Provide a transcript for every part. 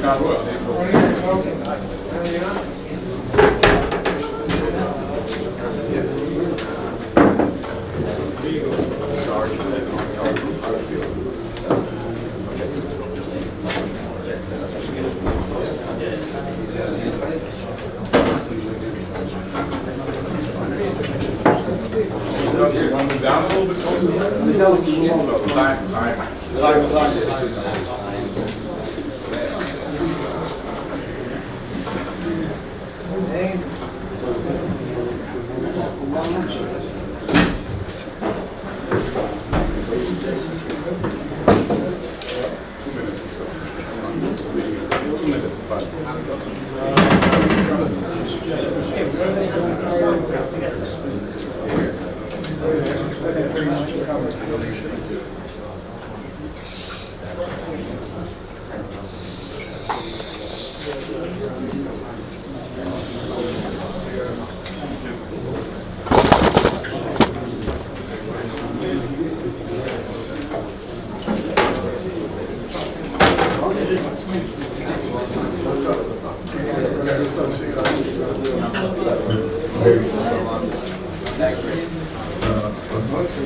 Down a little bit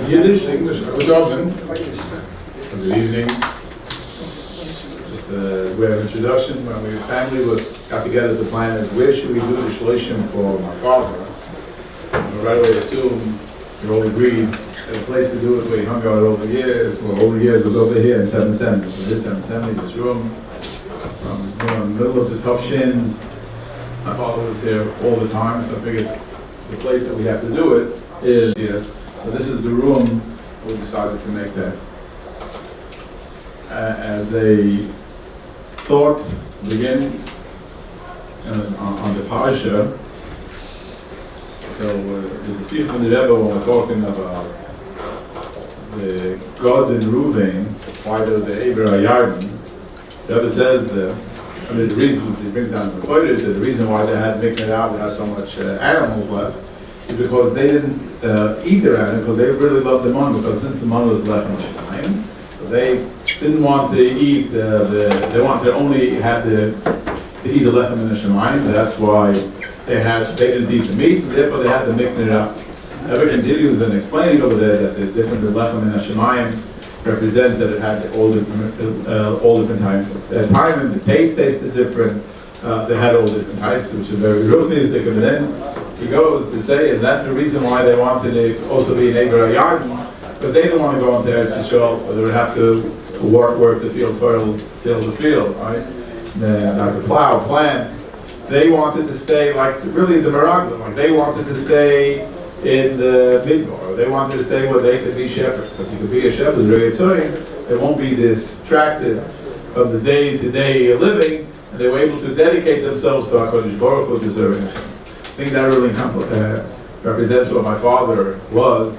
Yiddish, English, good afternoon. Good evening. Just a way of introduction. When my family got together to plan it, where should we do the Shloshim for my father? And we right away assumed, we all agreed, that a place to do it where he hung out over the years, was over here in 770. So this 770, this room, in the middle of the tough shins. My father was here all the time, so I figured the place that we have to do it is here. So this is the room we decided to make that as a thought begin on the Parsha. So there's a Sikh from the Rebbe when we're talking about the God and Reuven, why the Eber Yarden. The Rebbe says the reasons he brings down the Kodesh, the reason why they had mixed it out, they had so much animals left, is because they didn't eat their animal, because they really loved the man, because since the man was left in Shemayim, so they didn't want to eat they wanted to only have to eat the lechem in the Shemayim. That's why they didn't eat the meat, and therefore they had to mix it up. Ever continues and explaining over there that the different lechem in the Shemayim represents that it had all different times. Time and the taste tasted different. They had all different types, which is very ruthless. And then he goes to say, and that's the reason why they wanted to also be in Eber Yarden, because they didn't want to go into Eretz Yisrael, or they would have to work the field, till the field, right? Like the plow, plant. They wanted to stay like really the Meraglim, like they wanted to stay in the Midbar. They wanted to stay where they could be shepherds. If you could be a shepherd, they won't be distracted of the day-to-day living, and they were able to dedicate themselves to HaKadosh Baruch Hu, deserving Hashem. I think that really represents what my father was.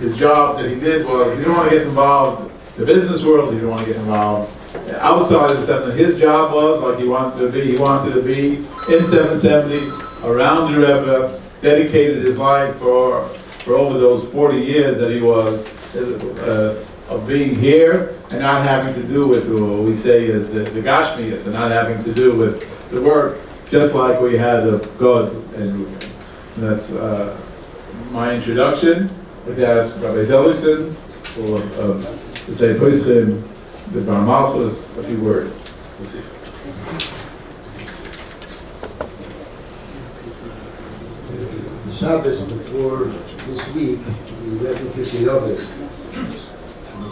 His job that he did was, he didn't want to get involved in the business world, he didn't want to get involved outside of 770. His job was, like he wanted to be in 770, around the Rebbe, dedicated his life for over those 40 years that he was of being here and not having to do with what we say is the Gashmias, and not having to do with the work, just like we had of God and Reuven. That's my introduction. I'd ask Rabbi Zellison to say Poischim, the Bar Malchus, a few words. We'll see. The Shabbos before this week, we read in Pirkei Avos.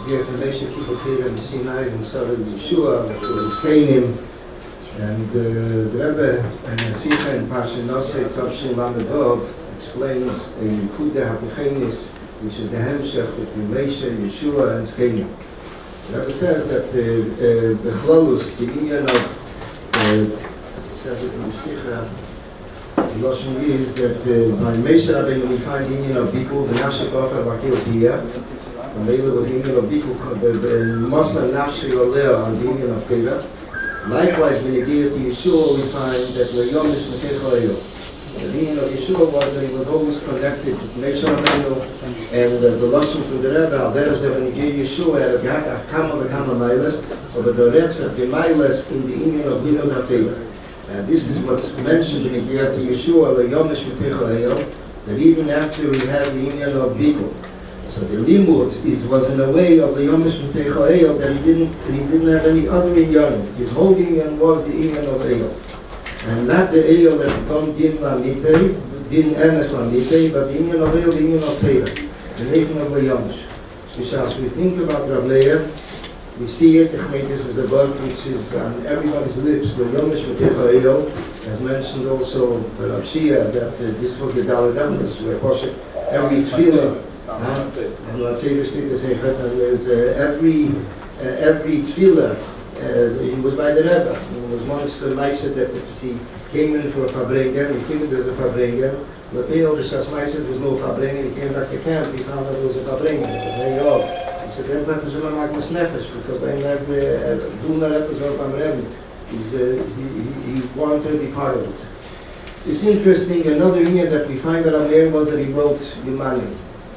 Here to Moshe people here in Sinai and Sarah Yeshua, before his Canaan, and the Rebbe and the Sikha in Parsha Nosei Tavshin Lamedov explains in Kuda HaTichenis, which is the Hemshech between Moshe, Yeshua, and Canaan. The Rebbe says that the Chlolus, the union of, as it says it in the Sikha, Shloshim is that by Moshe Rabbeinu we find the union of Bikul, the Nafshek Ofer Bakil Tiyah, and Meir was the union of Bikul, the Muslim Nafshek Oleh on the union of Tiyah. Likewise, when you get to Yeshua, we find that we're Yomish Mekech Oyo. The meaning of Yeshua was that he was always connected to Meir and the Shloshim from the Rebbe, al derech ze when he gave Yeshua, kama v'kama mailas, but the Retzach, the mailas in the union of Linod HaTeira. And this is what's mentioned in the Giyat Yeshua, the Yomesh V'techo, that even after he had the union of Bikul. So the limud was in a way of the Yomesh V'techo that he didn't have any other inyan. His whole inyan was the inyan of Eyal. And not the Eyal that don't din Lamitei, din Emes Lamitei, but the inyan of Eyal, the inyan of Teira, the nation of the Yomesh. So as we think about Rav Meir, we see it, I think this is a word which is on everybody's lips, the Yomesh V'techo Eyal, as mentioned also by Rav Shia, that this was the Daled Amos, where every tefillah, I'm not saying this thing to say, every tefillah, he was by the Rebbe. There was once a Meised that he came in for a Fabrengen, he figured there was a Fabrengen, but he told us that Meised there was no Fabrengen, he came back to camp, he found that there was a Fabrengen, it was very odd. He said, Rebbe, zullen maken met nefesh, because when we doen naar Rebbe, zo van Rebbe, he wanted to be part of it. It's interesting, another union that we find that Meir was that he wrote Yumanim.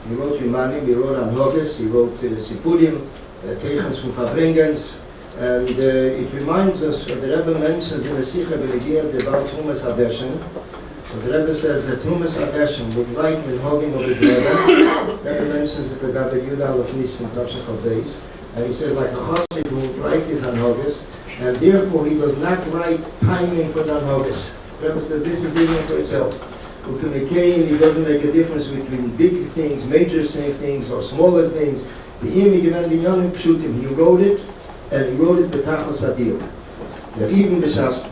He wrote Yumanim, he wrote Anhoges, he wrote Sipurim, Teichens from Fabrengens, and it reminds us, the Rebbe mentions in the Sikha Belegiyat about Trumas Hadeshen. So the Rebbe says that Trumas Hadeshen would write Minhagim of his Rebbe. The Rebbe mentions that the Gaber Yudal of Nissen, Tavshach Beis, and he says like a Chassid who would write his Anhoges, and therefore he does not write timing for the Anhoges. The Rebbe says this is even for itself. He doesn't make a difference between big things, major things, or smaller things. He wrote it, and he wrote it b'tachas hadir. That even b'shas,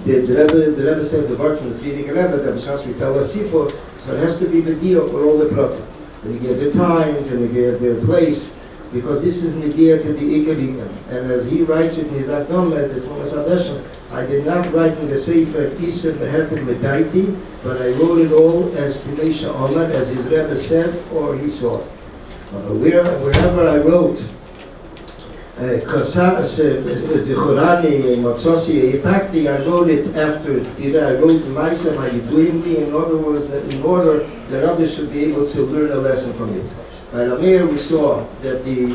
the Rebbe says the word from the Friedrich Rebbe that b'shas we tell us sifur, so it has to be b'diok for all the pratim. Then you get the time, then you get the place, because this is negia to the Ikarim. And as he writes it in his Akdama, the Thomas Hadeshen, I did not write in the Sefer Isser Beheter Medaiti, but I wrote it all as Kinesha Omer, as his Rebbe said, or he saw. Wherever I wrote, Zichorani, Matzosi, Yipakti, I wrote it after Tira, I wrote Maisa, Hayiduimli, in other words, in order that others should be able to learn a lesson from it. By Meir, we saw that the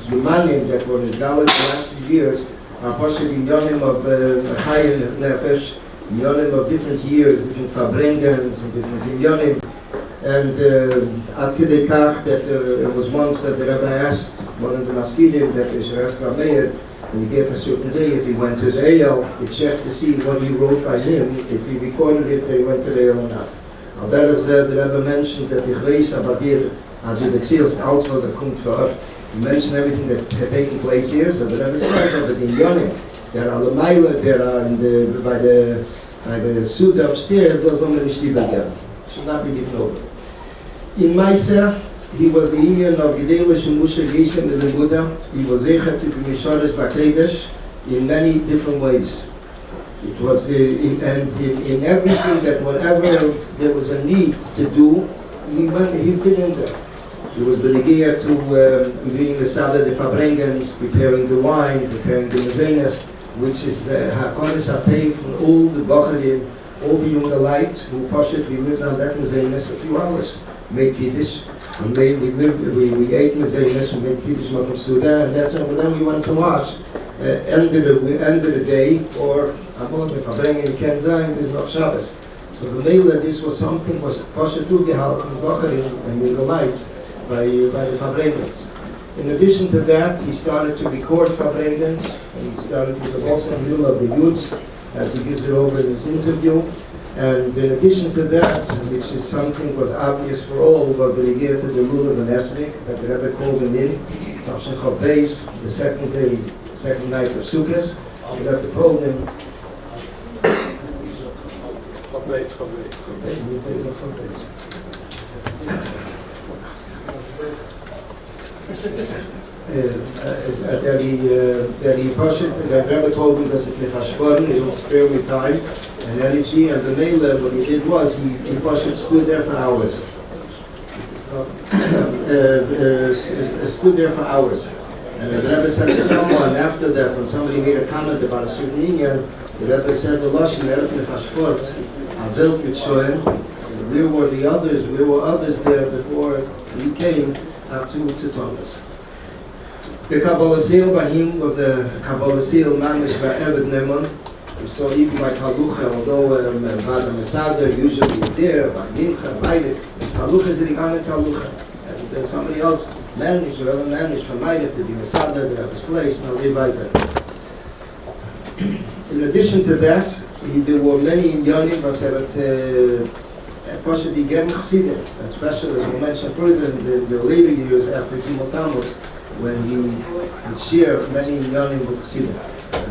Yumanim that were his Galit the last few years are partially Yonim of Chayin Nefesh, Yonim of different years, different Fabrengens, and different Yonim. And at Kidekach, that it was once that the Rebbe asked one of the Maskilim that they should ask Rav Meir, when he gave a certain day, if he went to the Eyal, to check to see what he wrote by him, if he recorded it, that he went to the Eyal or not. Now that is the Rebbe mentioned that the Chreis Abadir, as the Tzilas also the Kumt for, he mentioned everything that's taking place here, so the Rebbe said that in Yonim, there are Lamaila, there are by the Suda upstairs, those only Shtiba should not be given over. In Meiser, he was the union of Gedelish and Musha Yishem in the Buddha. He was Echet to be Misharis Bakedesh in many different ways. It was in everything that whatever there was a need to do, he fit in there. He was Belegia to reading the Salad, the Fabrengens, preparing the wine, preparing the Mezenes, which is Hakonis Hatei from all the Bacharim, all the Yunga Light, who Pashat, we lived on that Mezenes a few hours. Made Kiddush, we ate Mezenes, we made Kiddush Makom Suda, and that's when then we went to wash. End of the day, or Amot, if I bring in Ken Zayin, there's no Shabbos. So the Leila, this was something, was Pashat Ugehal, and Bacharim, and Yunga Light, by the Fabrengens. In addition to that, he started to record Fabrengens, and he started with the Boston Middle of the Yuds, as he gives it over in his interview. And in addition to that, which is something was obvious for all, was the Regia to the Lulav and Esrik, that the Rebbe called him in, Tavshach Beis, the second day, the second night of Sukkot. The Rebbe told him, that Rebbe told him that he will spare me time and energy, and the main level what he did was he stood there for hours. And the Rebbe said to someone after that, when somebody made a comment about a certain Indian, the Rebbe said, the Shloshim, where were the others? Where were others there before he came to Tzitonis? The Kabbalah Seal by him was a Kabbalah Seal managed by Eved Neman. We saw even by Halucha, although Vada Masada usually is there, by Mincha, Meilik, Halucha is the Gana Halucha. And somebody else managed, whoever managed from Meilik to be Masada, to have his place, now they invite them. In addition to that, there were many in Yonim, possibly Gem Chassidim, especially as we mentioned further in the later years after Timotamos, when he would share many in Yonim with Chassidim.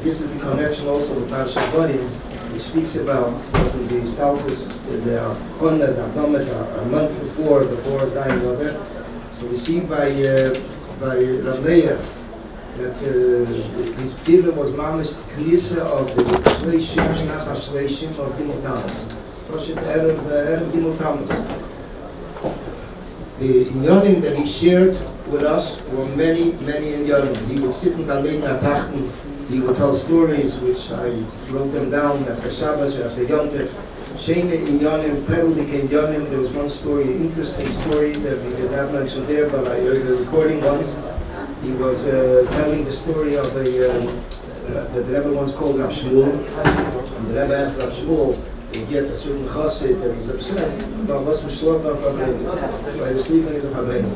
This is the connection also with Parashat Varim, which speaks about the status, the Chonah, the Akamat, a month before Zayin Yoder. So we see by Rav Meir that his Pira was mamish Knisa of the Shloshim, Shnas HaShloshim of Timotamos. Erev Timotamos. The inyanim that he shared with us were many inyanim. He would sit in Galei Natachten. He would tell stories, which I wrote them down after Shabbos or after Yom Tov. Shene inyanim, Pedalik inyanim. There was one story, an interesting story that we did not mention there, but I heard the recording once. He was telling the story of that the Rebbe once called Rav Shmuel. And the Rebbe asked Rav Shmuel, he get a certain chassid that he's upset about what's Mishlov on Fabreinu. Why he was sleeping in the Fabreinu.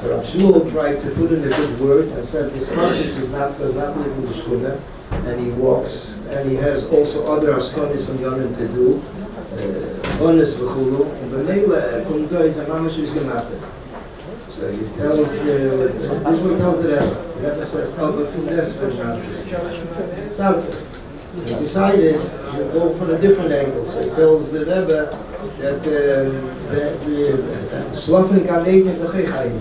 So Rav Shmuel tried to put in a good word and said this chassid does not live in the Shkuna, and he walks, and he has also other askonis and yonim to do, honest v'chulu, and b'neila kumda is a mamash is gematet. So you tell this is what he tells the Rebbe. The Rebbe says, oh, but from this it's out there. So he decided to go for a different angle. So he tells the Rebbe that Shlofim Gan Eden is B'chei Chayim.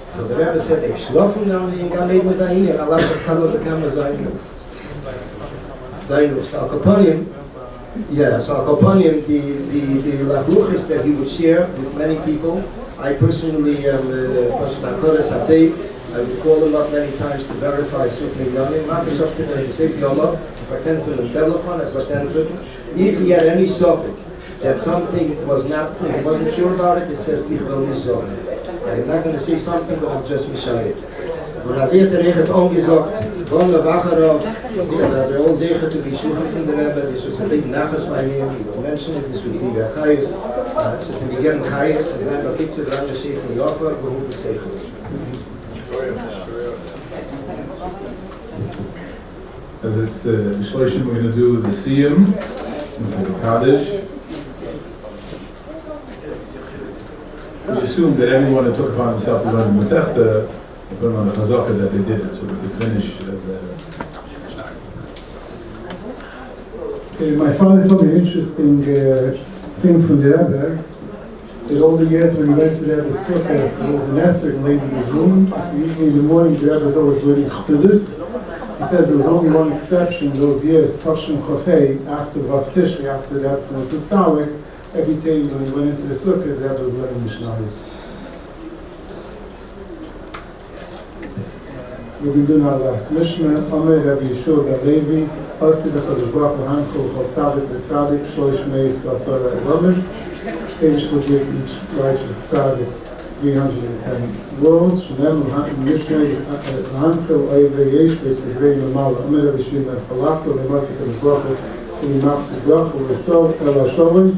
So the Rebbe said, if Shlofim Gan Eden is Zayin, and Allah has come over the camera Zayin. So Al Kaponim, the lachluchis that he would share with many people. I personally am I would call them up many times to verify certain yonim. If I can fill a telephone, if I can fill, if he had any suffix that something was not, he wasn't sure about it, he says, I'm not going to say something, but I'm just Mishayit. Und als hat angesagt, wann Wacharov, they all zeggen to be Shluchim from the Rebbe, this was a big nachas by him, he was mentioned, this would be Chayes, so to begin Chayes, and then Bakitzer, Rana Sheikh, and Yofa, Behu B'Seichel. As it's the Shloshim, we're going to do the Siyum, the Kaddish. We assume that everyone that took upon himself to run the Masechta, put them on the Chazaka that they did it, so we could finish My father told me an interesting thing from the Rebbe, that all the years when he went to the Rebbe's Sukkah, the Nesser and laid in his room, so usually in the morning the Rebbe was always reading Chassidus. He said there was only one exception those years, Tavshin Chafei, after Vav Tishri, after the Rebbe was Nastalik, every day when he went into the Sukkah, the Rebbe was learning Mishnayos. We'll be doing our last Mishnah. Omer Rabbi Yeshua ben Levi, Osi B'Chodesh Baruch Hu Hanko Chol Tzadik B'Tzadik Shlosh Meis V'Asara Elomis. Each will give each righteous Tzadik 310 words. Shenem Mishnah Hanko Oivei Yesh V'Sizrei L'Mal Omer Rabbi Yeshua ben Chalachto L'Mosi B'Chodesh Baruch Hu L'Machzik Baruch Hu L'Sov El HaSholim.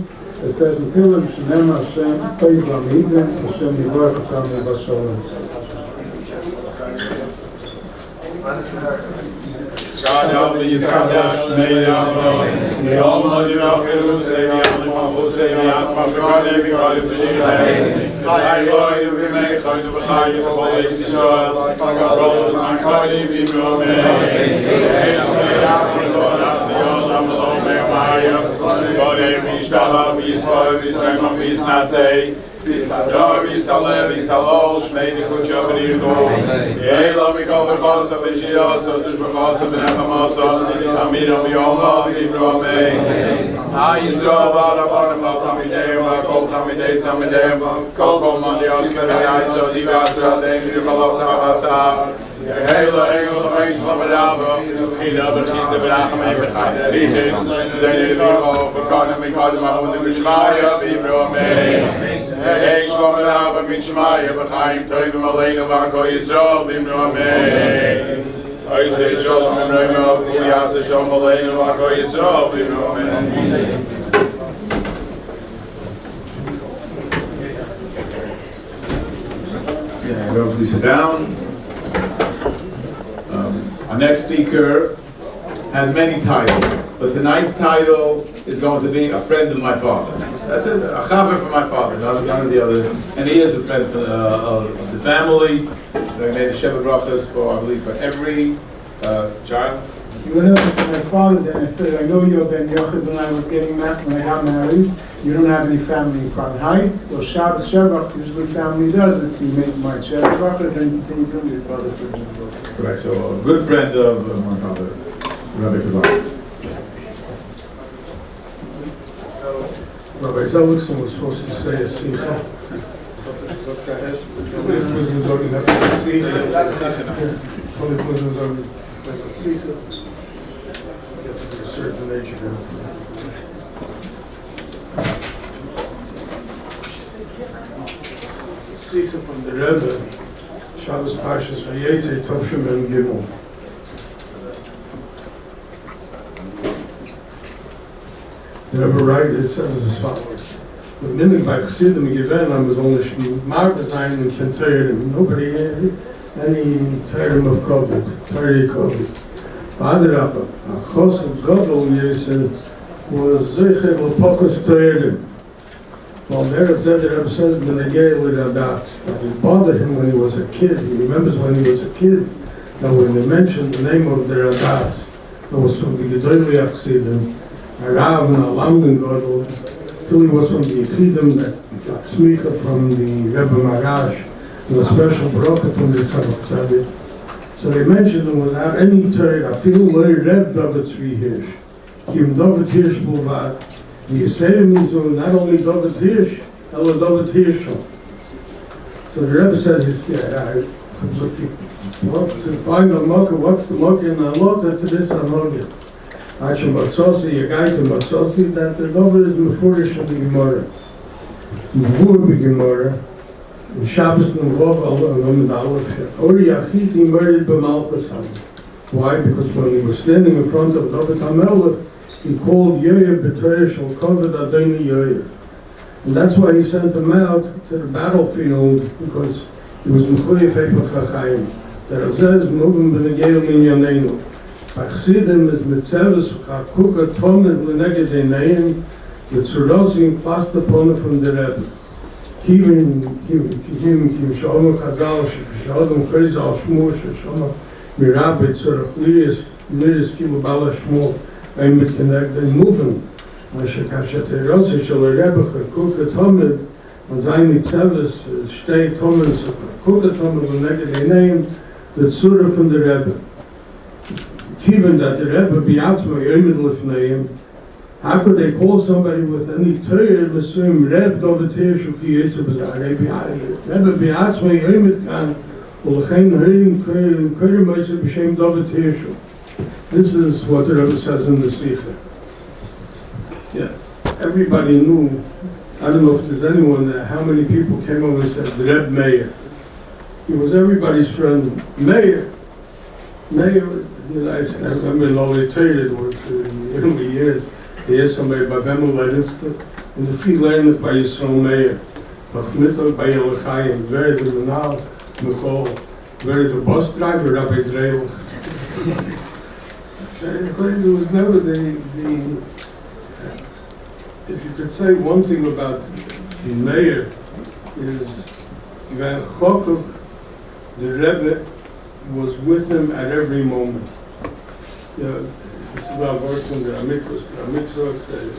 It says in Tehillim Shenem Hashem Oiv L'Amidin Hashem Yivarach Hasam L'Basholim. God help me, God help me, the Almighty of Jerusalem, the Almighty of God, every God is the Shem. I glorify you, we make God to B'chai, you will always be sure. God, Rose, my God, you be true, man. Lord, after your son, the Lord, may I, God, every Shtala, we spoil, we swim, we snasay. V'sador, v'saleh, v'salol, shmei nikucho v'nichu. Ye'elo mikol v'chosa v'shioso, tush v'chosa v'nechamoso, v'amido v'yoma v'yibro amen. Ha-Yisrael v'arabonim v'al-tamideim, v'al-kol tamideim samideim, kol kol mandios v'nayaiso, div'asra deim v'nicholos ha'vasar. Hele engel geest van de Rabo, in de begin de vragen mee vergaan. Die zijn de lichaam, we kunnen met God maar onder de schmaaien, wie bro mee. Engel van de Rabo, met schmaaien, we gaan tegen alleen op waar kon je zo, wie bro mee. Hij zegt zo, met mij op, hoe ja, ze zo alleen op waar kon je zo, wie bro mee. Yeah, go please sit down. Our next speaker has many titles, but tonight's title is going to be a friend of my father. That's it, a chaver for my father, not one of the other. And he is a friend of the family. They made a Sheva brachas for, I believe, for every child. You went over to my father then and said, I know you're Ben Yochid when I got married. You don't have any family in Crown Heights, so Shabbos Shevach usually family does it, so you make my Shevach and then things in your father's religion. Correct, so a good friend of my father, Rabbi Kabbalah. Rabbi Zelickson was supposed to say a sikha. Only Muslims only have a sikha. Only Muslims only have a sikha. You have to be a certain age ago. Sikha from the Rebbe, Shabbos Parshas Vayetze, Tovshim and Gimel. The Rebbe writes, it says as follows. The minute by Chassidim Given was only Mar design and Kentayrim. Nobody had any Tayrim of COVID, Tayri COVID. Adrabah, Achos of Godel Yesen was Zeicher L'Pokos Tayrim. Well, Meir said the Rebbe says, it bothered him when he was a kid. He remembers when he was a kid, that when they mentioned the name of the Rabbas, that was from the Gedolei Chassidim, Arav and Alamden Godel, till he was from the Yechidim that got smicha from the Rebbe Marash, and a special bracha from the Tzadok Tzaddik. So they mentioned him without any Torah, feel loy Reb David Tzvi Hirsch, Kim David Hirsch Bulvad. The Yisrael means not only David Hirsch, but David Hirschel. So the Rebbe said, to find a Mokkah, what's the Mokkah in Allah, to this Anogya. Actually, Matzosi, a guy to Matzosi, that the David is Mefurish of the Gemara. Mevur the Gemara, in Shabbos Nuvov, Allah, Amid Aleph, Ori Yachiti married B'malchus Ham. Why? Because when he was standing in front of David HaMelech, he called Yoyev B'Torah Shel Koved Adoni Yoyev. And that's why he sent him out to the battlefield, because he was Mechuyev Eipach HaChaim. That Azez Muvim B'Negeil Minyaneinu. Achsidim is Mitzeves Chakuka Tomed L'Neged Einayim, Yitzurozim Plastapona from the Rebbe. Kivim Shoma Chazal Shadom Chazal Shmur Shoma Mirab Yitzurach Liris Kivu Bala Shmur. I'm mit den Mufen, was ich kaschte Rose soll Rebbe Chakuka Tomed, und sein Mitzeves steht Tomed Chakuka Tomed L'Neged Einayim, the Surah from the Rebbe. Given that the Rebbe Biatzma Yomid Lefneim, how could they call somebody with any Torah L'Suim Reb David Hirsch Ki Yetzer B'Zah? Rebbe Biatzma Yomid Kan U'Lechein Herim Kerem Moshe B'Shem David Hirsch. This is what the Rebbe says in the Sikha. Yeah, everybody knew. I don't know if there's anyone there. How many people came over and said Reb Meir? He was everybody's friend. Meir. I remember in Lolly Torah, it was in early years, he asked somebody about Vemel Ledinster, and the feet learned it by Yisrael Meir. Machmittah by Elachayim, very the Manal, Michol, very the bus driver, Rabbi Dreil. There was never if you could say one thing about Meir, is Van Chokuk, the Rebbe, was with him at every moment. This is about working the Amikzot, the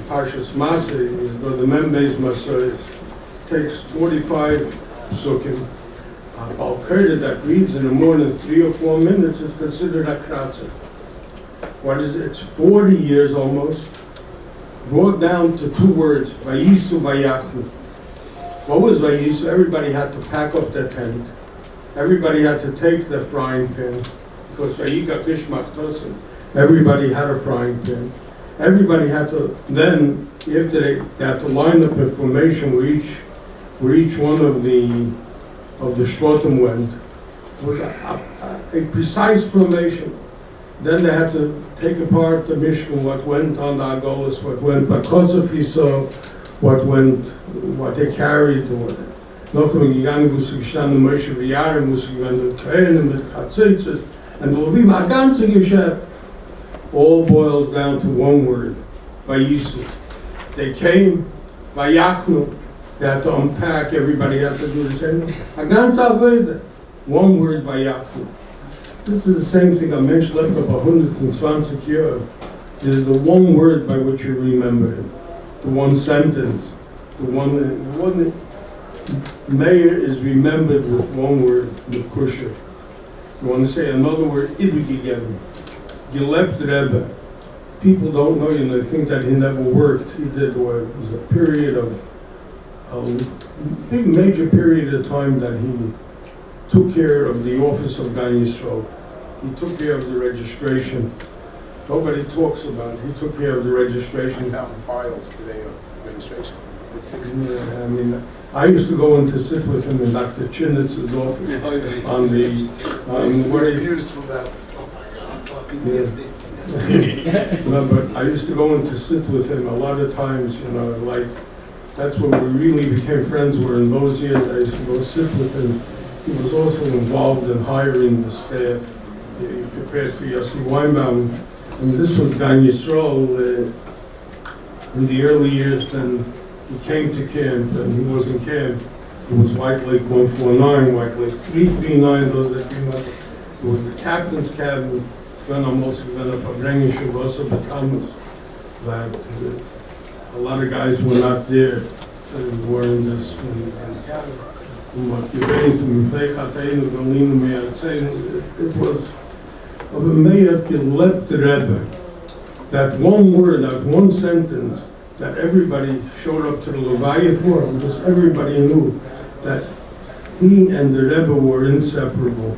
Parshas Maseh, is the Membeis Maseh, takes 45 psukim. Al-Qaeda that reads in more than 3 or 4 minutes is considered a kratzer. What is it? It's 40 years almost, brought down to 2 words, Vayisu Vayachnu. What was Vayisu? Everybody had to pack up their tent. everybody had to take the frying pan, because everybody had a frying pan. Everybody had to, then, after they had to line up in formation where each one of the Shloshim went, was a precise formation. Then they had to take apart the Mishkan, what went on the Agolas, what went because of Yisrael, what they carried, or noch gegangen, wo sie gestanden, Moshe V'Yarim, wo sie gegangen, Kohenim mit Chatzitzes, and the Levim, a ganze Geschäft, all boils down to one word, Vayisu. They came, Vayachnu, they had to unpack, everybody had to do the same. A ganze Aveda, one word, Vayachnu. This is the same thing I mentioned left up 120 years. This is the one word by which you remember it. The one sentence. The one Meir is remembered with one word, the kusher. You want to say another word, Ibigigem. Gelebt Rebbe. People don't know, they think that he never worked. He did what? It was a period of, a big major period of time that he took care of the office of Gan Yisrael. He took care of the registration. Nobody talks about it. He took care of the registration. I found files today of registration with 6 Yeah, I used to go in to sit with him in Dr. Chinitz's office on the where he used from that. PTSD. No, but I used to go in to sit with him a lot of times, like that's when we really became friends. Were in those years I used to go sit with him. He was also involved in hiring the staff. He prepared for Yossi Weinbaum. And this was Gan Yisrael in the early years. Then he came to camp, and he was in camp. It was White Lake 149, White Lake 339, those that remember. It was the captain's cabin. It's going to also be upbringing Shavuos of Thomas. That a lot of guys were not there, so they were in this cabin. It was of a Meir Gelebt Rebbe. That one word, that one sentence, that everybody showed up to the Levaya for, because everybody knew that he and the Rebbe were inseparable.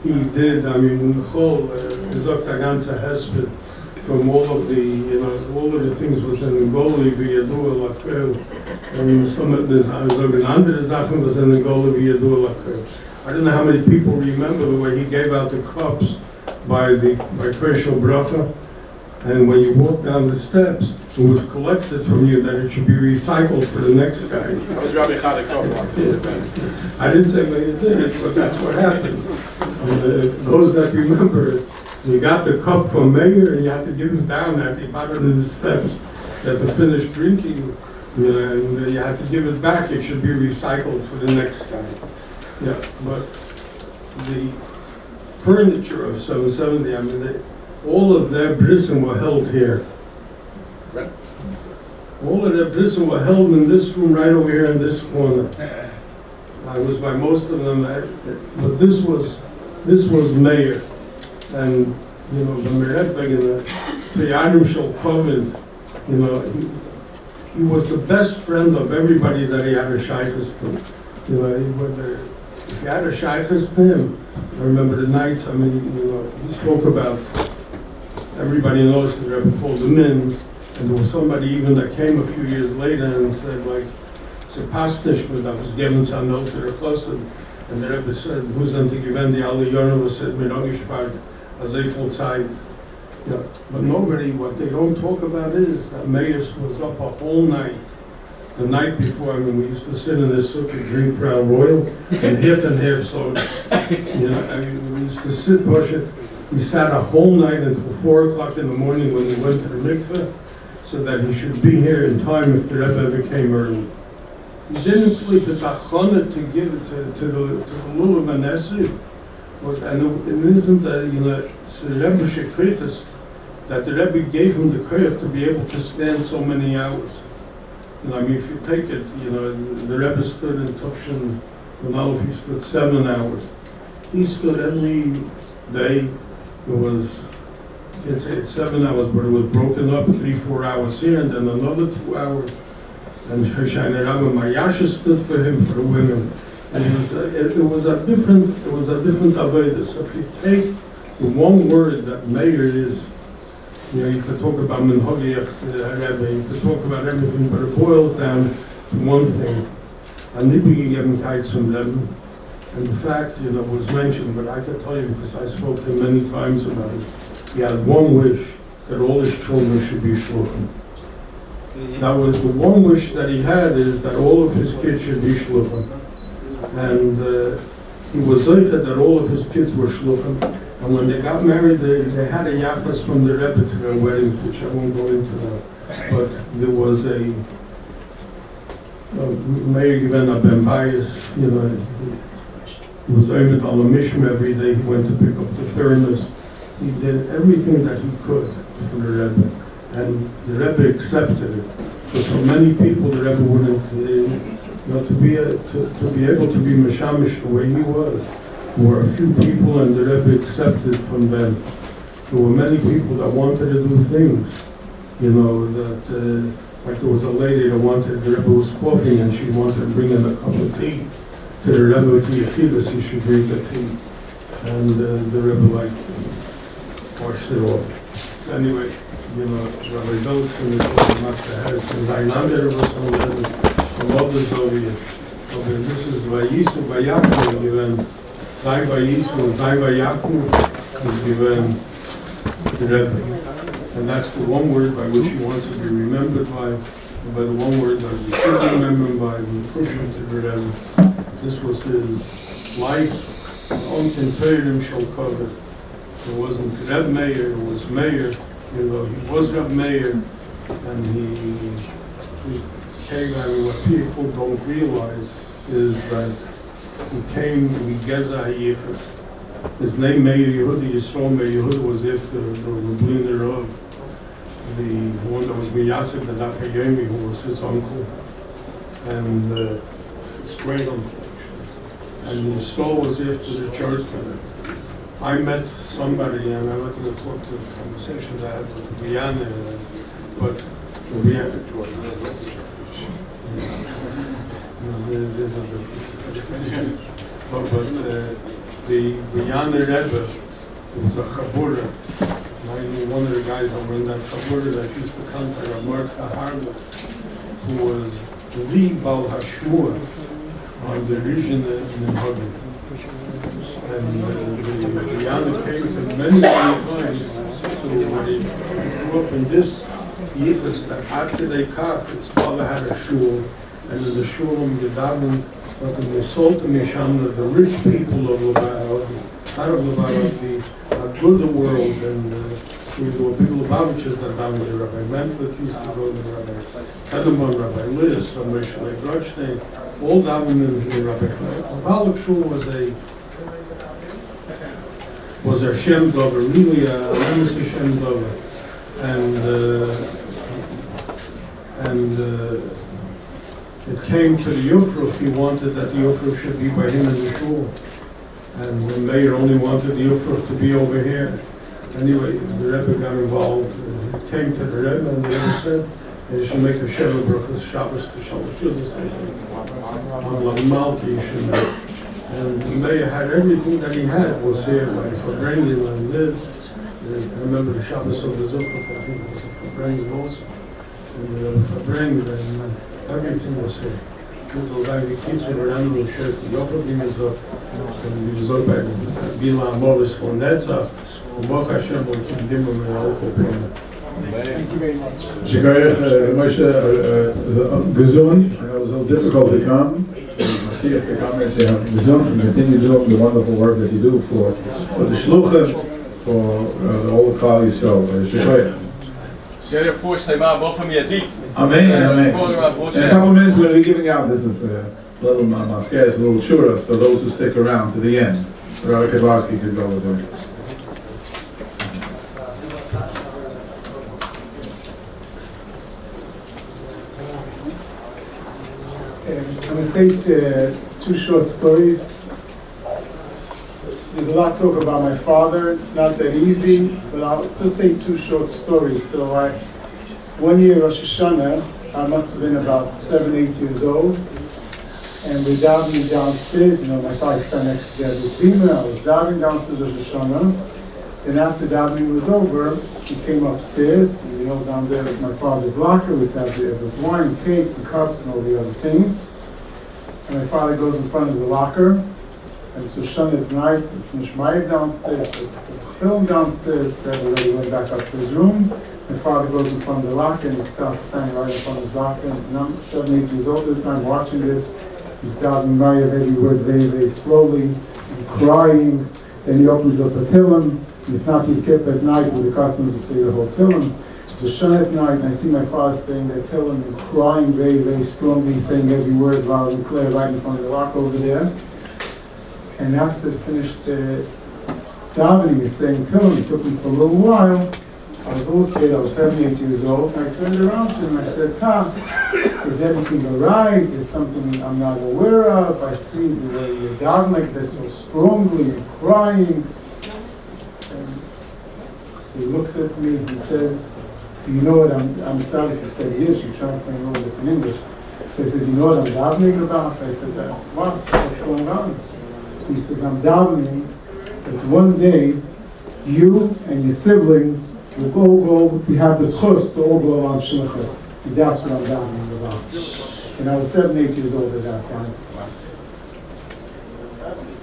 He did, the whole Zokta Ganze Hesped, from all of the things within the Goli, V'yadu Lakel, and some of the andere Sachen was in the Goli, V'yadu Lakel. I don't know how many people remember the way he gave out the cups by Krishna Bracha, and when you walk down the steps, it was collected from you that it should be recycled for the next guy. That was Rabbi Chadek. I didn't say what you did, but that's what happened. And, those that remember it, you got the cup from Meir and you had to give it down at the bottom of the steps. You had to finish drinking, and you had to give it back. It should be recycled for the next guy. Yeah, but the furniture of 770, all of their brisim were held here. Right. All of their brisim were held in this room right over here in this corner. I was by most of them, but this was Meir. And, the Meretbeg and the Yadim Shel Kovid, he was the best friend of everybody that he had a shaykhus to. If you had a shaykhus to him, I remember the nights, he spoke about, everybody knows the Rebbe called him in, and there was somebody even that came a few years later and said, like, Sepastish, but that was given to Anel to the Chassid, and the Rebbe said, who's going to give in the Ali Yornova said, Mirogishpart, as a full time. Yeah. But nobody, what they don't talk about is that Meir was up a whole night. The night before, we used to sit in this sukkah and drink Crown Royal and half soda. We used to sit, push it. We sat a whole night until 4 o'clock in the morning when we went to the mikveh, so that he should be here in time if the Rebbe ever came early. He didn't sleep. It's a chana to give it to the Lulav and Esri. And it isn't that, it's the Rebbe Shekritis, that the Rebbe gave him the koyach to be able to stand so many hours. If you take it, the Rebbe stood in Tufshin, when he stood 7 hours. He stood every day. It was, I can't say it's 7 hours, but it was broken up 3-4 hours here, and then another 2 hours. And Hoshayna Rabbi Mayasha stood for him, for the women. And it was a different avodah. So if you take the one word that Meir is, you could talk about Minhagi, you could talk about everything, but it boils down to one thing. And the fact, was mentioned, but I could tell you because I spoke to him many times about it. He had one wish, that all his children should be shluchim. That was the one wish that he had, is that all of his kids should be shluchim. And he was zeicha that all of his kids were shluchim. And when they got married, they had a yachas from the Rebbe to their weddings, which I won't go into now. But there was a Meir given a ben bias, he was aimed on a mission every day. He went to pick up the thermos. He did everything that he could for the Rebbe, and the Rebbe accepted it. But for many people, the Rebbe wouldn't, to be able to be mashamish the way he was. There were a few people, and the Rebbe accepted from them. There were many people that wanted to do things, like there was a lady that wanted, the Rebbe was coughing, and she wanted to bring in a cup of tea to the Rebbe with the Yechidus, he should drink the tea. And the Rebbe washed it off. So anyway, Rabbi Zoltzin is Master Harris, and Zainander was on the Lord is obvious. Okay, this is Vayisu, Vayaku, given Zai Vayisu, Zai Vayaku is given the Rebbe. And that's the one word by which he wants to be remembered by the one word that we should remember by, we push him to the Rebbe. This was his life, Onkin Teirim shall cover. It wasn't Reb Meir, it was Meir. He was Reb Meir, and he came, what people don't realize is that he came with Geza HaYichas. His name Meir Yehuda, Yisrael Meir Yehuda, was after the Lubliner of the one that was Miyasek, the Daf HaYomi, who was his uncle, and his great uncle. And Yisrael was after the church. I met somebody, and I went to talk to the conversations I had with Rihanna, but Rihanna, but the Rihanna Rebbe was a Chabura. One of the guys that were in that Chabura that used to come to Harlig, who was the Baal Hashmur on the region in Harlig. And the Yana came to many times to when he grew up in this yichus that after they cut, his father had a shul, and in the shul in Yedavan, but in the Sultan Misham, the rich people of Lubavitch, out of Lubavitch, the good world, and there were big Lubavitchers that davened the Rabbi Mentlik used to go to the Rabbi Kedeman, Rabbi Liz, Rabbi Shalei Grotstein, all davened in the Rabbi Harlig shul was a Shem Dover, really a Ramesses Shem Dover, and it came to the Yufruf. He wanted that the Yufruf should be by him in the shul, and the Meir only wanted the Yufruf to be over here. Anyway, the Rebbe got involved. It came to the Rebbe, and the Rebbe said they should make a Sheva Brachas Shabbos to Shabbos Judas. On Malki, you should make. And the Meir had everything that he had was here, like upbringing and this. I remember the Shabbos of the Zuchot, I think it was upbringing also. And the upbringing and everything was here. This was like the kids who were under the shirt. The Yofradim is up, and he was up at Bila Morris for Netza. And Baruch Hashem, we can give him an open. Thank you very much. Moshe, gesund. It was a little difficult to come. Mashiach to come and say, gesund, and continue doing the wonderful work that you do for the Shluchim, for all the Klal Yisrael. Share your force, both from your deep. Amen. In a couple of minutes, we're going to be giving out. This is a little maskeres, a little shura for those who stick around to the end. Rabbi Kavarsky could go with them. I'm going to say two short stories. There's a lot to talk about my father. It's not that easy, but I'll just say two short stories. So one year Rosh Hashanah, I must have been about 7, 8 years old. and we're davening downstairs. You know, my father stand next to the beamer. I was davening downstairs Rosh Hashanah. Then after davening was over, he came upstairs. And, you know, down there was my father's locker. There was wine, cake, and cups, and all the other things. And my father goes in front of the locker. And so Shana at night, we finished Meir downstairs, so the film downstairs. Dad already went back up to his room. My father goes in front of the locker and he starts standing right in front of his locker. And I'm 7, 8 years old at the time watching this. He's davening Meir every word very, very slowly and crying. Then he opens up a Tillim. It's not to keep at night with the customs of say the whole Tillim. So Shana at night, and I see my father staying there Tillim and crying very, very strongly, saying every word loud and clear right in front of the locker over there. And after finished davening, he's saying Tillim. It took me for a little while. I was a little kid, I was 7, 8 years old, and I turned around to him and I said, "Ta, is everything all right? Is something I'm not aware of? I see the way you're davening like this so strongly and crying." And so he looks at me and he says, "Do you know what I'm sorry to say Yiddish, you're translating all this in English." So he said, "Do you know what I'm davening about?" I said, "What? What's going on?" He says, "I'm davening that one day you and your siblings will all go, we have the schus to all go around shlichus." And that's what I'm davening about. And I was 7, 8 years old at that time.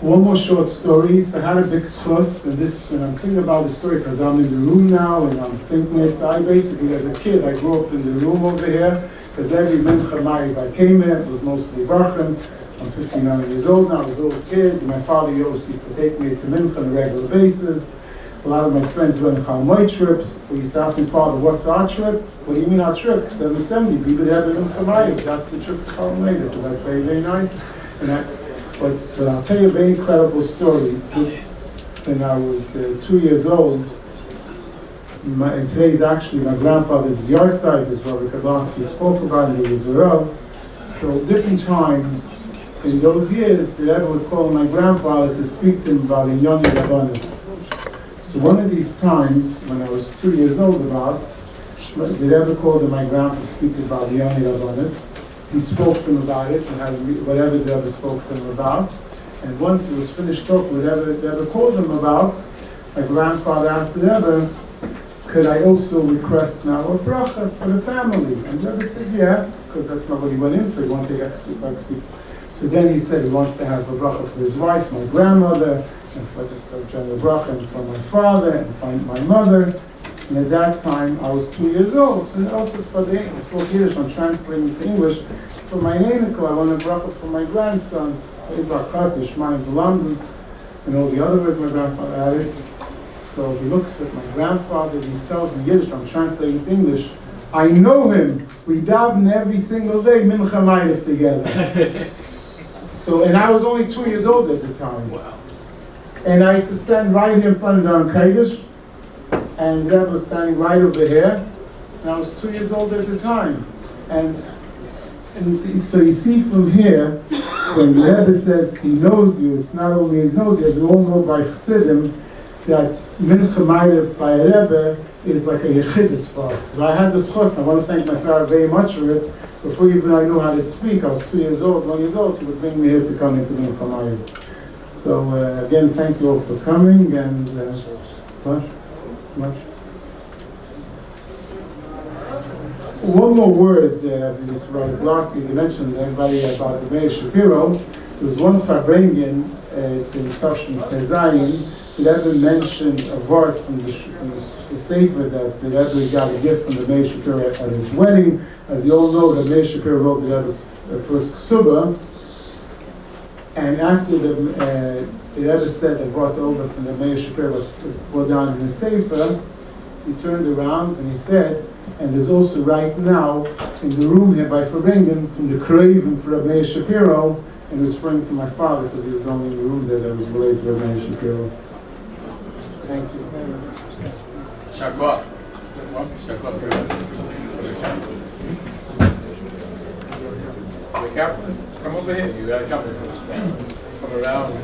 One more short story. So I had a big schus, and this, when I'm thinking about the story, because I'm in the room now, and I'm thinking it, so I basically, as a kid, I grew up in the room over here, because every mincha ma'ariv I came in, it was mostly barchim. I'm 59 years old now, I was a little kid. My father always used to take me to mincha on a regular basis. A lot of my friends went on my trips. We used to ask my father, "What's our trip?" "What do you mean our trip?" "770, be good to have a mincha ma'ariv. That's the trip to Harlig." So that's very, very nice. But I'll tell you a very incredible story. When I was 2 years old, and today's actually my grandfather's yard site, as Rabbi Kablaski spoke about it, he was a Rav. So different times in those years, the Rebbe would call my grandfather to speak to him about a young Rabbanis. So one of these times, when I was 2 years old the Rebbe called my grandfather to speak about the young Rabbanis. He spoke to him about it, and had whatever the Rebbe spoke to him about. And once it was finished talking, whatever the Rebbe called him about, my grandfather asked the Rebbe, "Could I also request now a bracha for the family?" And the Rebbe said, "Yeah," because that's not what he went in for. He wanted to speak. So then he said he wants to have a bracha for his wife, my grandmother, and for just a general bracha, and for my father, and for my mother. And at that time, I was 2 years old. So also for I spoke Yiddish, I'm translating to English. For my Nenikel, I want a bracha for my grandson, London, and all the other words my grandfather added. So he looks at my grandfather, he tells me Yiddish, I'm translating to English. "I know him. We daven every single day, mincha ma'ariv together." So, and I was only 2 years old at the time. Wow. And I used to stand right here in front of the Aron Kodesh, and Rebbe was standing right over here, and I was 2 years old at the time. And so you see from here, when the Rebbe says he knows you, it's not only he knows you, as we all know by Chassidim, that mincha ma'ariv by a Rebbe is like a yechidus for us. So I had this chos, and I want to thank my father very much for it. Before even I knew how to speak, I was 2 years old, 1 year old, he would bring me here to come into mincha ma'ariv. So again, thank you all for coming, and much. One more word, this Rabbi Blasky, you mentioned everybody about the Meir Shapiro. There was one upbringing in Tashon Tezayin that ever mentioned a word from the Sefer that the Rebbe got a gift from the Meir Shapiro at his wedding. As you all know, the Meir Shapiro wrote the Rebbe's first Ksubah. And after the Rebbe said that word over from the Meir Shapiro was put down in the Sefer, he turned around and he said, and there's also right now in the room here by Farbingen from the Craven for Rabbi Meir Shapiro, and was referring to my father because he was the only in the room there that was related to Rabbi Meir Shapiro. Thank you. Shakwa. The captain, come over here. You got a couple. Come around.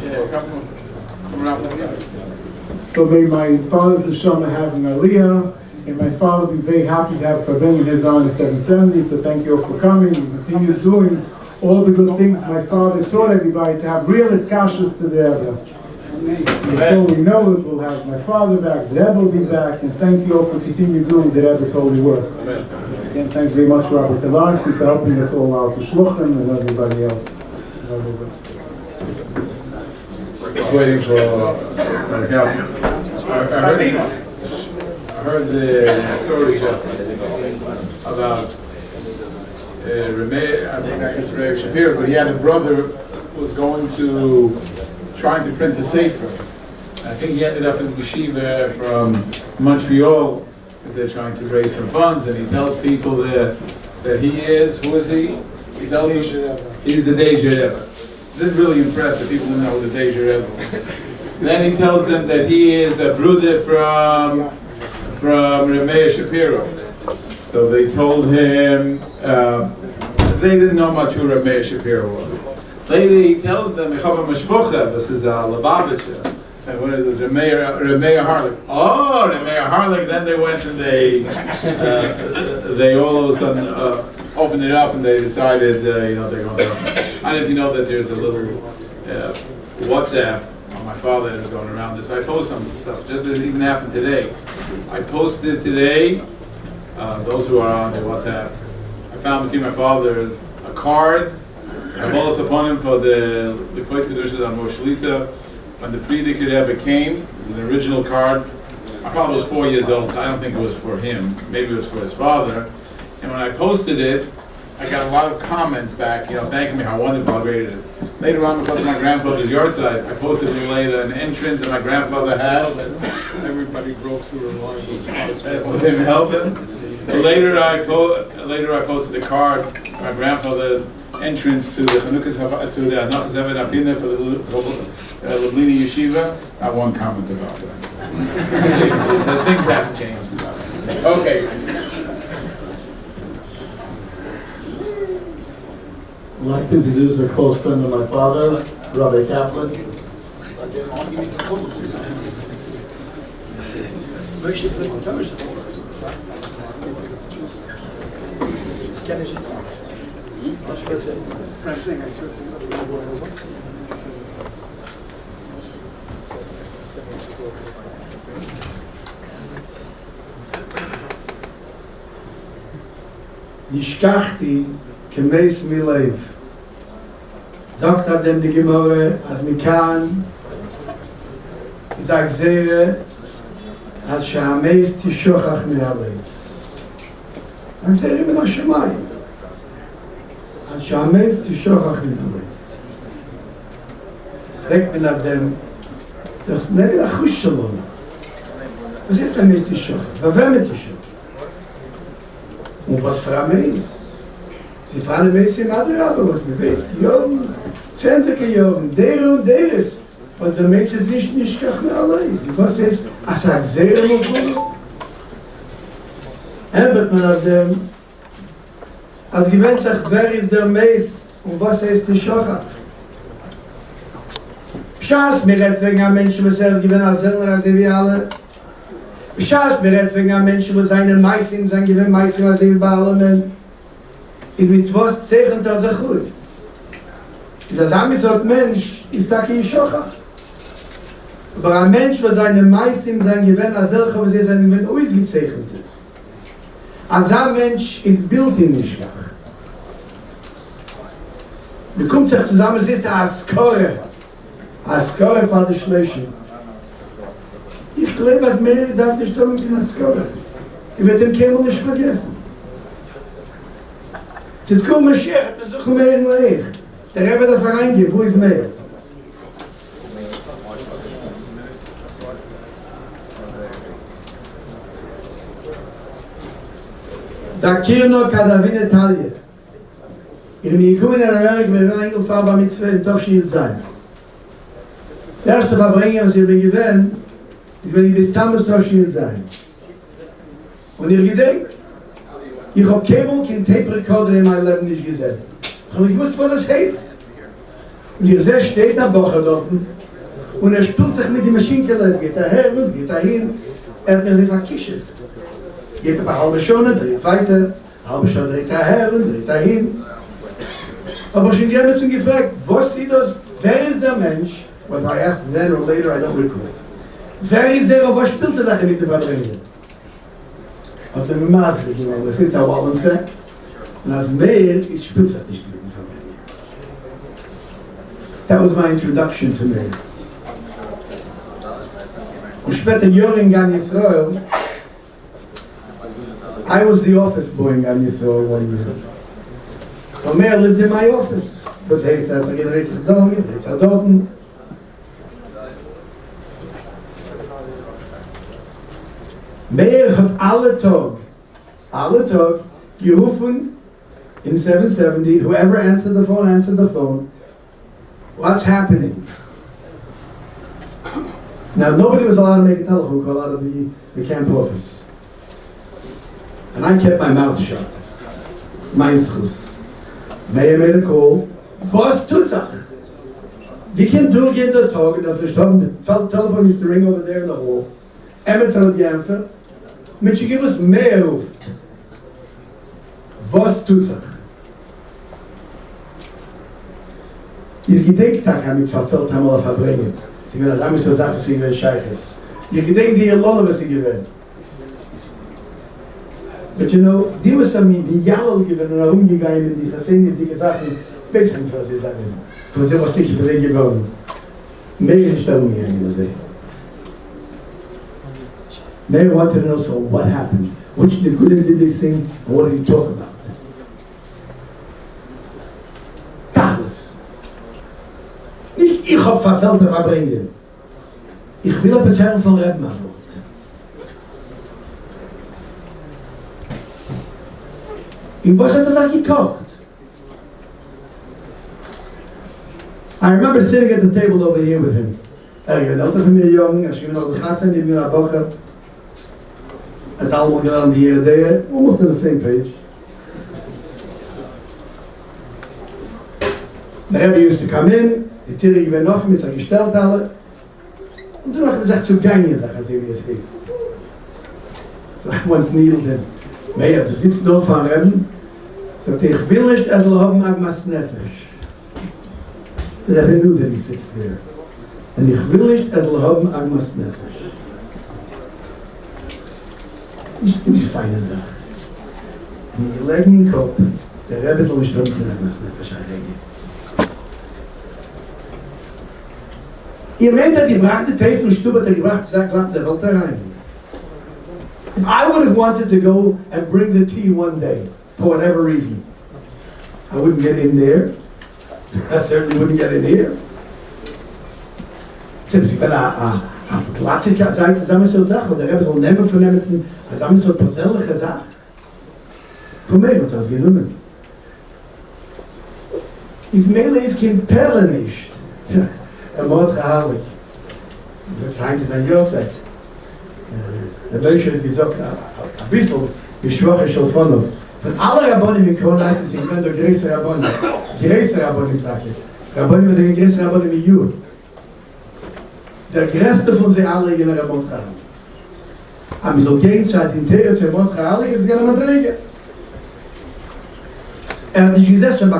Yeah, come around. So may my father's neshama have an aliyah, and my father will be very happy to have Farbingen his on at 770. So thank you all for coming. We continue doing all the good things my father taught everybody, to have real discussions to the Rebbe. Before we know it, we'll have my father back, the Rebbe will be back, and thank you all for continuing doing the Rebbe's holy work. Again, thank you very much, Rabbi Tavarsky, for helping us all out, to Shloshim and everybody else. Just waiting for help. I heard the story just about Meir, I think it's Meir Shapiro, but he had a brother who was trying to print a sefer. I think he ended up in yeshiva from Montreal because they're trying to raise some funds, and he tells people that he is, who is he? He tells them he's the Deja Rebbe. This really impressed the people who know the Deja Rebbe. Then he tells them that he is the brother from Meir Shapiro. So they told him, they didn't know much who Meir Shapiro was. Later he tells them, ich habe Mishpucha, this is Lubavitcher, and what is it, Meir Harlig. Oh, Meir Harlig, then they went and they all of a sudden opened it up and they decided, they're going to, I don't know if you know that there's a little WhatsApp on my father that's going around this. I post some stuff, just as it even happened today. I posted today, those who are on the WhatsApp, I found between my father a card, a bolus upon him for the Kvot Kedusha on Moshelita. When the Frierdiker Rebbe came, it was an original card. My father was 4 years old, so I don't think it was for him. Maybe it was for his father. And when I posted it, I got a lot of comments back, thanking me how wonderful, how great it is. Later on, because of my grandfather's yard side, I posted a little later an entrance that my grandfather had. Everybody broke through the line. With him helping. So later I posted a card, my grandfather entrance to the Chanukah's to the Anachas Eved Apina for the Lublini Yeshiva. I have one comment about that. So things haven't changed. Okay. I'd like to introduce a close friend of my father, Rabbi Kaplan. נשכחתי כמייס מלב. sagt dem die Gemorre, als מכאן sagt Zere, als שהמייס תשוכח מהלב. רק Zere מן השמיים. als שהמייס תשוכח מהלב. fragt man auf dem, doch neben der Chush שלו. Was ist der Meiz תשוכח? Wer mit תשוכח? Und was für ein Meiz? Sie fragen mich im Adrab, was mir weiß. Jungen, zähnliche Jungen, der und der ist. Was der Mensch ist nicht gar mehr allein. Was ist? Sagt sehr wohl. Wird man auf dem, als gewinnt sagt, wer ist der Mensch und was ist die Schochat? Schaß mir redt wegen einem Menschen, was gewinnt als Sellner, als wie alle. Schaß mir redt wegen einem Menschen, was seine Meißen, sein gewinnt Meißen, als wie bei allen. Ist mit was zeichnet sich gut. Das Amisot Mensch ist da kein Schocher. Aber ein Mensch, was seine Meißen, sein Gewinn, als solcher, was sein Gewinn ausgezeichnet ist. Als ein Mensch ist Bild in nicht schwach. Man kommt sich zusammen, es ist eine Skore von der Shloshim. Ich glaube, dass Meir darf nicht tun mit einer Skore. Ich werde den Kämmer nicht vergessen. Zit kom Mashiach, we zoeken Meir in Leeg. Der Rebbe da vereingeeft, wo ist Meir? Da Kirno Kadavine Talje. Ich bin gekommen in Amerika, wir werden eingefahren bei Mitzvah in Tofschild sein. Der erste Verbringen, was ich bin gewähnt, ist, wenn ich bis Tammuz Tofschild sein. Und ihr gedenkt, ich habe kein Tape-Recorder in meinem Leben nicht gesehen. Ich habe nicht gewusst, was das heißt. Und ihr seht, steht der Bocher dort und stutzt sich mit der Maschinenkeller. Es geht daher, es geht dahin. Hat mir sich verkischt. Geht aber eine halbe Stunde, dreht weiter. Eine halbe Stunde dreht daher und dreht dahin. Aber schon gerne zum gefragt, was sieht das, wer ist der Mensch? Whether I asked then or later, I don't recall. Wer ist was spielt er da mit der Verbringen? Hat mir maßlich gemacht, das ist der Wallensweg. Und als Meir, ich spielt das nicht mit dem Verbringen. That was my introduction to Meir. Und später Jahre in Gan Yisrael, I was the office boy in Gan Yisrael 1 year. So Meir lived in my office. Was heißt das? Geht rechts nach da, geht rechts nach dort. Meir hat alle Tag gerufen in 770, whoever answered the phone. What's happening? Now nobody was allowed to make a telephone call out of the camp office. And I kept my mouth shut. Mein Schuss. Meir made a call. Was tut sich? We can do get the talk, and the telephone used to ring over there in the hall. Emmett had the answer. But you give us Meir ruft. Was tut sich? Ihr Gedenktag haben mich verfällt, haben wir verbringen. Sie werden das einmal so sagen, sie werden Scheiches. Ihr Gedenk, die ihr Lolle, was sie gewinnt. But you know, die was die Jallo gewinnen und herumgegangen, die versehen, die gesagt haben, ich weiß nicht, was sie sagen. Für sie was sicher für sie geworden. Meir nicht herumgegangen, das Meir wanted to know, so what happened? Which the good did they sing, and what did he talk about? Tachlis. Nicht ich hab verfehlte Verbringen. Ich will etwas hören von Rebmann. In was hat er gekocht? I remember sitting at the table over here with him. Gewinnt älter von mir jung, gewinnt noch die Gassen, die mir Bocher. Het allemaal gedaan hier en daar, almost on the same page. The Rebbe used to come in, die Tiere gewinnt offen mit seiner Gestellthalle. Und dann hat er gesagt, zu gangen, sagt er, wie es ist. So I once needled him. Meir, du sitzt dort von Rebbe. Sagt er, ich will nicht, haben Agmas Nefesh. Der Rebbe knew that he sits there. Und ich will nicht, haben Agmas Nefesh. Nicht feine Sache. Und ich lege in den Kopf, der Rebbe ist noch nicht drin, Agmas Nefesh anlegen. Ihr meint, er gebracht die Teufel und Stube, er gebracht, sagt, klappt der Welt rein. If I would have wanted to go and bring the tea one day, for whatever reason, I wouldn't get in there. I certainly wouldn't get in here. Selbst wenn Klassiker sagt, das ist so eine Sache, der Rebbe soll nehmen von dem, das ist so eine persönliche Sache. Von mir wird das genommen. Ismail ist kein Perle nicht. Macht Harlig. Das heißt, es ist ein Jahrzeit. Der Meir hat gesagt, ein bisschen, wie schwach ist schon von uns. Von allen Rabbonim in Kronleis ist ich der größte Rabbonim. Größte Rabbonim, sage ich. Rabbonim ist der größte Rabbonim in Jud. Der größte von sie alle in der Rabbon Harlig. Aber so gegenseitig in Theo zu Rabbon Harlig, ist gerne Madrige. Hat nicht gesessen,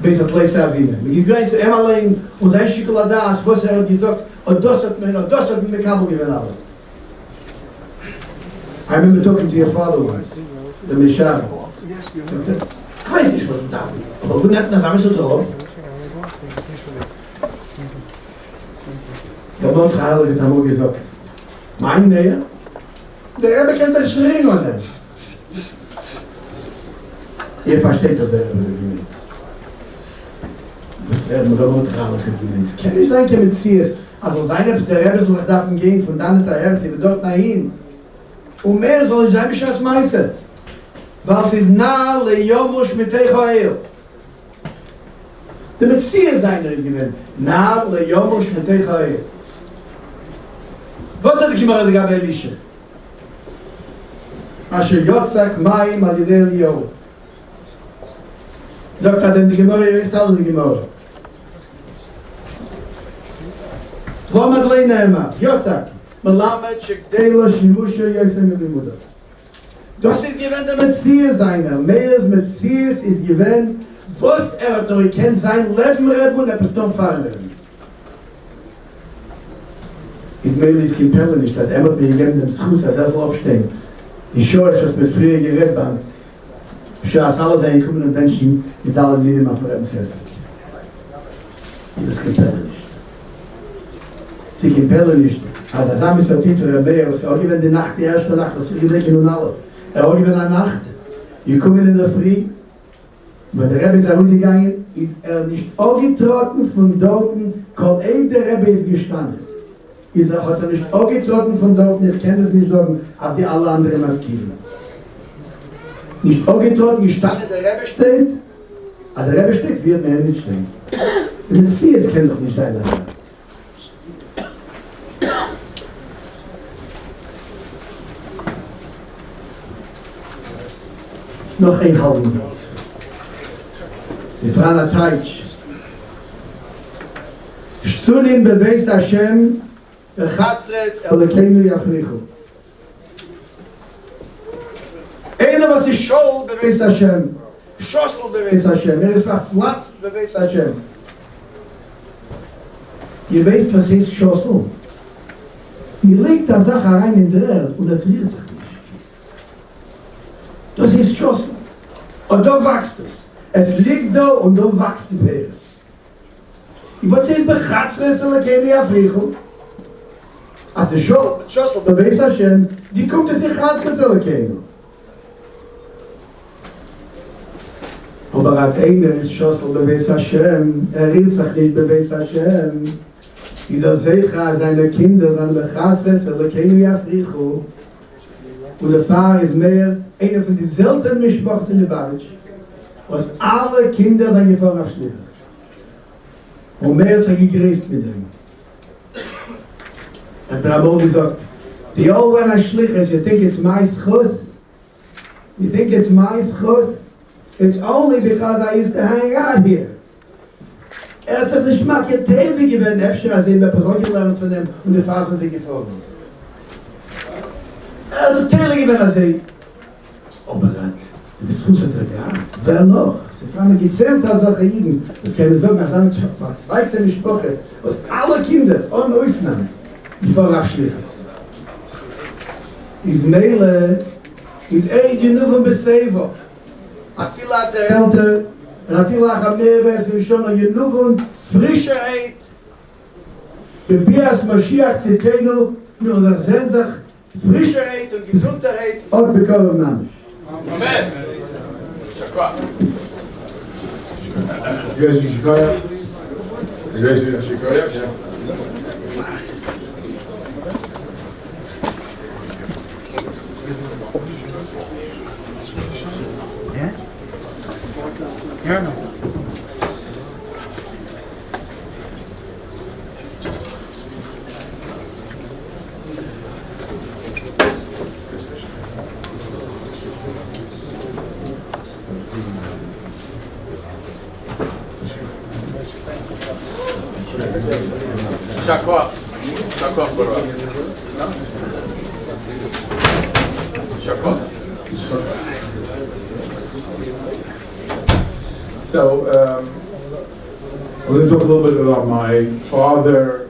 bis auf Leis Erwähnen. Wir gehen zu ihm allein und sein Schokoladas, was hat gesagt, und das hat mir Kabel gewinnen alle. I remember talking to your father once, the Mishar. Ich weiß nicht, was da ist. Aber wo nicht, das haben wir so drauf. Der Mann Harlig hat einmal gesagt, mein Meir, der Rebbe kennt sich schreien an das. Ihr versteht das, der Rebbe nicht. Das Rebbe der Mann Harlig hat gemeint. Es kann nicht sein, mit CS. Also sein, ob der Rebbe soll davon gehen, von dann hinterher, sie wird dort dahin. Und mehr soll ich sein, wie das meiste. Weil es ist nah, lejomush mit Techoel. Der Messias seiner gewinnt. Nah, lejomush mit Techoel. Was hat er gemacht, der Gabe Elisha? Asher Yotzak, Maim, Alidei Eliyahu. Sagt er denn die Gemorre, ihr wisst alle die Gemorre. Wo haben wir alleine immer? Yotzak. Melamed, Shekdela, Shimusha, Yosem, Limuda. Das ist gewähnt der Messias einer. Meirs Messias ist gewähnt, Was hat noch gekannt sein Leben Rebbe und etwas tun fahren Rebbe. Meir ist kein Pelle nicht, dass mir gegeben dem Schuss, dass soll aufstehen. Ich schaue es, was mir früher geredet haben. Ich schaue es alle sein, kommen und Menschen mit allen Lieden auf Rebbe fest. Das ist kein Pelle nicht. Sie kein Pelle nicht. Aber das haben wir so tief für Meir, was auch wenn die Nacht, die erste Nacht, das ist gesagt und alle. Auch wenn eine Nacht, wir kommen in der Früh, wenn der Rebbe ist rausgegangen, ist nicht angetroffen von dort, kaum der Rebbe ist gestanden. Hat nicht angetroffen von dort, ich kenne es nicht dort, aber die alle anderen Maskiven. Nicht angetroffen, gestanden, der Rebbe steht, aber der Rebbe steht, wird mir nicht stehen. Wenn Sie es kennen doch nicht einer. Noch ein halben Wort. Sie fragen an Teitsch. Shtulim bebeis Hashem bechatzres Elokeinu Yafrichu. Einer was ist Schol bebeis Hashem. Schossel bebeis Hashem. Ist verpflanzt bebeis Hashem. Ihr wisst, was ist Schossel? Ihr legt eine Sache rein in der Erde und es rührt sich nicht. Das ist Schossel. Und da wächst es. Es liegt da und da wächst die Beere. Ich wollte es bechatzres Elokeinu Yafrichu. Als der Schossel bebeis Hashem, wie kommt es in Chatzres Elokeinu? Aber als einer ist Schossel bebeis Hashem, rührt sich nicht bebeis Hashem. Dieser Secha, seine Kinder, seine Bechatzres Elokeinu Yafrichu. Und der Pfarrer ist Meir, einer von den seltenen Mischbachs in der Barritsch, was alle Kinder sind gefahren auf Schlitter. Und Meir hat sich gegrüßt mit ihm. Hat Ramon gesagt, die all when I schlichers, you think it's my schuss? You think it's my schuss? It's only because I used to hang out here. Hat sich nicht mal geteilt gewesen, öfter als in der Parole gelernt von ihm und die Pfarrer sind gefahren. Das Teile gewinnt er sich. Aber du bist Fußer, ja, wer noch? Sie fragen, gibt es Sache Jiden, das kann ich sagen, als eine verzweigte Sprache, was alle Kinder, ohne Ausnahmen, die vorabschlichen. Ist Meile, ist die nur von Besevo. A viel hat der Älter, und a viel hat mehr, wenn schon noch die nur von Frischerheit, Bebias Mashiach Zitenu, nur unser Sehnsucht, Frischerheit und Gesundheit und bekommen Namisch. Amen. Shakwa. Yes, Shikoya. Yes, Shikoya. Yeah? Yeah, no. Shakwa. Shakwa for Shakwa. So, I'm going to talk a little bit about my father,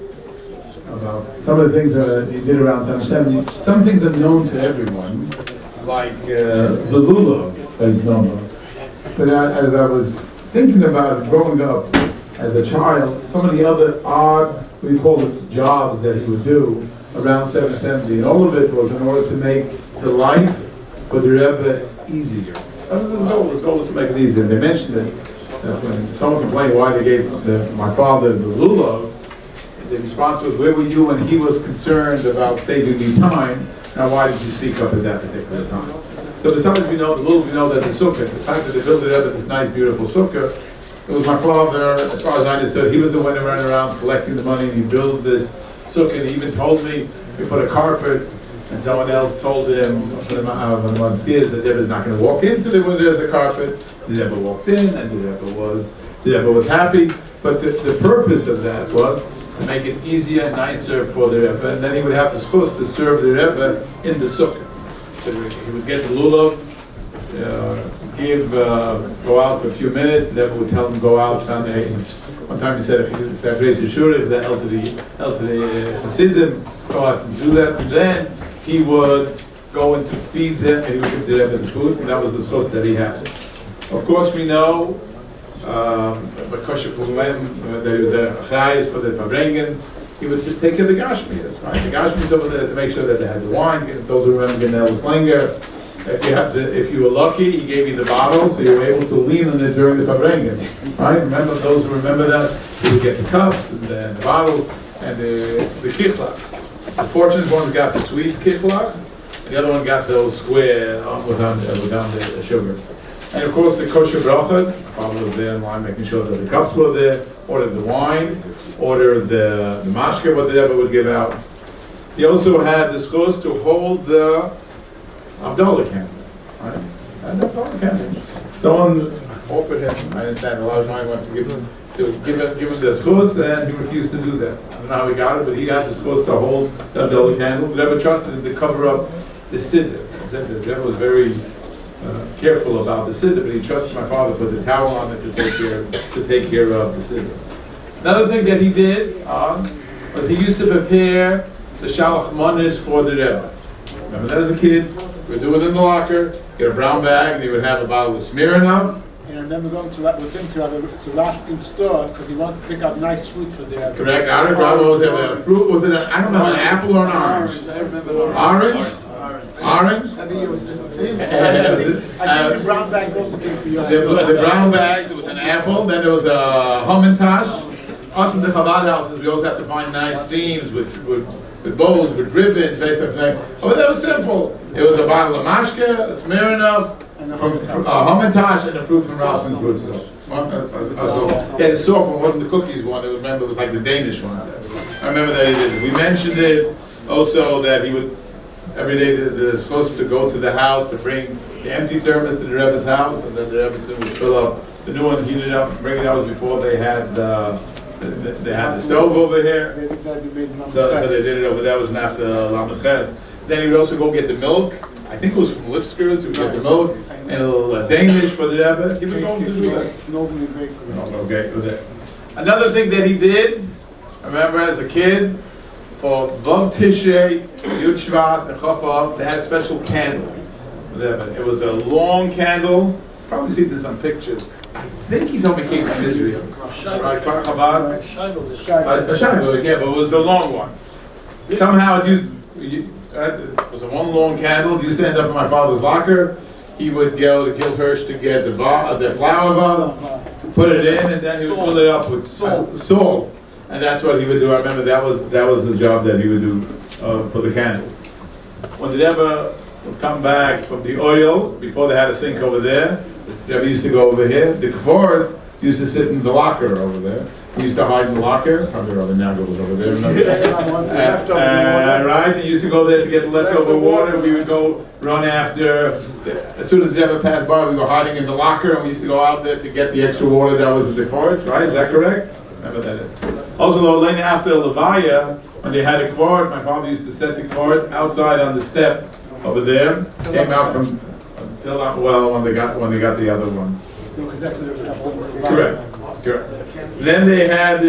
about some of the things that he did around 70. Some things are known to everyone, like the lulav that is known. But as I was thinking about growing up as a child, some of the other odd, we call it jobs that he would do around 770, and all of it was in order to make the life for the Rebbe easier. That was his goal. His goal was to make it easier. And they mentioned that when someone complained why they gave my father the lulav, the response was, where were you when he was concerned about saving me time? Now why did you speak up at that particular time? So besides we know the lulav, we know that the sukkah, the fact that they built it up at this nice beautiful sukkah, it was my father, as far as I understood, he was the one who ran around collecting the money, and he built this sukkah, and he even told me, we put a carpet, and someone else told him, put him out on one skiers, that Rebbe's not going to walk into the window there's a carpet. The Rebbe walked in, and the Rebbe was happy, but the purpose of that was to make it easier and nicer for the Rebbe, and then he would have the schus to serve the Rebbe in the sukkah. So he would get the lulav, go out for a few minutes, the Rebbe would tell him go out. One time he said, raise your shur, he said, elderly Hasidim, go out and do that. And then he would go in to feed them, and he would give the Rebbe the food, and that was the schos that he had. Of course, we know but kosher that he was a achrayis for the upbringing. He would take care of the gashmias, right? The gashmias over there to make sure that they had the wine. Those who remember Genel Slinger, if you were lucky, he gave you the bottle, so you were able to lean on it during the upbringing, right? Remember those who remember that? He would get the cups and the bottle and the kichla. The fortunate one got the sweet kichla, and the other one got those square without the sugar. And of course the kosher bracha, Father was there in line making sure that the cups were there, ordered the wine, ordered the mashke, what the Rebbe would give out. He also had the schos to hold the Avdallah candle, right? And the Avdallah candle. Someone offered him, I understand, a lot of money wants to give him the schos, and he refused to do that. I don't know how he got it, but he got the schos to hold the Avdallah candle. The Rebbe trusted him to cover up the siddur. The Rebbe was very careful about the siddur, but he trusted my father to put the towel on it to take care of the siddur. Another thing that he did was he used to prepare the shalach manis for the Rebbe. Remember that as a kid, we would do it in the locker, get a brown bag, and he would have a bottle of Smirnoff. And I remember going with him to Raskin's store because he wanted to pick out nice fruit for the Rebbe. Correct. Our Rebbe was a fruit. Was it I don't know, an apple or an orange? I remember Orange. Orange? I think it was the I think the brown bags also came for you. The brown bags, it was an apple, then there was a hamantash. Us in the Chabad houses, we always have to find nice themes with bows, with ribbons, based on like. Oh, but that was simple. It was a bottle of mashke, a Smirnoff, from hamantash, and a fruit from Rasmus fruit store. Yeah, the soft one wasn't the cookies one. I remember it was like the Danish one. I remember that he did it. We mentioned it also that he would. Every day the supposed to go to the house to bring the empty thermos to the Rebbe's house, and then the Rebbe would fill up the new one, heat it up, bring it out before they had the stove over here. So they did it over there. It was after Lamed Ches. Then he would also go get the milk. I think it was from Lipskers. He would get the milk and a little Danish for the Rebbe. He was going to do that. Okay, with it. Another thing that he did, I remember as a kid, for Vav Tishrei, Yud Shvat, and Chafav, they had special candles. It was a long candle. Probably see this on pictures. I think he told me it came from Israel. Right, Chabad? Shiloh, yeah, but it was the long one. Somehow it was a one long candle. It used to end up in my father's locker. He would go to Gil Hirsch to get the flour vav, put it in, and then he would fill it up with salt. And that's what he would do. I remember that was his job that he would do for the candles. When the Rebbe would come back from the oil, before they had a sink over there, the Rebbe used to go over here. The Kford used to sit in the locker over there. He used to hide in the locker. Probably Rabbi Naga was over there. Right? He used to go there to get the leftover water. We would go run after. As soon as the Rebbe passed by, we were hiding in the locker, and we used to go out there to get the extra water that was in the Kford. Right? Is that correct? Remember that. Also, then after Levaya, when they had a quart, my father used to set the quart outside on the step over there. Came out from until when they got the other ones. No, because that's what it was. Correct. Then they had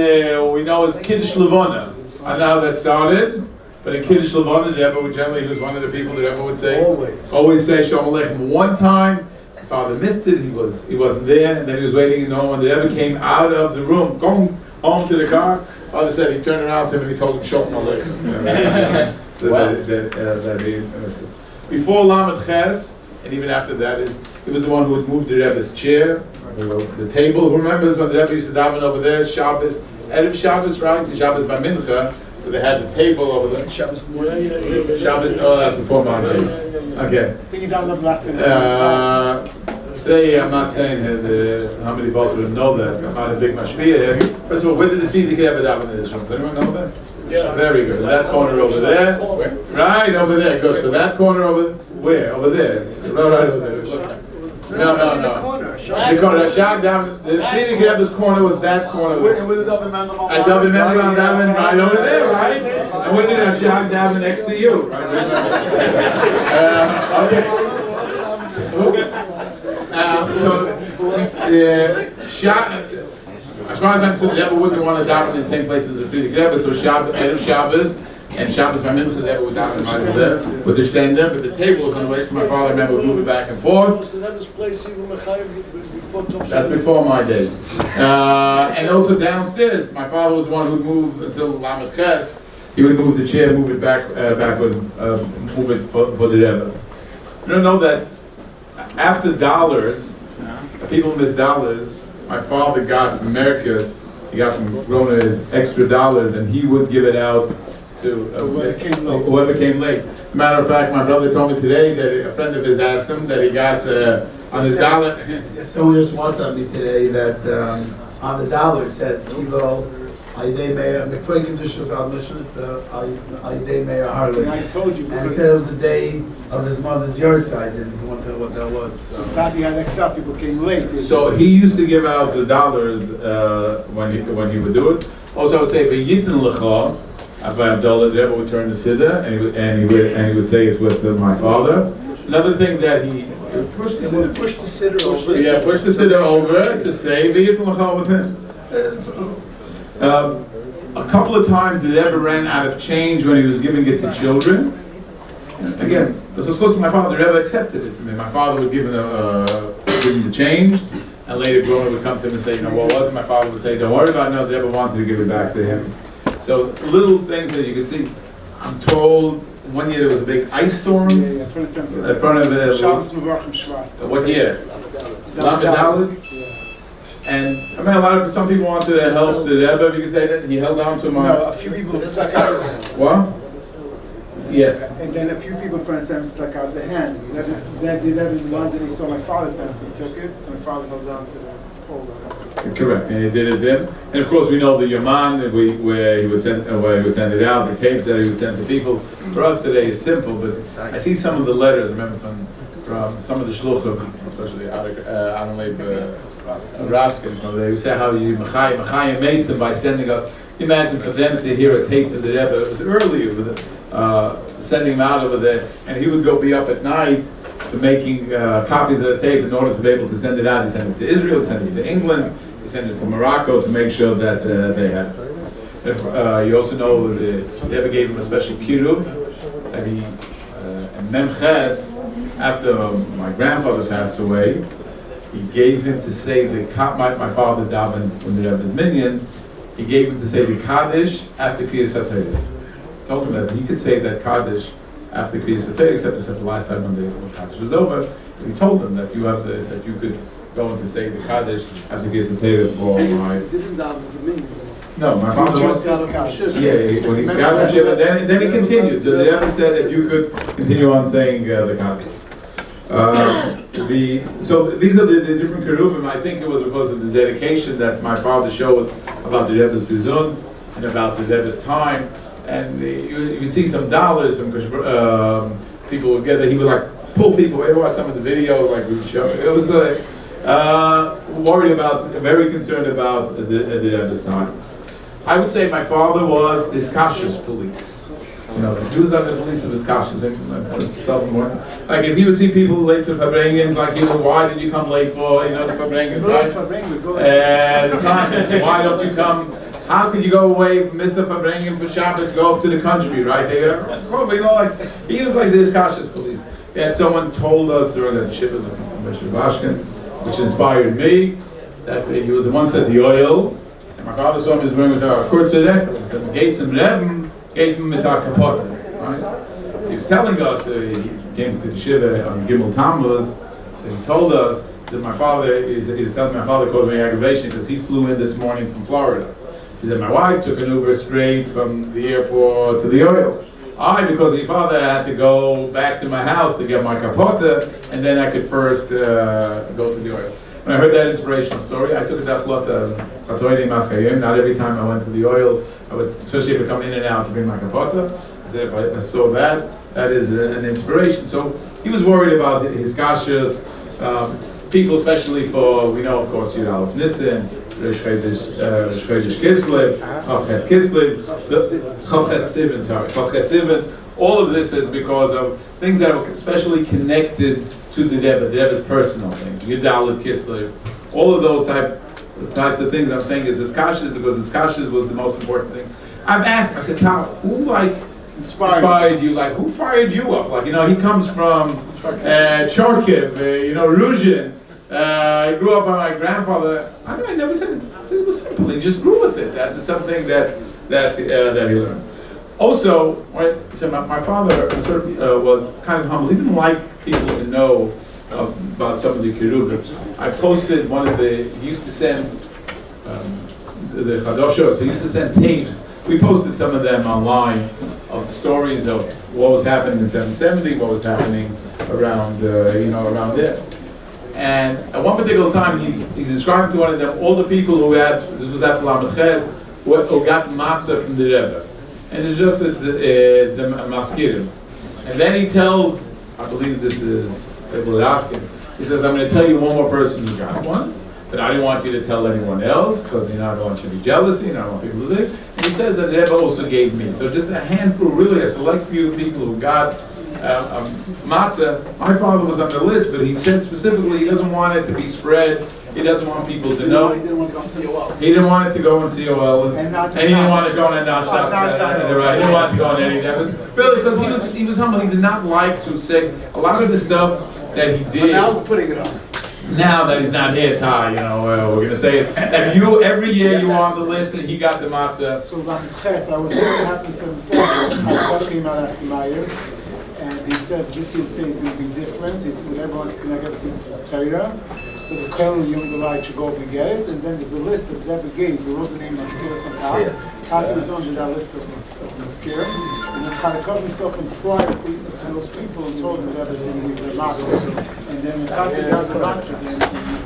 we know as Kiddush Levana. I know how that started, but in Kiddush Levana, the Rebbe would generally, he was one of the people that Rebbe would say always say Shalom Aleichem. One time, my father missed it. He wasn't there, and then he was waiting. When the Rebbe came out of the room, going home to the car, father said he turned around to him and he told him Shalom Aleichem. That he missed it. Before Lamed Ches, and even after that, he was the one who would move the Rebbe's chair, the table. Who remembers when the Rebbe used to daven over there, Shabbos, Erev Shabbos, right? The Shabbos by Mincha, so they had the table over there. Shabbos Shabbos, oh, that's before my days. Okay. I think you downloaded last time. Today, I'm not saying that, how many folks would know that. I'm not a big mashpia here. First of all, where did the Frierdiker Rebbe daven in this room? Does anyone know that? Yeah. Very good. That corner over there. Right, over there. Good. So that corner over where? Over there. Right over there. No. The corner. The Frierdiker Rebbe's corner was that corner. With the David Mandel. At David Mandel daven right over there, right? And when did Ashag daven next to you? Right? Okay. As far as I'm concerned, the Rebbe wouldn't want to daven in the same place as the Friedrich Rebbe, so Erev Shabbos and Shabbos by Mincha, the Rebbe would daven right there with the stender, but the table was on the way, so my father and Rebbe would move it back and forth. That's before my days. And also downstairs, my father was the one who moved until Lamed Ches. He would move the chair, move it backward, move it for the Rebbe. You don't know that after dollars, people miss dollars. My father got from Americas, he got from Grona his extra dollars, and he would give it out to whoever came late. As a matter of fact, my brother told me today that a friend of his asked him that he got on his dollar. Someone just WhatsApped me today that on the dollar it says Kilo Aidei Meir McQuay conditions on mission Aidei Meir Harlig. I told you. And it said it was the day of his mother's yard side, and he wanted to know what that was. So Tati had extra, people came late. So he used to give out the dollars when he would do it. Also, I would say V'yitin L'cha, Abba Abdullah, the Rebbe would turn the siddur, and he would say it with my father. Another thing that he Push the siddur over. Yeah, push the siddur over to say V'yitin L'cha with him. A couple of times the Rebbe ran out of change when he was giving it to children. Again, this was close to my father. The Rebbe accepted it from him. My father would give him the change, and later Grona would come to him and say, you know, what was it? My father would say, don't worry about it. No, the Rebbe wanted to give it back to him. So little things that you could see. I'm told one year there was a big ice storm In front of Shabbos Mevarchim Shvat. what year? Lamed Daled? And I mean, some people wanted to help the Rebbe, if you could say that. He held on to my... No, a few people stuck out. What? Yes. And then a few people from Sam stuck out the hands. Then the Rebbe wanted, he saw my father's hands, so he took it, and my father held on to the pole. Correct, and he did it then. And of course, we know the Yaman, where he would send it out, the tapes that he would send to people. For us today, it's simple, but I see some of the letters, I remember from some of the Shloshim, especially Raskin, they would say how you Machayim Mason by sending us. Imagine for them to hear a tape to the Rebbe. It was earlier with sending him out over there, and he would be up at night to making copies of the tape in order to be able to send it out. He sent it to Israel, sent it to England, he sent it to Morocco to make sure that they had it. You also know the Rebbe gave him a special kiruv that he and Memches, after my grandfather passed away, he gave him to say my father davened from the Rebbe's minyan. He gave him to say the Kaddish after Kriyas HaTorah. Told him that he could say that Kaddish after Kriyas HaTorah, except the last time when the Kaddish was over. He told him that that you could go and to say the Kaddish after Kriyas HaTorah for my... No, my father was... Yeah, when he got the Shiva, then he continued. So the Rebbe said that you could continue on saying the Kaddish. So these are the different keruvim. I think it was because of the dedication that my father showed about the Rebbe's gezun and about the Rebbe's time. And you could see some dollars, some people would get it. He would like pull people. Ever watch some of the videos like we show? It was like very concerned about the Rebbe's time. I would say my father was this cautious police. You know, he was not the police of his cautious. Like if he would see people late for Fabrengen, like why did you come late for? You know, the Fabrengen time. Why don't you come? How could you go away, miss the Fabrengen for Shabbos, go up to the country, right? They go, you know, like he was like this cautious police. And someone told us during that shiva of Bashkin, which inspired me, that he was the one said the oil, and my father saw him as wearing with our Kurtzedek, and said the gates and Rebbe gave him a kapot, right? So he was telling us, he came to the shiva on Gimel Tammuz, so he told us that my father, he was telling my father caused me aggravation because he flew in this morning from Florida. He said, my wife took an Uber straight from the airport to the oil. Because your father had to go back to my house to get my kapota, and then I could first go to the oil. When I heard that inspirational story, I took it that flot not every time I went to the oil, I would, especially if I come in and out to bring my kapota. I said, if I saw that is an inspiration. So he was worried about his kashas, people especially for, we know of course, Aleph Nissen, Rosh Chodesh Kislev, Chavches Kislev, Chavches Sivan. All of this is because of things that are especially connected to the Rebbe's personal things, Yudalit, Kislev, all of those types of things I'm saying is Iskashis, because Iskashis was the most important thing. I've asked him, I said, Tal, who inspired you? Like, who fired you up? Like, he comes from Charkiv, Ruzhin. I grew up by my grandfather. I never said it. I said it was simple. He just grew with it. That's something that he learned. Also, so my father was kind of humble. He didn't like people to know about some of the kiruvim. I posted he used to send the Chadoshos, he used to send tapes. We posted some of them online of the stories of what was happening in 770, what was happening around there. And at one particular time, he's describing to one of them all the people who this was after Lamed Ches, who got matzah from the Rebbe. And it's the maskirim. And then he tells, I believe this is, people ask him, he says, I'm going to tell you one more person who got one, but I didn't want you to tell anyone else, because I don't want you to be jealous, I don't want people to live. And he says that the Rebbe also gave me. So just a handful, really a select few people who got matzah. My father was on the list, but he said specifically he doesn't want it to be spread. He doesn't want people to know. He didn't want to go and see COL. He didn't want it to go in COL, and he didn't want to go on a Nashdaq. He didn't want to go on any. That was really because he was humble. He did not like to say a lot of the stuff that he did. But now we're putting it on. Now that he's not here, Ty, we're going to say it. And every year you were on the list and he got the matzah. So I was here to happen 77. My brother came out after Meir, and he said this year is going to be different. It's when everyone's going to get the Torah. So the Colonel Yungulai should go over and get it, and then there's a list of Rebbe gave. He wrote the name Maskir somehow. Kata was on that list of Maskir, and then Kata covered himself in pride to those people and told them Rebbe's going to give the matzah. And then when Kata got the matzah, then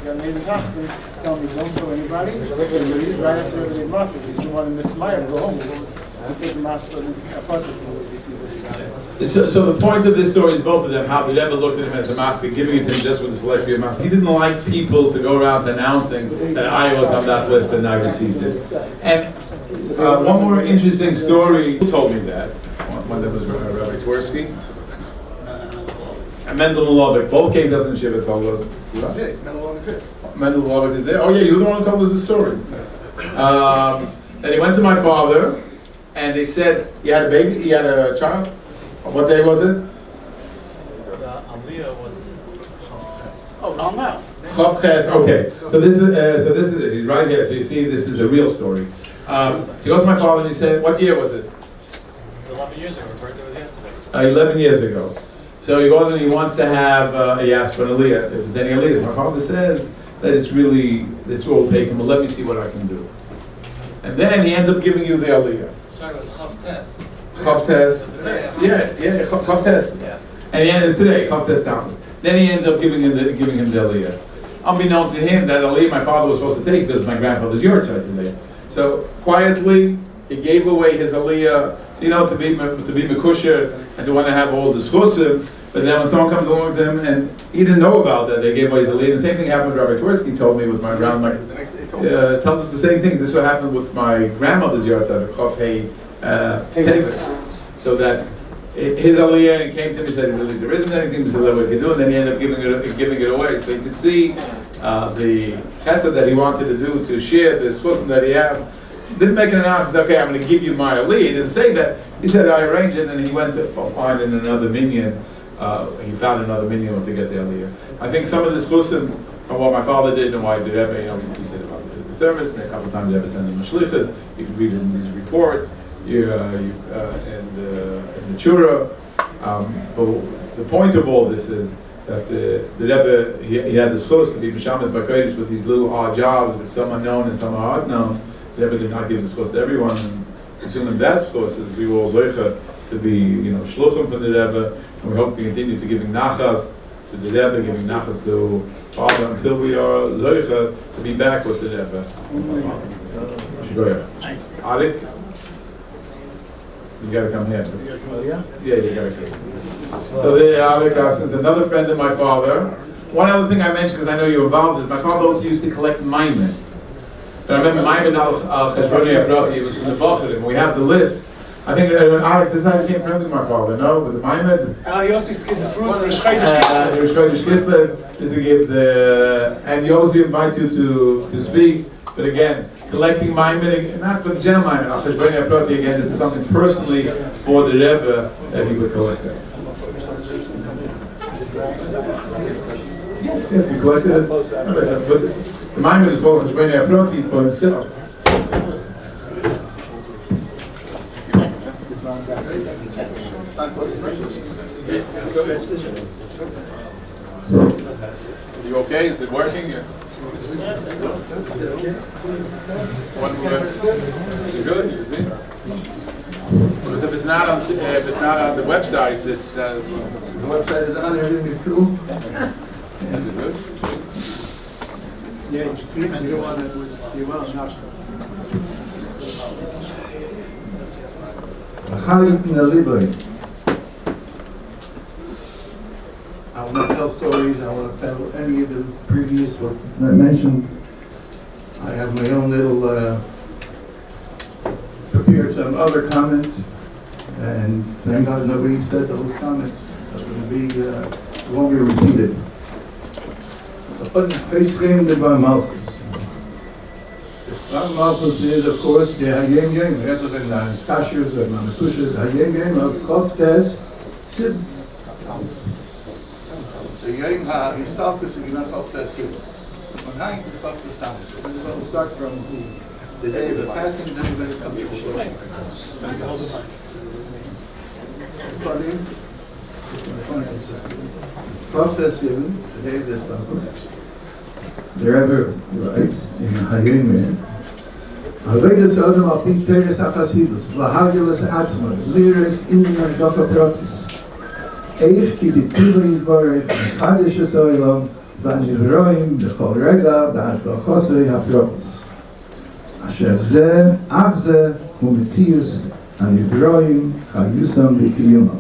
got made it happen. Tell me, don't tell anybody. And right after Rebbe did matzah, so if you want to miss Meir, go home. So take the matzah and this purpose. So the point of this story is both of them, how the Rebbe looked at him as a masker, giving it to him just with the select few masker. He didn't like people to go around announcing that I was on that list and I received it. And one more interesting story, who told me that? One that was Rabbi Twersky. And Mendel Lovik, both came doesn't Shiva told us. Mendel Lovik is there. Oh yeah, you were the one who told us the story. And he went to my father, and they said, he had a baby, he had a child. What day was it? The Aliyah was Chavches. Oh, not now. Chavches, okay. So this is right here. So you see, this is a real story. So he goes to my father and he said, what year was it? It's 11 years ago. Her birthday was yesterday. 11 years ago. So he goes and he wants to have, he asks for an Aliyah, if there's any Aliyahs. My father says that it's all taken, but let me see what I can do. And then he ends up giving you the Aliyah. Sorry, it was Chavches. Chavtes, yeah, Chavtes. Yeah. And he ended today, Chavtes down. Then he ends up giving him the Aliyah. Unbeknown to him, that Aliyah my father was supposed to take because my grandfather's yahrzeit today. So quietly, he gave away his Aliyah, to be mekusher and to want to have all the schusim. But then when someone comes along to him and he didn't know about that, they gave away his Aliyah. The same thing happened with Rabbi Twersky told me with my grandma. Tells us the same thing. This is what happened with my grandmother's yahrzeit, Chav Hei. So that his Aliyah, he came to me and said, really, there isn't anything Mr. we can do, and then he ended up giving it away. So you could see the chesed that he wanted to do to share the schusim that he had. Didn't make an announcement, okay, I'm going to give you my Aliyah. He didn't say that. He said, I arranged it, and he went to find in another minyan. He found another minyan to get the Aliyah. I think some of the schusim from what my father did and why he did Rebbe, he said about the thermos, and a couple of times Rebbe sent him shlichus. You can read it in these reports. And the Chura. But the point of all this is that the Rebbe, he had the schos to be Mishamas Bakodesh with these little odd jobs, with some unknown and some are unknown. The Rebbe did not give the schos to everyone. And assuming that schos is we will zoicha to be, Shloshim from the Rebbe, and we hope to continue to giving nachas to the Rebbe, giving nachas to Father until we are zoicha to be back with the Rebbe. Harlig. You gotta come here. Yeah, you gotta come. So the Harlig is another friend of my father. One other thing I mentioned, because I know you're involved, is my father also used to collect Maimon. But I remember Maimon al Cheshboni Abrachi, it was from the Bacharim. We have the list I think Harlig, this is how you came friendly with my father, no? With the Maimed. He also used to get the fruit for the Shchodesh The Shchodesh Kislev is to give the, and he also invite you to speak, but again, collecting Maimed, not for the general Maimed, again, this is something personally for the Rebbe that he would collect it. Yes, he collected it, but the Maimed is called Hashbonei Aproti for himself. You okay? Is it working? One more. Is it good? Is it? Because if it's not on the websites, it's The website is on, everything is cool. Is it good? Yeah, you can see it, and you don't want to see well. Harlig in the Libre. I want to tell stories, I want to tell any of the previous what I mentioned, I have my own little, prepared some other comments, and thank God nobody said those comments. So it won't be repeated. But basically, the Bar Malchus. The Bar Malchus is, of course, the Hayem Yem. We have to say that it's Kashers, the Mamakushas, Hayem Yem of Koftes. The Yom HaHistalkus is not Koftes Sid. When Hayim is Koftes Tamas. We'll start from the day of the passing, then we're going to come to the Shloshim. Koftes Sid, the day of the Histalkus. The Rebbe writes in Hayem Yem, Avodas Adam al Pi Teres HaChasidus, Lahargeles Atzma, Liris Inyan Docha Protis. Eich ki b'tivah yizborech, Chadish Esoilom, V'anivroim, B'chol Rega, V'adbachosei HaProtis. Asher Zeh, Av Zeh, Hu Metzius, Anivroim, Chayusam B'kiyumam.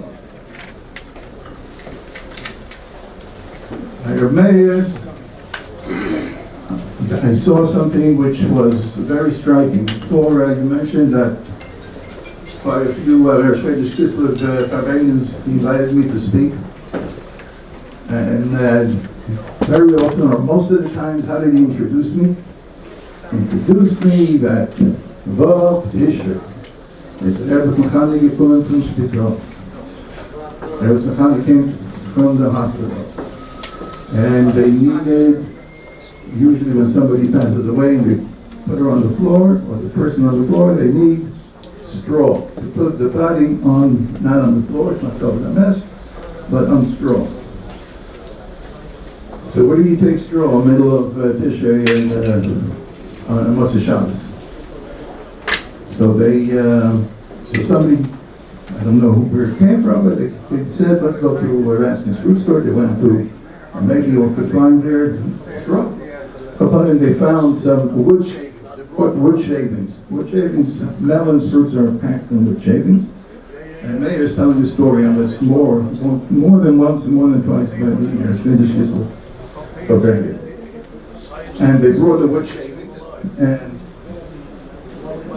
Meir, I saw something which was very striking. Before you mentioned that quite a few Shchodesh Kislev Farbrengens invited me to speak. And very often, or most of the times, how did he introduce me? He introduced me that Vav Tisher. They said, Rebbe Mechani gekommen from Spital. Rebbe Mechani came from the hospital. And they needed, usually when somebody passes away and they put her on the floor, or the person on the floor, they need straw to put the body on, not on the floor, it's not covered in a mess, but on straw. So where do you take straw in the middle of Tishrei and on Motzei Shabbos? So they, so somebody, I don't know where it came from, but they said, let's go to Rasmus's fruit store. They went to, maybe you could find their straw. Upon they found some wood shavings. Wood shavings, melons, fruits are packed in wood shavings. And Meir is telling the story on this more than once and more than twice by the years. Okay. And they brought the wood shavings and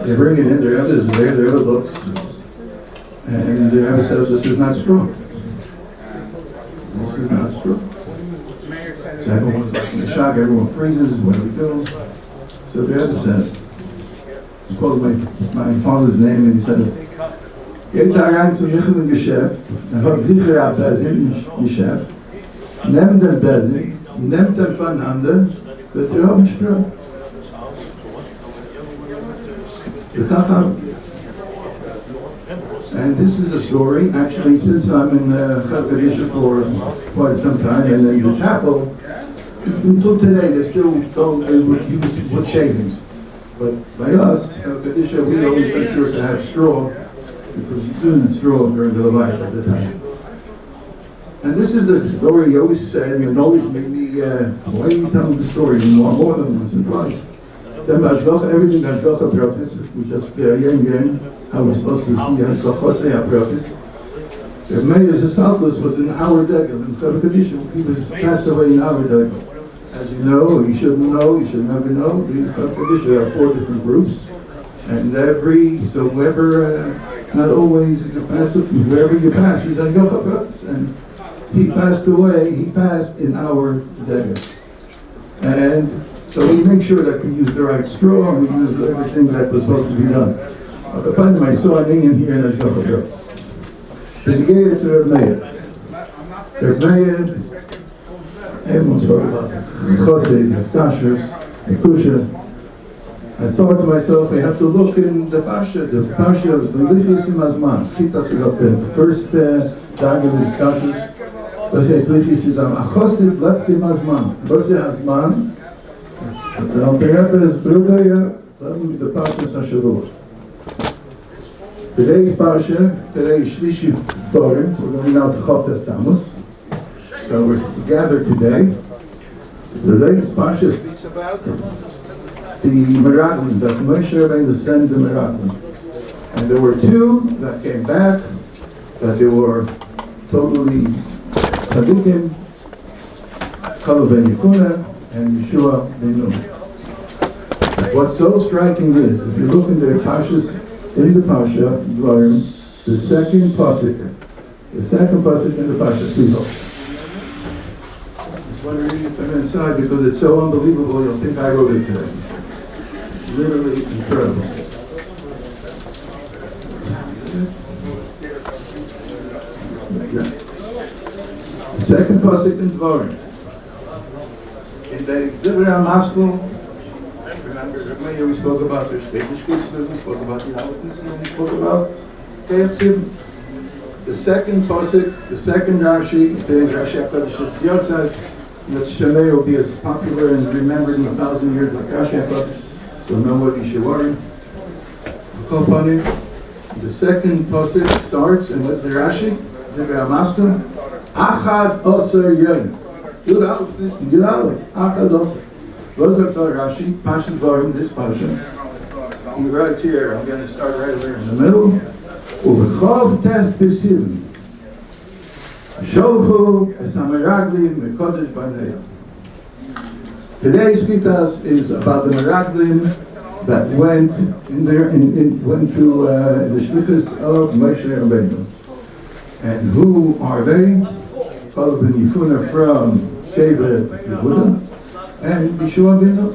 they bring it in, the Rebbe is there, the Rebbe looks, and the Rebbe says, this is not straw. This is not straw. So everyone's like in shock, everyone freezes, what do we do? So the Rebbe says, he calls my father's name and he says, geht rein zum Michel Geschäft, hat sicher ein Besin Geschäft, nehmt den Besin, nehmt den voneinander, wird haben Strahl. And this is a story, actually, since I'm in Chalkadisha for quite some time, and in the chapel, until today, they still would use wood shavings. But by us, Chalkadisha, we always make sure to have straw, because you couldn't straw during the Levite at the time. And this is a story he always said, and always made me, why are you telling the story more than once and twice? Then everything that Hashgacha practice, we just how we're supposed to see Hashgacha practice. If Meir's Histalkus was in our Degel, in Chalkadisha, he was passed away in our Degel. As you know, or you shouldn't know, you should never know, in Chalkadisha there are 4 different groups. And so whoever, not always you pass, whoever you pass is on Yochakas. And he passed away, he passed in our day. And so we make sure that we use the right straw, we use everything that was supposed to be done. I saw an Indian here in Yochakas. Then he gave it to Reb Meir. Reb Meir, everyone's talking about Chosid, Kashers, Kusha. I thought to myself, I have to look in the Pasha. The Pasha was the Lithius Mazman. The first tag of his Kashers. But it's Lithius Mazman. Achosid left him Mazman. What's the Mazman? The Alter is Brudaya, the Pasha Sashavot. Today's Pasha, today is Shlishi Borim. We're going now to Chavtas Tammuz. So we're gathered today. So today's Pasha speaks about the Meraglim, that Moshe Rabbeinu sent the Meraglim. And there were two that came back, that they were totally tzaddikim, Kalev ben Yefuna and Yeshua ben Nun. What's so striking is, if you look in the Pashas, in the Pasha, Dvarim, the second pasuk in the Pasha, please hold. Just want to read it from inside because it's so unbelievable, you'll think I wrote it today. Literally incredible. The second pasuk in Dvarim. In the Divrei HaMaskil, remember we spoke about the Shteichishkis, we spoke about the elephants, and we spoke about Tetzim. The second pasuk, the second Rashi, today's Rashi HaKadosh Yotzad, that Shemay will be as popular and remembered in 1,000 years like Rashi HaKadosh. So nobody should worry. The second pasuk starts, and what's the Rashi? Divrei HaMaskil. Achad Oser Yom. Yud Aleph, listen, Yud Aleph. Achad Oser. Those are the Rashi, Pasha Dvarim, this Pasha. He writes here, I'm going to start right here in the middle. Uvechov tes Tesiv. Sholchu es HaMeraglim mekodesh b'nei. Today's Pitas is about the Meraglim that went went to the Shlichus of Moshe Rabbeinu. And who are they? Kalev ben Yefuna from Shevet Yehuda and Yeshua ben Nun.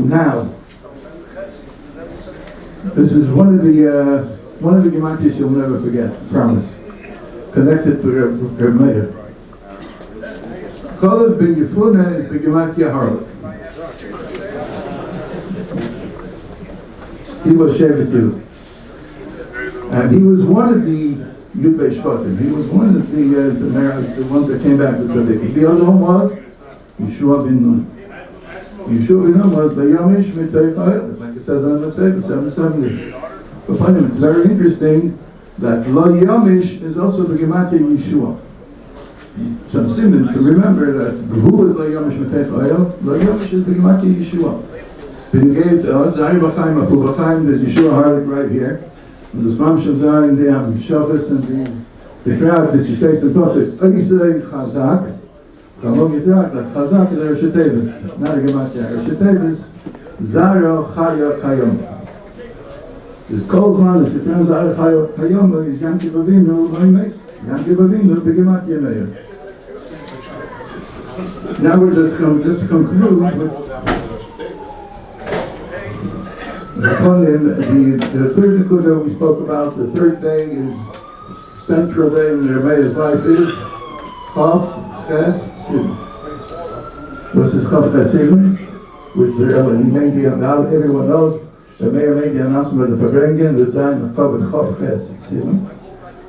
Now, this is one of the Gematrias you'll never forget, I promise. Connected to her Meir. Kalev ben Yefuna is the Gematriya Harlig. He was Shevet Yehuda. And he was one of the Yudbei Shvatim. He was one of the ones that came back to Tzaddik. The other one was Yeshua ben Nun. Yeshua ben Nun was Bayamish Mitay Chayel, like it says on the Tzaddik, 770. But finally, it's very interesting that Lo Yamish is also the Gematria Yeshua. Some simon to remember that who was Lo Yamish Mitay Chayel? Lo Yamish is the Gematria Yeshua. Been gave to us, Zari B'chaim, Afu B'chaim, there's Yeshua Harlig right here. Und das Mamshem sagen, die haben Shofes und die Frage, bis sie steht in Tosef, Oisei Chazak, Ramon gesagt, that Chazak is Ershe Tevis, not a Gematria, Ershe Tevis, Zaro Chayo Chayom. This Kolzman, this Sifrim Zaro Chayo Chayom, is Yanki Bavinu, Loimes, Yanki Bavinu, Begematria Meir. Now we're just to conclude with the third Nekuda we spoke about, the third day is central day in the Meir's life is Chav Ches Sim. This is Chav Ches Sim, which he made the announcement, everyone knows, the Meir made the announcement of the upbringing, the time of Chav Ches Sim.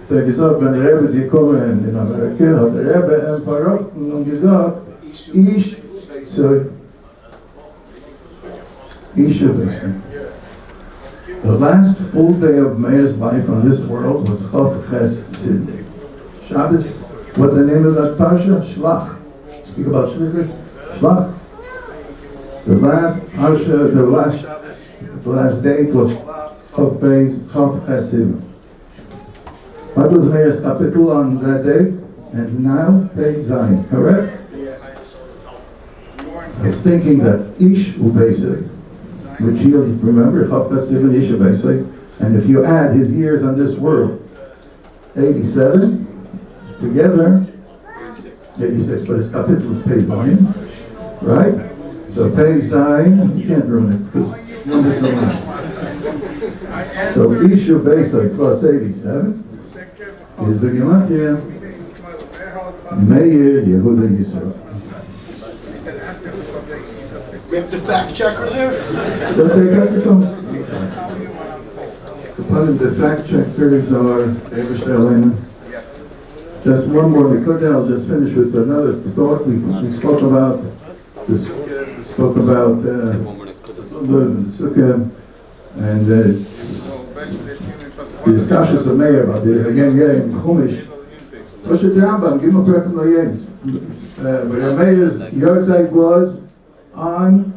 So gesagt, wenn der Rebbe sie kommen in Amerika, hat der Rebbe verrotten und gesagt, ich wissen. The last full day of Meir's life on this world was Chav Ches Sim. Shabbos, what's the name of that Pasha? Shlach. Speak about Shlichus. Shlach. The last Pasha, the last Shabbos, the last date was Chav Ches Sim. What was Meir's capital on that day? And now Pei Zayin, correct? I was thinking that Ish Ubesei, which yields, remember, Chavkas Ibn Ish Ubesei, and if you add his years on this world, 87, together, 86, but his capital is Pei Zayin, right? So Pei Zayin, you can't ruin it, because you understand. So Ish Ubesei plus 87 is the Gematria, Meir Yehuda Yisrael. We have the fact checkers here. Let's take that to some. The fact checkers are Eberstelling. Just one more, then I'll just finish with another thought. We spoke about this, the Sukkah and the discussions of Meir about the again Chumash. Push it down, but give him a personal names. Meir's Yortzeit was on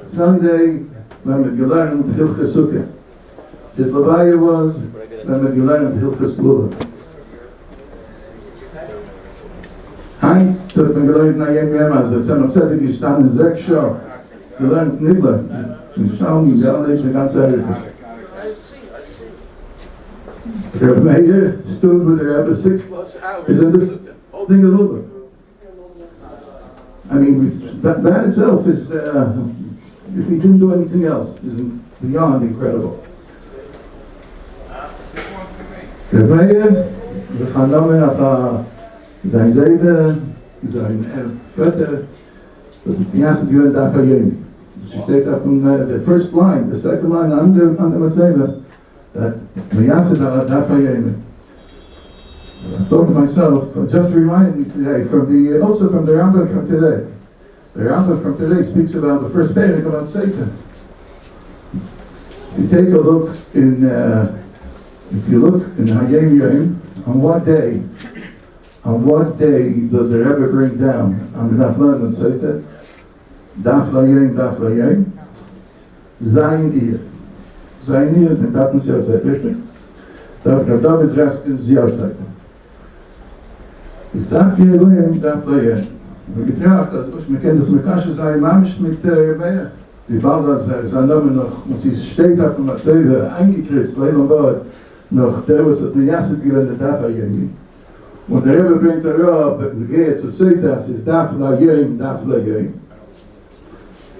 Sunday when we learned Hilchas Sukkah. His Levaya was when we learned Hilchas Lulav. Hein, tot man gelernt nach jedem also es haben gesagt, gestanden 6 Jahre. Gelernt Nibler. Und schauen, wie alle ist, die ganze Welt. Der Meir stood with her Rebbe 6+ hours. Is in the holding a Lulav. I mean, that itself is, if he didn't do anything else, is beyond incredible. The Meir, the Chanomen of sein Seide, sein Vetter, das ist die erste Bühne da für jeden. She steht up from the first line, the second line under Maseva, that Meyasa da for jeden. I thought to myself, just reminded me today, also from the Rambam from today. The Rambam from today speaks about the first page about Satan. If you take a look in Hayom Yom, on what day does the Rebbe bring down on the Daf and Satan? Daf Layom, Zayin Iyah, and Taten Ziyosai, richtig? Daf David Raskin Ziyosai. Ich sag für Layom, Daf Layom. Und gefragt, also wir kennen das Mekashe sein, Mamisch mit Meir. Wie war das, sein Name noch, und sie steht auf dem Erzähler, eingekritzt, weil man war noch, der was hat mir Yasset gewendet, Daf Layom. Und der Rebbe bringt ab, geht zu sehen, das ist Daf Layom.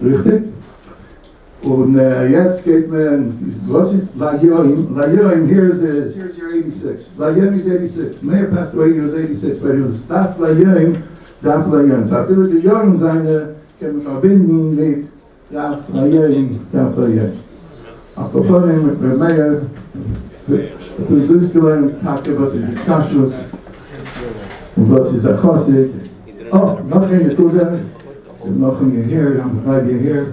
Richtig? Und jetzt geht man, was ist Layom? Layom, here's your 86. Layom is 86. Meir passed away, he was 86, but it was Daf Layom. So I feel like the Jahren seine können verbinden mit Daf Layom. Auf der Vorne mit Meir, du hast durchgelernt, was ist Kaschus, und was ist Chassid. Oh, noch eine Tude, noch eine hier, bleib ihr hier.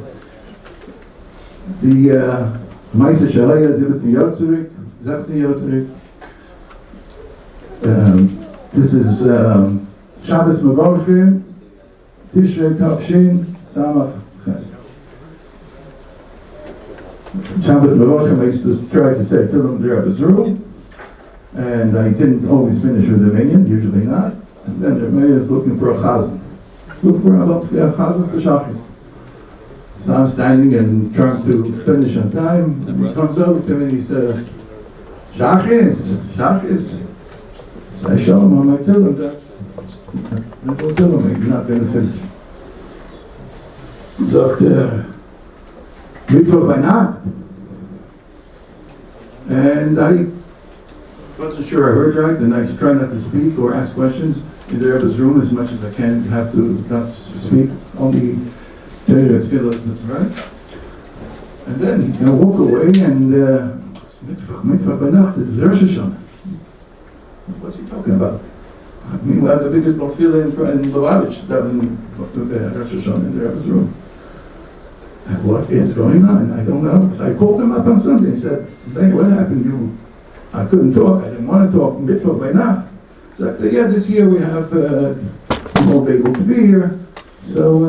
Die meiste Shalaya ist 17 Jahre zurück, 16 Jahre zurück. This is Shabbos Mevorchim, Tishrei Tavshin, Samach Ches. Shabbos Mevorchim, I used to try to say Tillim D'Rebbe's room, and I didn't always finish with the minion, usually not. And then the Meir is looking for a chazan. Look for a chazan for Shachis. So I'm standing and trying to finish on time, and he comes over to me and he says, Shachis. So I show him on my Tillim D'Rebbe. That was you're not going to finish. Sagt Mittwoch by Nacht. And I wasn't sure I heard right, and I try not to speak or ask questions in the Rebbe's room as much as I can. Have to not speak, only tell you that feel right. And then I walk away, and Mittwoch by Nacht is Rosh Hashanah. What's he talking about? I mean, we have the biggest Botfila in Lubavitch that was in Rosh Hashanah in the Rebbe's room. And what is going on? I don't know. So I called him up on Sunday and said, "Hey, what happened? I couldn't talk. I didn't want to talk. Mitzvah by Nacht." So I said, "Yeah, this year we have you won't be able to be here." So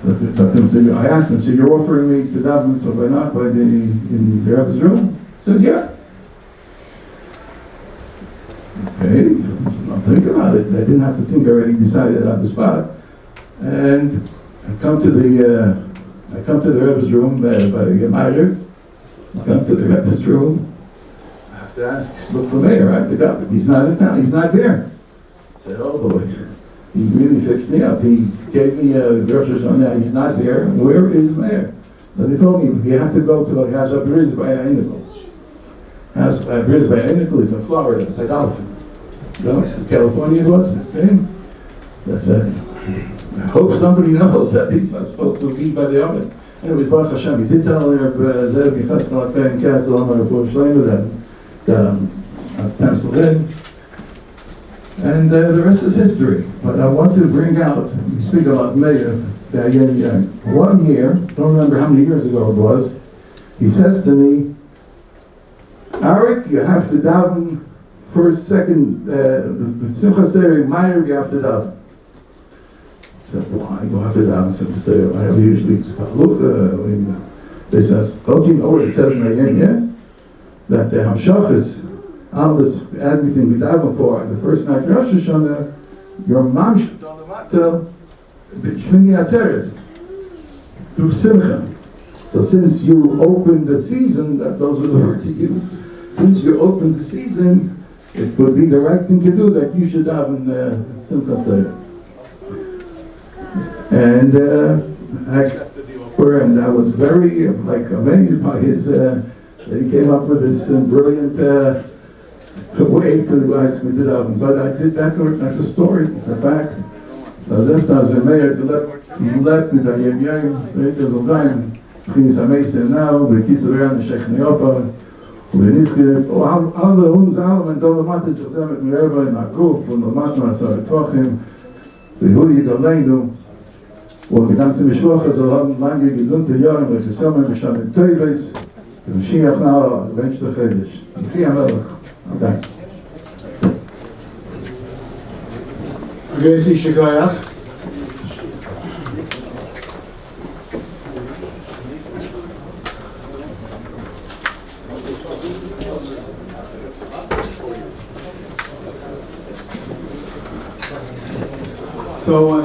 I asked him, "So you're offering me to daven Mitzvah by Nacht in the Rebbe's room?" He said, "Yeah." Okay, I'll think about it. I didn't have to think, I already decided on the spot. And I come to the Rebbe's room by Meir. I come to the Rebbe's room. I have to ask, look for Meir. I have to go. He's not in town. He's not there. I said, oh boy. He really fixed me up. He gave me a groceries on that. He's not there. Where is Meir? So they told me you have to go to Has Briz by Einikel. Has Briz by Einikel is in Florida. It's like Alpha. No, California it was. Okay. That's it. I hope somebody knows that he's not supposed to be by the other. Anyways, Baruch Hashem, he did tell her Zev Yechaskel Akayin Katzal Amar for Shlomo that I penciled in. And the rest is history. But I want to bring out, we speak about Meir, that 1 year, don't remember how many years ago it was, he says to me, Arik, you have to daven first, second, Simchas Torah, Meir, you have to daven. I said, why do I have to daven Simchas Torah? I usually look, they says, don't you know what it says in the end, yeah? That the Hamshachas, all this, everything we daven for, the first night Rosh Hashanah, your mom should daven Shmini Atzeres, through Simcha. So since you opened the season, those are the words he used, since you opened the season, it would be the right thing to do that you should daven Simchas Torah. And I accepted the offer, and I was very amazed by his, that he came up with this brilliant way to ask me to daven. But I did that, that's a story, it's a fact. So this was the Meir to let me that Yem Later soll sein, Chinis HaMeisei now, B'kitzer Ran Shech Neopa, U'Beniske, alle uns alle, und alle Mathe zusammen mit mir in Akuf, und Mathe Masar Tvochim, Behui Doleinu, und die ganze Mishlocha soll haben lange gesunde Jahre, und es ist immer Beshamet Teures, und Mashiach now, Mensch der Chedesh. Fi HaMelech. Okay. Agesi Shikoyach. So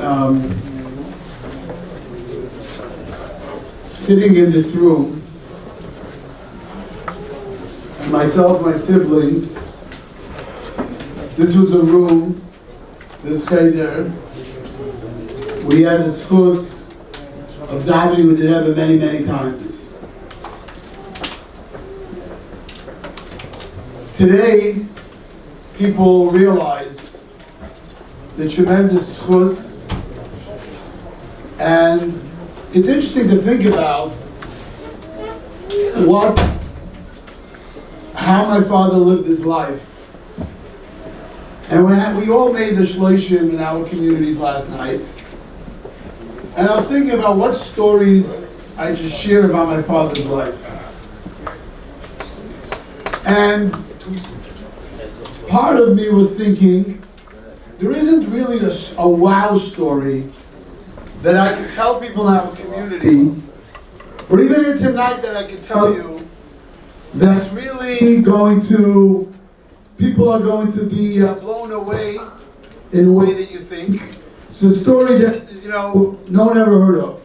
sitting in this room, and myself, my siblings, this was a room, this cheder, we had a schus of davening with the Rebbe many, many times. Today, people realize the tremendous schus, and it's interesting to think about how my father lived his life. And we all made the Shloshim in our communities last night. And I was thinking about what stories I just shared about my father's life. And part of me was thinking, there isn't really a wow story that I could tell people in our community, or even here tonight that I could tell you, that's really going to, people are going to be blown away in a way that you think. It's a story that, no one ever heard of.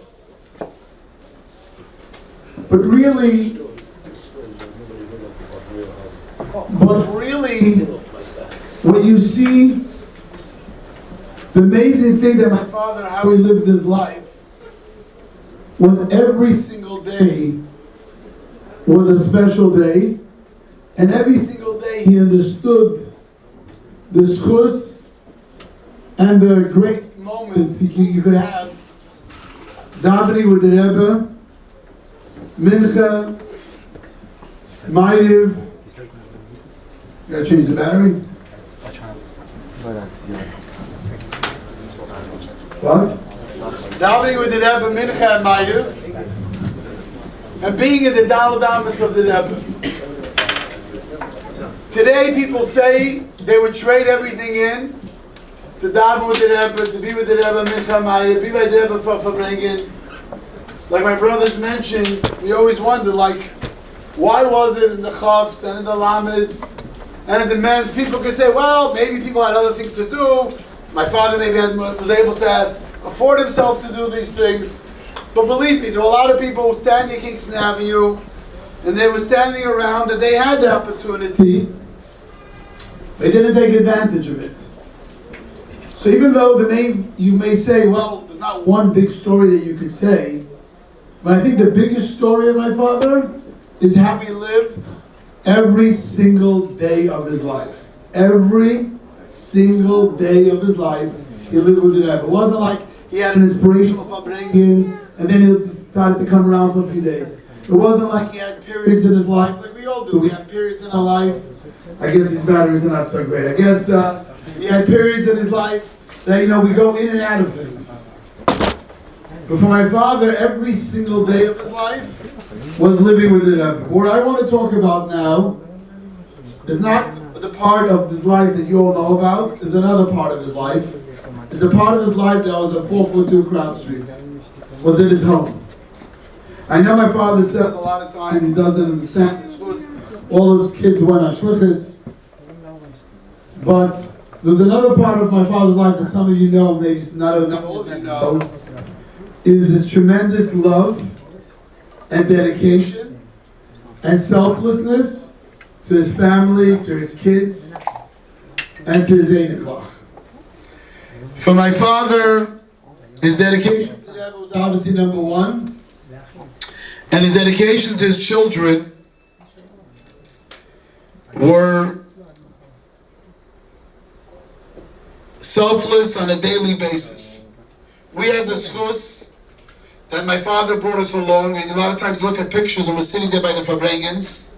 But really, when you see the amazing thing that my father, how he lived his life, was every single day was a special day, and every single day he understood the schus and the great moment you could have davening with the Rebbe, Mincha, Ma'ariv. You gotta change the battery? What? Davening with the Rebbe, Mincha and Ma'ariv, and being in the Daladamas of the Rebbe. Today people say they would trade everything in to daven with the Rebbe, to be with the Rebbe, Mincha, Ma'ariv, be by the Rebbe for upbringing. Like my brothers mentioned, we always wondered, why was it in the Chavs and in the Lamids and in the men's? People could say, well, maybe people had other things to do. My father maybe was able to have afford himself to do these things. But believe me, there were a lot of people standing at Kingston Avenue, and they were standing around, and they had the opportunity. They didn't take advantage of it. So even though you may say, well, there's not one big story that you could say, but I think the biggest story of my father is how he lived every single day of his life. Every single day of his life, he lived with the Rebbe. It wasn't like he had an inspirational upbringing and then he decided to come around for a few days. It wasn't like he had periods in his life, like we all do. We have periods in our life. I guess his batteries are not so great. I guess he had periods in his life that, we go in and out of things. But for my father, every single day of his life was living with the Rebbe. What I want to talk about now is not the part of his life that you all know about, is another part of his life. It's the part of his life that was at 442 Crown Street. Was in his home. I know my father says a lot of times he doesn't understand this was all of his kids went on shlichus. But there's another part of my father's life that some of you know, maybe not all of you know, is his tremendous love and dedication and selflessness to his family, to his kids, and to his Einikach. For my father, his dedication to the Rebbe was obviously number one, and his dedication to his children were selfless on a daily basis. We had the schus that my father brought us along, and a lot of times look at pictures and we're sitting there by the Fabrengens.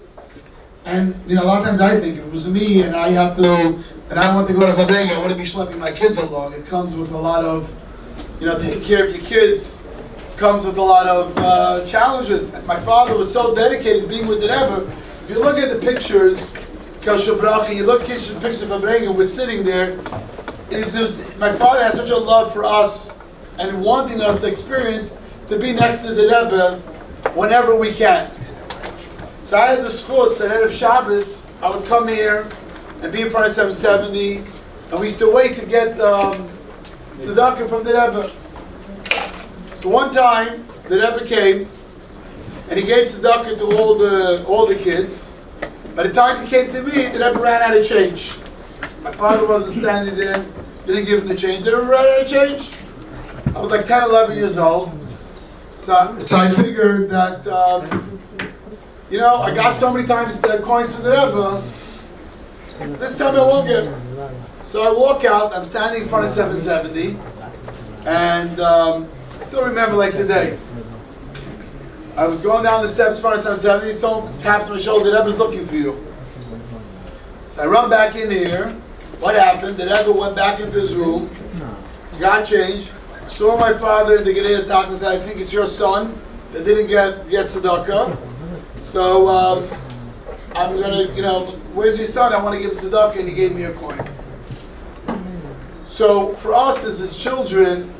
And a lot of times I think if it was me and I have to, and I want to go to Fabrengen, I want to be schlepping my kids along. It comes with a lot of, taking care of your kids comes with a lot of challenges. And my father was so dedicated to being with the Rebbe. If you look at the pictures, you look at the pictures of Fabrengen, we're sitting there. My father has such a love for us and wanting us to experience to be next to the Rebbe whenever we can. So I had the schus that out of Shabbos, I would come here and be in front of 770, and we used to wait to get tzedakah from the Rebbe. So one time, the Rebbe came, and he gave tzedakah to all the kids. By the time he came to me, the Rebbe ran out of change. My father wasn't standing there, didn't give him the change. The Rebbe ran out of change. I was like 10, 11 years old. So I figured that, I got so many times the coins from the Rebbe, this time I won't get them. So I walk out, I'm standing in front of 770, and I still remember like today. I was going down the steps in front of 770, someone taps my shoulder, the Rebbe's looking for you. So I run back in here. What happened? The Rebbe went back into his room, got changed, saw my father in the Gedei Talk and said, I think it's your son that didn't get tzedakah. So I'm going to, where's your son? I want to give him tzedakah, and he gave me a coin. So for us as his children,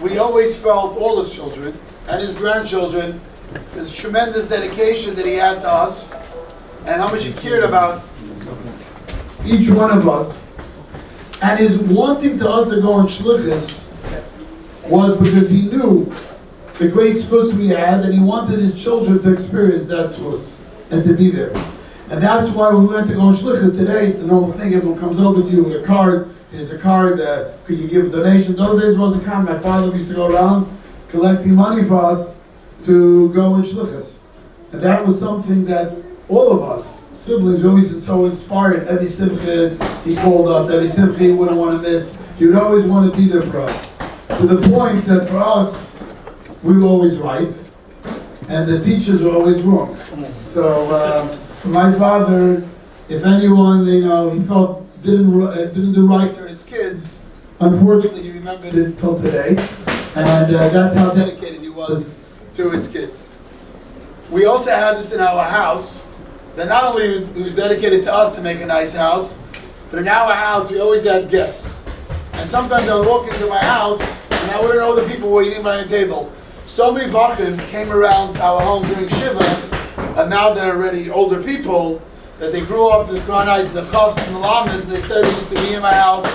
we always felt, all his children and his grandchildren, this tremendous dedication that he had to us and how much he cared about each one of us. And his wanting to us to go on shlichus was because he knew the great zchus we had, and he wanted his children to experience that zchus and to be there. And that's why when we went to go on shlichus today, it's a normal thing. Everyone comes over to you with a card. Here's a card. Could you give a donation? Those days wasn't common. My father used to go around collecting money for us to go in shlichus, and that was something that all of us siblings we always been so inspired. Every simcha he called us. Every simcha he wouldn't want to miss. He would always want to be there for us. To the point that for us, we were always right, and the teachers were always wrong. So for my father, if anyone he felt didn't do right to his kids, unfortunately he remembered it till today, and that's how dedicated he was to his kids. We also had this in our house, that not only he was dedicated to us to make a nice house, but in our house we always had guests. And sometimes I would walk into my house and I wouldn't know the people were eating by the table. So many bachrim came around our home during Shiva, and now they're already older people, that they grew up in the Kranais, the Chafs, and the Lamas. They said they used to be in my house.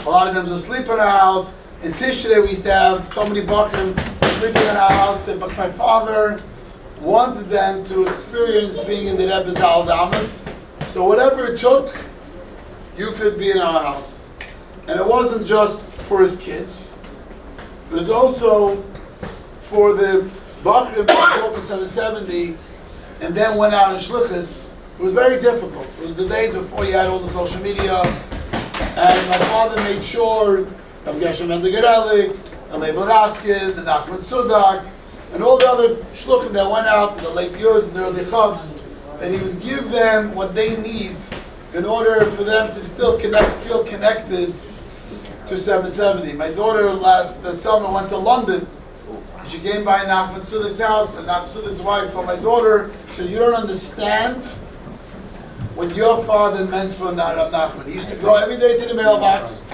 A lot of them would sleep in our house. In Tishrei, we used to have so many Bachim sleeping in our house, but my father wanted them to experience being in the Rebbe's Al Damas. So whatever it took, you could be in our house. And it wasn't just for his kids, but it's also for the Bachrim who grew up in 770 and then went out in Shlichus. It was very difficult. It was the days before you had all the social media, and my father made sure of Geshem and the Harlig, and Leibel Raskin, and Nachman Sudak, and all the other shluchim that went out, the late Yuz and the early Chavs, and he would give them what they need in order for them to still feel connected to 770. My daughter last summer went to London, and she came by Nachman Sudak's house, and Nachman Sudak's wife told my daughter, so you don't understand what your father meant for Rav Nachman. He used to go every day to the mailbox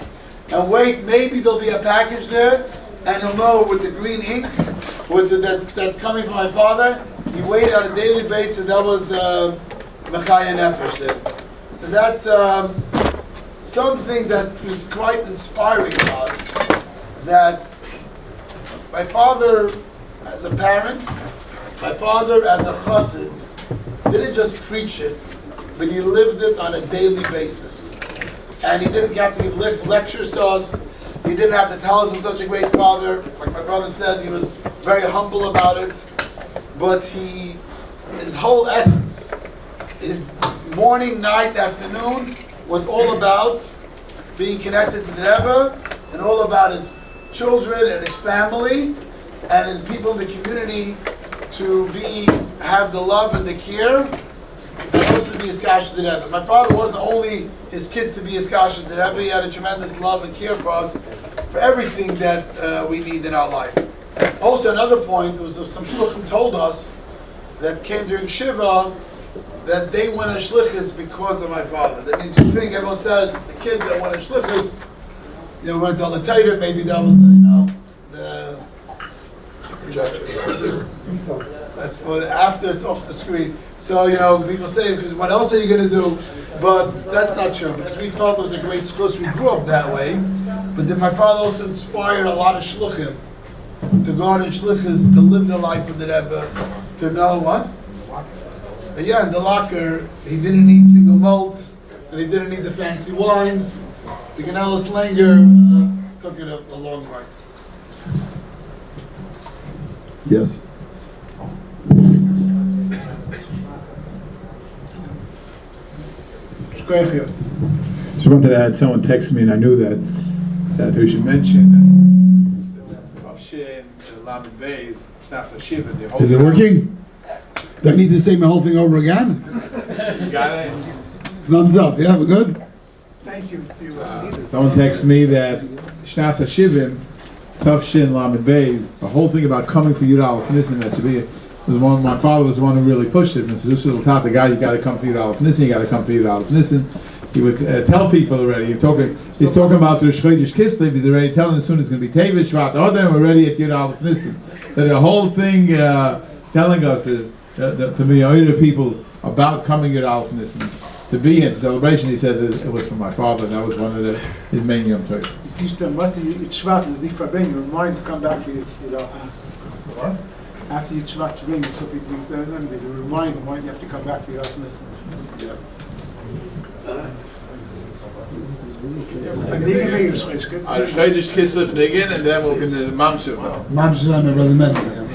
and wait, maybe there'll be a package there, and he'll know with the green ink that's coming from my father. He waited on a daily basis. That was Mechaya Nefesh there. So that's something that was quite inspiring to us, that my father as a parent, my father as a chassid, didn't just preach it, but he lived it on a daily basis. And he didn't have to give lectures to us. He didn't have to tell us I'm such a great father. Like my brother said, he was very humble about it. But his whole essence, his morning, night, afternoon, was all about being connected to the Rebbe and all about his children and his family and his people in the community to have the love and the care and also to be Iskash to the Rebbe. My father wasn't only his kids to be Iskash to the Rebbe, he had a tremendous love and care for us, for everything that we need in our life. Also, another point was some shluchim told us that came during Shiva that they went on shlichus because of my father. That means you think everyone says it's the kids that went on shlichus, went to the Tater, maybe that was the that's for after it's off the screen. So people say, because what else are you going to do? But that's not true, because we felt it was a great schluss. We grew up that way, but then my father also inspired a lot of shluchim to go out in shlichus, to live the life of the Rebbe, to know what? Yeah, in the locker, he didn't need single malt, and he didn't need the fancy wines. The Ganella Slanger took it a long way. Yes. Just wanted to add, someone texted me and I knew that we should mention that Avshin, Lamed Beis, Shnasa Shiva. Is it working? Do I need to say my whole thing over again? You got it? Thumbs up, yeah, we're good? Thank you. Someone texted me that Shnasa Shivim, Tavshin Lamed Beis, the whole thing about coming for Yud Aleph Nissen, that should be my father was the one who really pushed it. And said, this little top, the guy, you got to come for Yud Aleph Nissen, you got to come for Yud Aleph Nissen. He would tell people already. He's talking about the Chodesh Kislev. He's already telling as soon as it's going to be Tevish Shvat Odem, we're ready at Yud Aleph Nissen. So the whole thing telling us to the people about coming Yud Aleph Nissen, to be in celebration. He said that it was for my father, and that was one of his main Yom Tov. It's nicht once you Shvat, the Different, you remind to come back for Yud Aleph Nissen. What? After you Shvat ring, so people say, they remind them why you have to come back for Yud Aleph Nissen. Yeah. Chodesh Kislev Nigin, and then we'll get the Mamshev. Mamshev on the Relemental.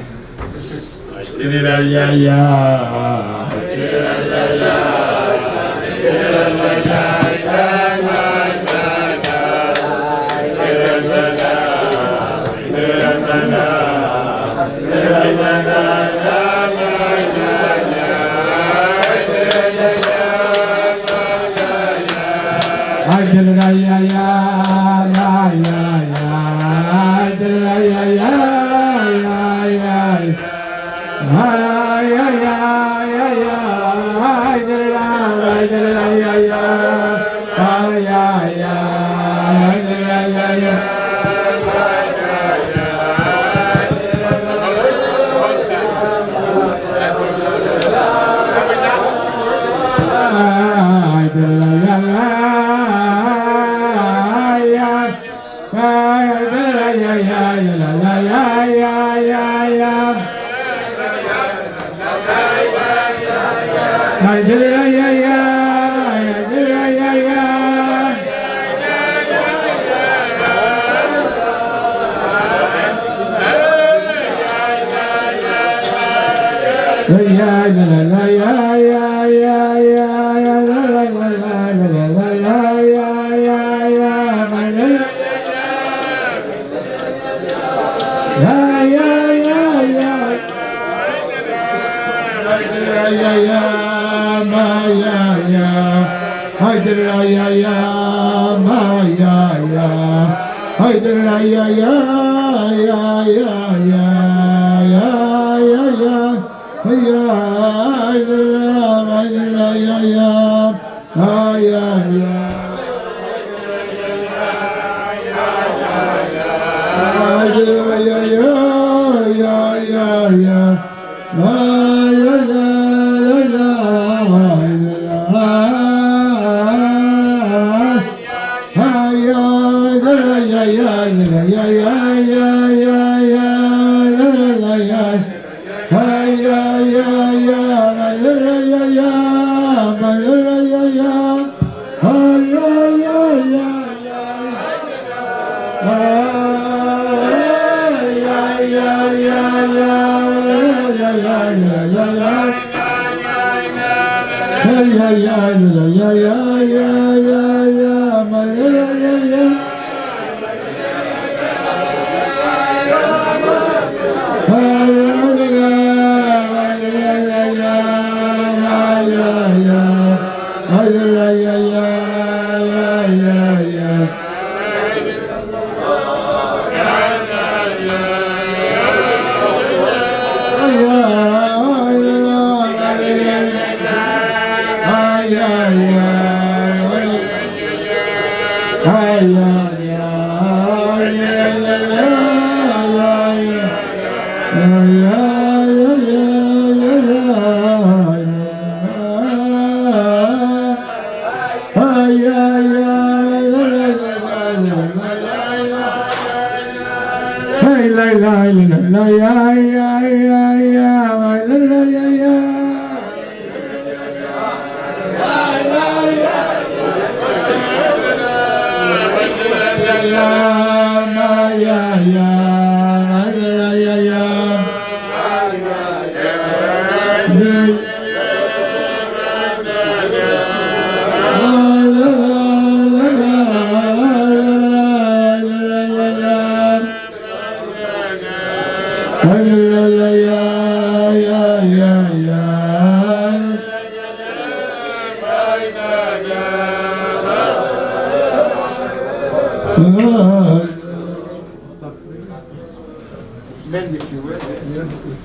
Mend if you will. Good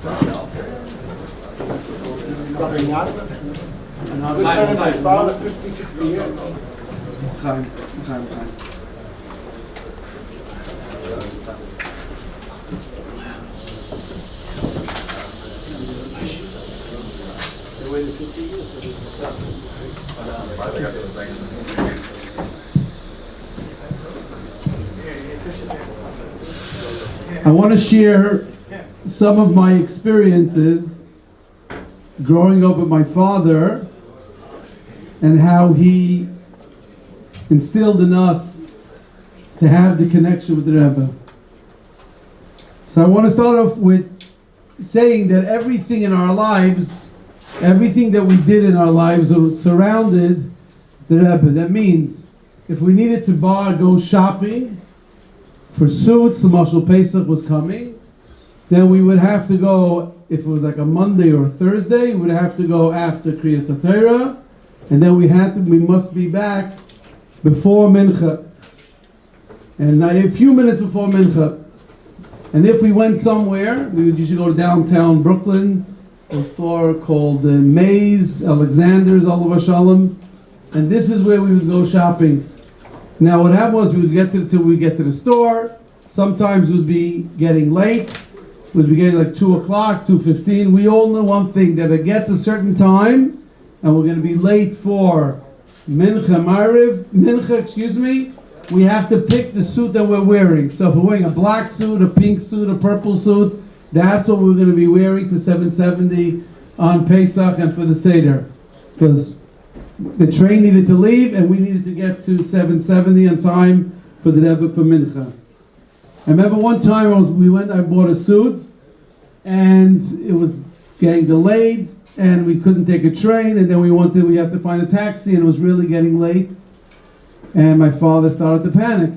friend of my father, 50, 60 years. I want to share some of my experiences growing up with my father and how he instilled in us to have the connection with the Rebbe. So I want to start off with saying that everything in our lives, everything that we did in our lives surrounded the Rebbe. That means if we needed to go shopping for suits, the Mashal Pesach was coming, then we would have to go, if it was like a Monday or a Thursday, we would have to go after Kriyas HaTorah, and then we must be back before Mincha, and a few minutes before Mincha. And if we went somewhere, we would usually go to downtown Brooklyn, a store called Mays, Alexander's, Olav Shalom, and this is where we would go shopping. Now what happened was we would get till we get to the store. Sometimes we'd be getting late. We'd be getting like 2 o'clock, 2:15. We all know one thing, that it gets a certain time and we're going to be late for Mincha, we have to pick the suit that we're wearing. So if we're wearing a black suit, a pink suit, a purple suit, That's what we're going to be wearing to 770 on Pesach and for the Seder. Because the train needed to leave and we needed to get to 770 on time for the Rebbe for Mincha. I remember one time I bought a suit and it was getting delayed and we couldn't take a train, and then we had to find a taxi and it was really getting late. And my father started to panic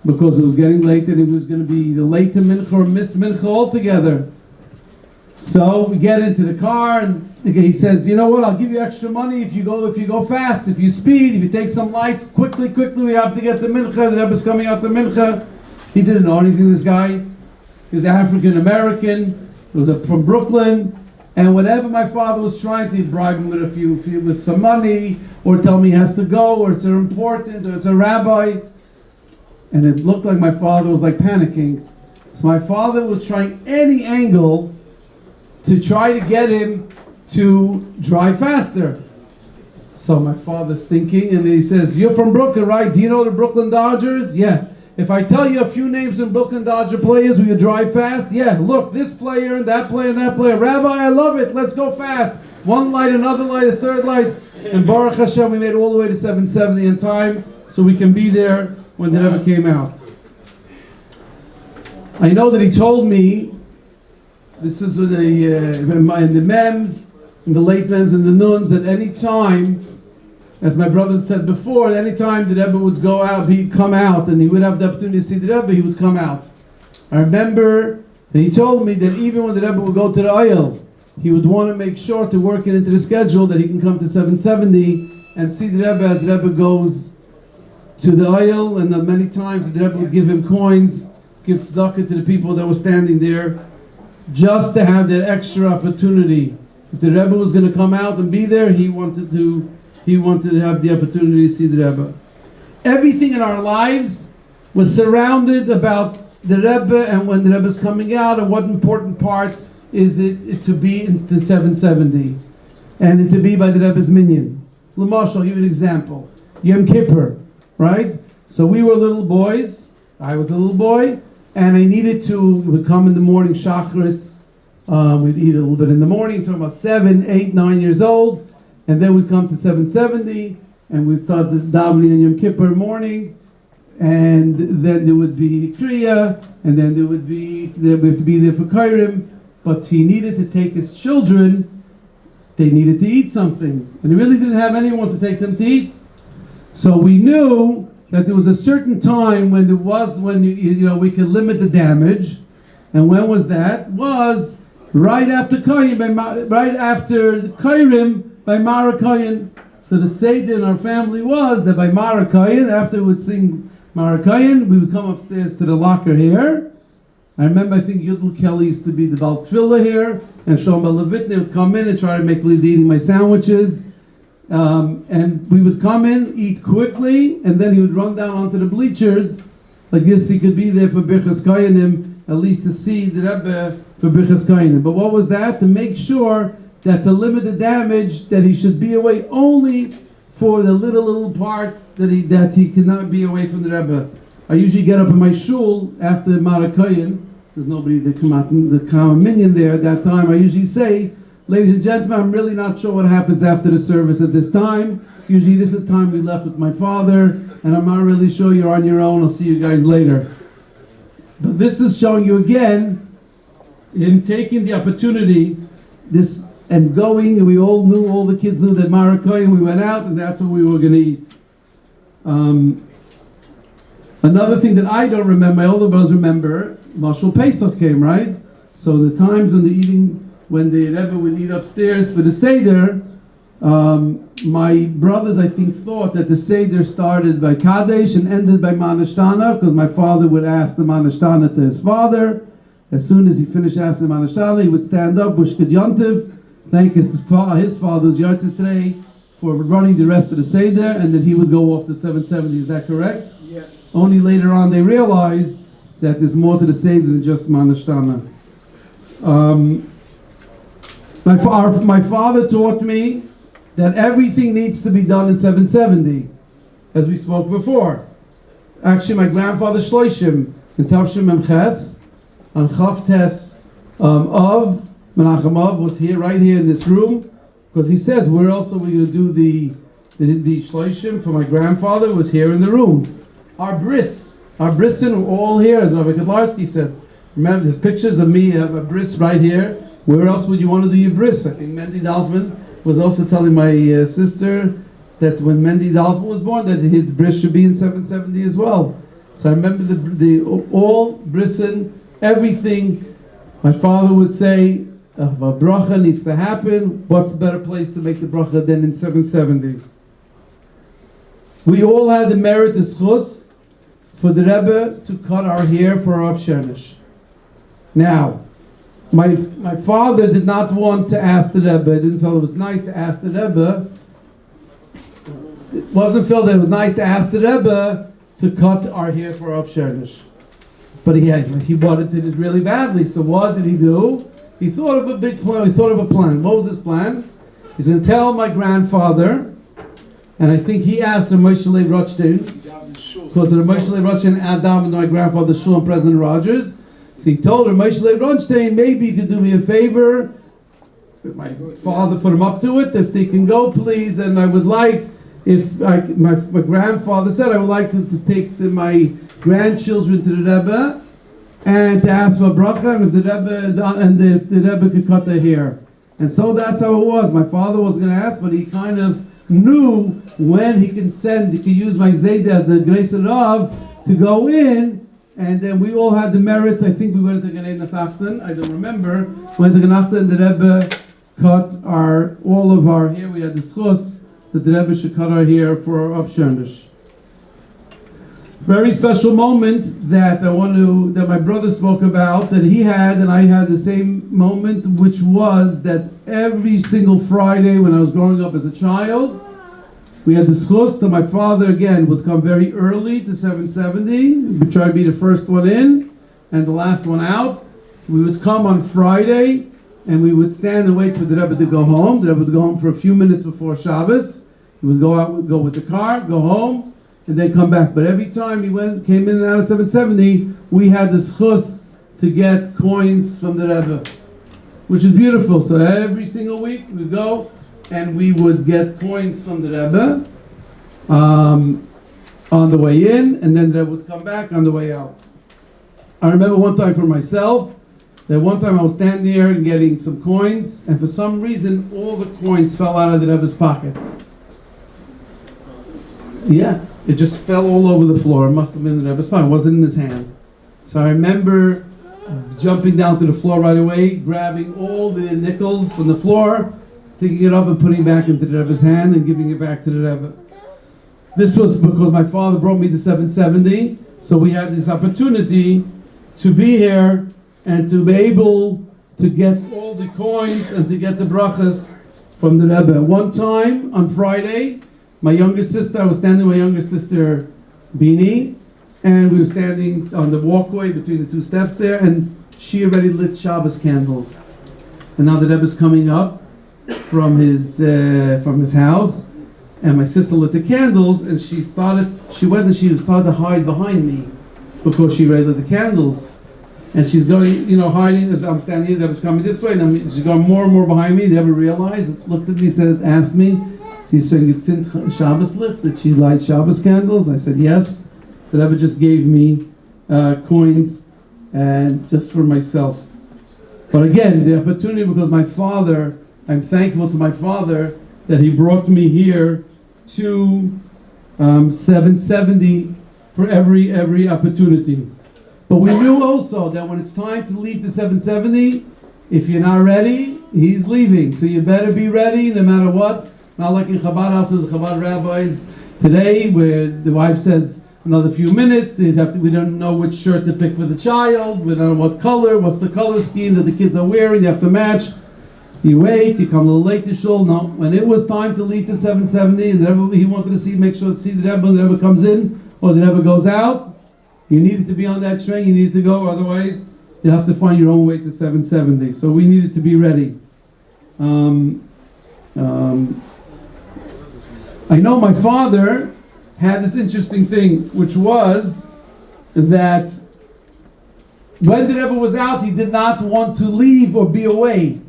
because it was getting late and it was going to be either late to Mincha or miss Mincha altogether. So we get into the car and he says, you know what, I'll give you extra money if you go fast, if you speed, if you take some lights, quickly, we have to get to Mincha, the Rebbe's coming out to Mincha. He didn't know anything, this guy. He was African American, he was from Brooklyn, and whatever my father was trying to bribe him with some money, or tell me he has to go, or it's important, or it's a rabbi. And it looked like my father was like panicking. So my father was trying any angle to try to get him to drive faster. So my father's thinking, and he says, you're from Brooklyn, right? Do you know the Brooklyn Dodgers? Yeah. If I tell you a few names of Brooklyn Dodger players, will you drive fast? Yeah, look, this player and that player and that player. Rabbi, I love it. Let's go fast. One light, another light, a third light. And Baruch Hashem, we made it all the way to 770 in time so we can be there when the Rebbe came out. I know that he told me, this is in the Mems, in the late Mems and the Nuns, at any time, as my brother said before, any time the Rebbe would go out, he'd come out, and he would have the opportunity to see the Rebbe, he would come out. I remember that he told me that even when the Rebbe would go to the Oyel, he would want to make sure to work it into the schedule that he can come to 770 and see the Rebbe as the Rebbe goes to the Oyel, and many times the Rebbe would give him coins, give tzedakah to the people that were standing there, just to have that extra opportunity. If the Rebbe was going to come out and be there, he wanted to have the opportunity to see the Rebbe. Everything in our lives was surrounded about the Rebbe and when the Rebbe's coming out, and what important part is it to be in the 770 and to be by the Rebbe's minyan. L'mashal, I'll give you an example. Yom Kippur, right? So we were little boys, I was a little boy, and I needed to, we would come in the morning, Shachris, we'd eat a little bit in the morning, talking about 7, 8, 9 years old, and then we'd come to 770, and we'd start the davening on Yom Kippur morning, and then there would be Kriya, and then we have to be there for Kairim, but he needed to take his children, they needed to eat something, and he really didn't have anyone to take them to eat. So we knew that there was a certain time when we could limit the damage, and when was that? Was right after Kairim, by Marakayan. So the Seder in our family was that by Marakayan, after we would sing Marakayan, we would come upstairs to the locker here. I remember, I think Yudel Kelly used to be the Bal Tefillah here, and Shlomo Levitner would come in and try to make believe eating my sandwiches. And we would come in, eat quickly, and then he would run down onto the bleachers. Like this, he could be there for Birchas Koyanim, at least to see the Rebbe for Birchas Koyanim. But what was that? To make sure that to limit the damage, that he should be away only for the little part that he cannot be away from the Rebbe. I usually get up in my shul after Marakayan. There's nobody to come out in the common minyan there at that time. I usually say, ladies and gentlemen, I'm really not sure what happens after the service at this time. Usually this is the time we left with my father, and I'm not really sure, you're on your own. I'll see you guys later. But this is showing you again, him taking the opportunity, and going, and all the kids knew that Marakayan, we went out, and that's what we were going to eat. Another thing that I don't remember, my older brothers remember, Mashal Pesach came, right? So the times when the Rebbe would eat upstairs for the Seder, my brothers, I think, thought that the Seder started by Kadesh and ended by Manashtana, because my father would ask the Manashtana to his father. As soon as he finished asking the Manashtana, he would stand up, Bushkid Yontiv, thank his father's Yartzeit today for running the rest of the Seder, and then he would go off to 770. Is that correct? Yes. Only later on they realized that there's more to the Seder than just Manashtana. My father taught me that everything needs to be done in 770, as we spoke before. Actually, my grandfather Shloshim in Tavshim Memches on Chav Tes of Menachem Av was here, right here in this room, because he says, where else are we going to do the Shloshim for my grandfather? Was here in the room. Our brisin were all here, as Rabbi Kedlarski said. Remember, there's pictures of me, have a bris right here. Where else would you want to do your bris? I think Mendy Dalfin was also telling my sister that when Mendy Dalfin was born, that his bris should be in 770 as well. So I remember the all brisin, everything. My father would say, if a bracha needs to happen, what's a better place to make the bracha than in 770? We all had the merit, the schus, for the Rebbe to cut our hair for our upshernish. Now, my father did not want to ask the Rebbe, didn't feel it was nice to ask the Rebbe. It wasn't felt that it was nice to ask the Rebbe to cut our hair for our upshernish. But he wanted it really badly, so what did he do? He thought of a big plan, he thought of a plan. What was his plan? He's going to tell my grandfather, and I think he asked Moshe Leib Rothstein, because the Moshe Leib Rothstein Adam and my grandfather Shul and President Rogers. So he told her, Moshe Leib Rothstein, maybe you could do me a favor. My father put him up to it, if they can go please, and I would like, my grandfather said, I would like to take my grandchildren to the Rebbe and to ask for a bracha, and if the Rebbe could cut their hair. And so that's how it was. My father was going to ask, but he kind of knew when he can use my Zayda, the grace of Rav, to go in, and then we all had the merit. I think we went to Ganei Nachachten, I don't remember, went to Nachachten, and the Rebbe cut all of our hair. We had the schus that the Rebbe should cut our hair for our upshernish. Very special moment that that my brother spoke about, that he had, and I had the same moment, which was that every single Friday when I was growing up as a child, we had the schus that my father again would come very early to 770. We would try to be the first one in and the last one out. We would come on Friday and we would stand and wait for the Rebbe to go home. The Rebbe would go home for a few minutes before Shabbos. He would go out, go with the car, go home, and then come back. But every time he came in and out of 770, we had the schus to get coins from the Rebbe, which is beautiful. So every single week we would go and we would get coins from the Rebbe on the way in, and then the Rebbe would come back on the way out. I remember one time for myself, that one time I was standing there and getting some coins, and for some reason all the coins fell out of the Rebbe's pockets. Yeah, it just fell all over the floor. It must have been the Rebbe's pocket. It wasn't in his hand. So I remember jumping down to the floor right away, grabbing all the nickels from the floor, taking it up and putting it back into the Rebbe's hand and giving it back to the Rebbe. This was because my father brought me to 770, so we had this opportunity to be here and to be able to get all the coins and to get the brachas from the Rebbe. One time on Friday, my younger sister, I was standing with my younger sister Bini, and we were standing on the walkway between the two steps there, and she already lit Shabbos candles. And now the Rebbe's coming up from his house, and my sister lit the candles, and she started to hide behind me because she already lit the candles. And she's going, hiding as I'm standing here. The Rebbe's coming this way, and she's going more and more behind me. The Rebbe realized, looked at me, asked me, she's saying it's in Shabbos licht, did she light Shabbos candles? I said yes. The Rebbe just gave me coins, and just for myself. But again, the opportunity, because my father, I'm thankful to my father that he brought me here to 770 for every opportunity. But we knew also that when it's time to leave the 770, if you're not ready, he's leaving. So you better be ready no matter what. Not like in Chabad houses, the Chabad rabbis today, where the wife says another few minutes, we don't know which shirt to pick for the child, we don't know what color, what's the color scheme that the kids are wearing, they have to match. You wait, you come a little late to shul. No, when it was time to leave the 770, and the Rebbe, he wanted to make sure to see the Rebbe, and the Rebbe comes in, or the Rebbe goes out, you needed to be on that train, you needed to go, otherwise you have to find your own way to 770. So we needed to be ready. I know my father had this interesting thing, which was that when the Rebbe was out, he did not want to leave or be away.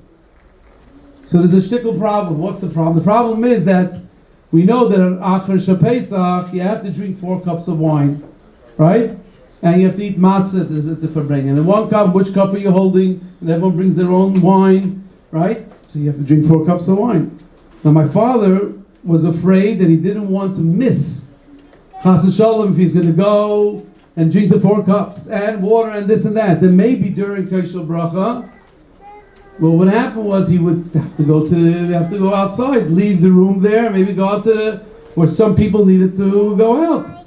So there's a shtickle problem. What's the problem? The problem is that we know that on Achar Pesach you have to drink 4 cups of wine, right? And you have to eat matzah at the Farbrengen. And 1 cup, which cup are you holding? And everyone brings their own wine, right? So you have to drink 4 cups of wine. Now my father was afraid that he didn't want to miss Chas v'Shalom if he's going to go and drink the 4 cups and water and this and that. Then maybe during Kaishel Bracha, well, what happened was he would have to go outside, leave the room there, maybe go out to where some people needed to go out.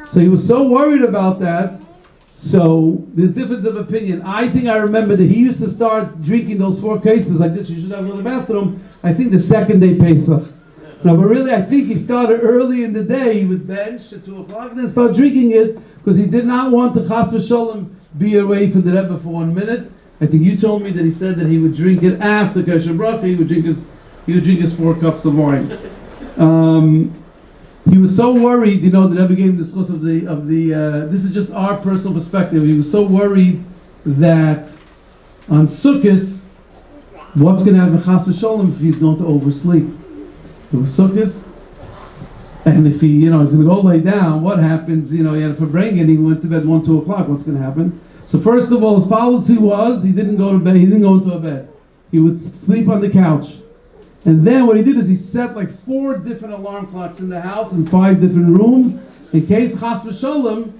So he was so worried about that. So there's difference of opinion. I think I remember that he used to start drinking those 4 cases like this. You should have to go to the bathroom. I think the second day Pesach. No, but really, I think he started early in the day. He would bench at 2 o'clock and then start drinking it because he did not want to Chas v'Shalom be away from the Rebbe for 1 minute. I think you told me that he said that he would drink it after Kesher Bracha. He would drink his 4 cups of wine. He was so worried, the Rebbe gave him the source of the. This is just our personal perspective. He was so worried that on Sukkot, what's going to happen Chas v'Shalom if he's going to oversleep? It was Sukkot, and if he, he's going to go lay down, what happens? He had a Farbrengen and he went to bed 1, 2 o'clock. What's going to happen? So first of all, his policy was he didn't go to bed. He didn't go into a bed. He would sleep on the couch. And then what he did is he set like 4 different alarm clocks in the house in 5 different rooms in case Chas v'Shalom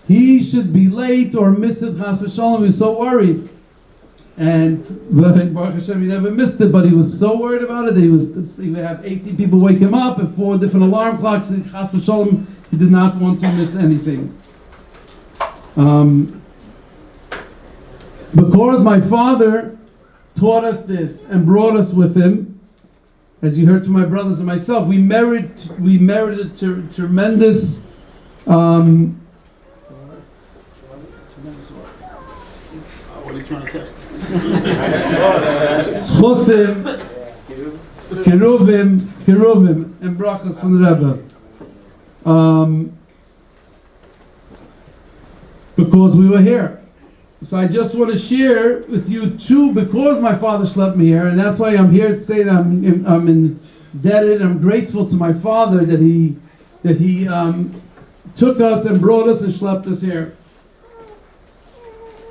he should be late or miss it. Chas v'Shalom, he was so worried. And Baruch Hashem, he never missed it, but he was so worried about it that he would have 18 people wake him up and 4 different alarm clocks. And Chas v'Shalom, he did not want to miss anything. Because my father taught us this and brought us with him, as you heard from my brothers and myself, we merited tremendous what are you trying to say? Shloshim, Keruvim, and brachas from the Rebbe. Because we were here. So I just want to share with you too, because my father slept me here, and that's why I'm here to say that I'm indebted, I'm grateful to my father that he took us and brought us and slept us here.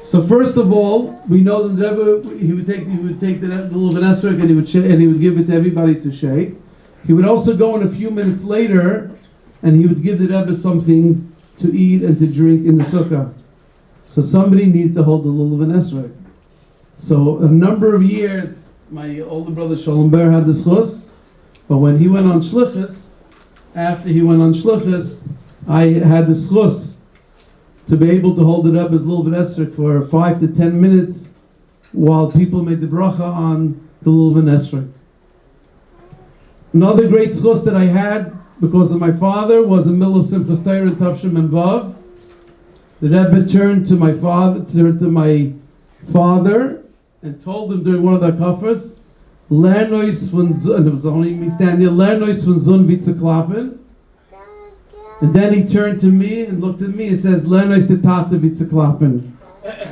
So first of all, we know that he would take the little Esrog and he would give it to everybody to shake. He would also go in a few minutes later, and he would give the Rebbe something to eat and to drink in the sukkah. So somebody needed to hold the lulav and esrog. So a number of years, my older brother Shalom Meir had the schus, but when he went on shlichus, after he went on shlichus, I had the schus to be able to hold it up as lulav and esrog for 5 to 10 minutes while people made the bracha on the lulav and esrog. Another great schus that I had because of my father was a mill of Simchas Torah in Tavshim and Vav. The Rebbe turned to my father and told him during one of the kafers, Lernois von Zun, and it was only me standing there, Lernois von Zun vitzaklapen. And then he turned to me and looked at me and says, Lernois de tata vitzaklapen.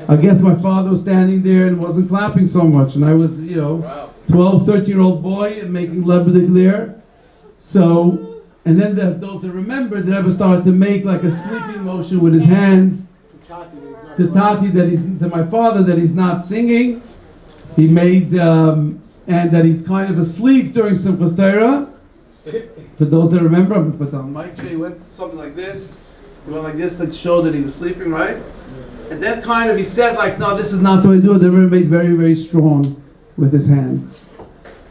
I guess my father was standing there and wasn't clapping so much, and I was, 12, 13-year-old boy and making lebedik there. So, and then those that remember, the Rebbe started to make like a sleeping motion with his hands to Tati, to my father, that he's not singing. He made, and that he's kind of asleep during Simchas Torah. For those that remember, but on Mike Tree, he went something like this. He went like this to show that he was sleeping, right? And then kind of he said like, no, this is not the way to do it. The Rebbe made very, very strong with his hand.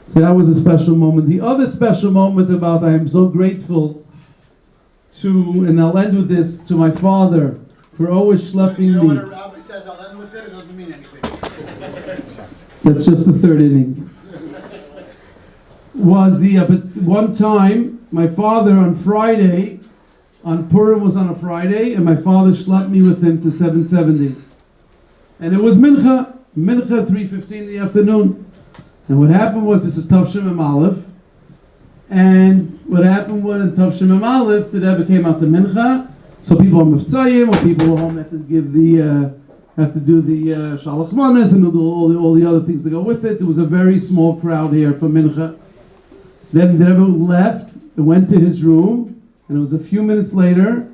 So that was a special moment. The other special moment about I am so grateful to, and I'll end with this, to my father for always schlepping me. When a rabbi says I'll end with it doesn't mean anything. That's just the third inning. Was but one time, my father on Friday, on Purim was on a Friday, and my father schlepped me with him to 770. And it was Mincha 3:15 in the afternoon. And what happened was, this is Tavshim and Aleph, and what happened was in Tavshim and Aleph, the Rebbe came out to Mincha, so people were miftzayim, or people were home had to give the have to do the Shalach Manas and do all the other things that go with it. There was a very small crowd here for Mincha. Then the Rebbe left and went to his room, and it was a few minutes later,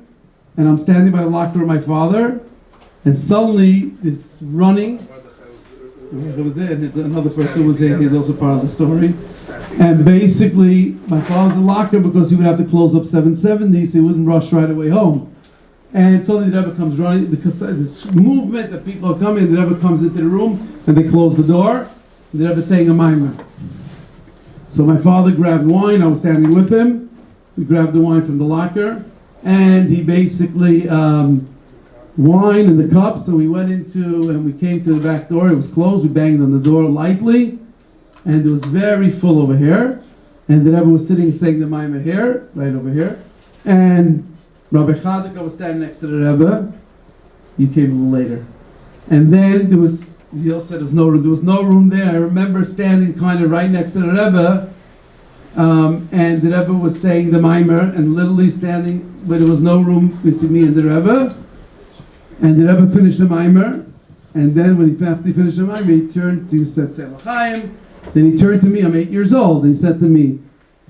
and I'm standing by the locker of my father, and suddenly this running. There was there, and another person was there. He's also part of the story. And basically, my father's a locker because he would have to close up 770, so he wouldn't rush right away home. And suddenly the Rebbe comes running, this movement that people are coming, the Rebbe comes into the room, and they close the door, and the Rebbe saying a mimer. So my father grabbed wine, I was standing with him, we grabbed the wine from the locker, and he basically, wine in the cups, and we went into, and we came to the back door, it was closed, we banged on the door lightly, and it was very full over here, and the Rebbe was sitting saying the mimer here, right over here, and Rabbi Chadika was standing next to the Rebbe. You came a little later. And then there was no room. There was no room there. I remember standing kind of right next to the Rebbe, and the Rebbe was saying the mimer, and literally standing where there was no room between me and the Rebbe. And the Rebbe finished the mimer, and then after he finished the mimer, he turned to said L'chaim. Then he turned to me. I'm 8 years old, and he said to me,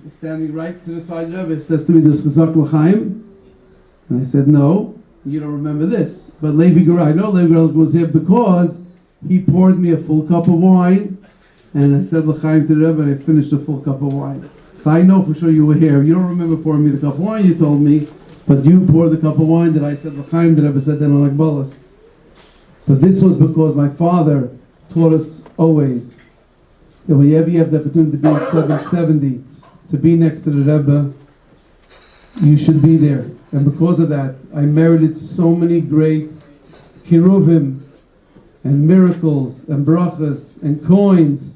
he's standing right to the side of the Rebbe, he says to me, "Does Chazak L'chaim?" And I said, "No, you don't remember this." But Levi Garag, I know Levi Garag was here because he poured me a full cup of wine, and I said L'chaim to the Rebbe, and I finished a full cup of wine. So I know for sure you were here. You don't remember pouring me the cup of wine, you told me, but you poured the cup of wine that I said L'chaim, the Rebbe said then on Akbalas. But this was because my father taught us always that whenever you have the opportunity to be in 770, to be next to the Rebbe, you should be there. And because of that, I merited so many great kiruvim and miracles and brachas and coins.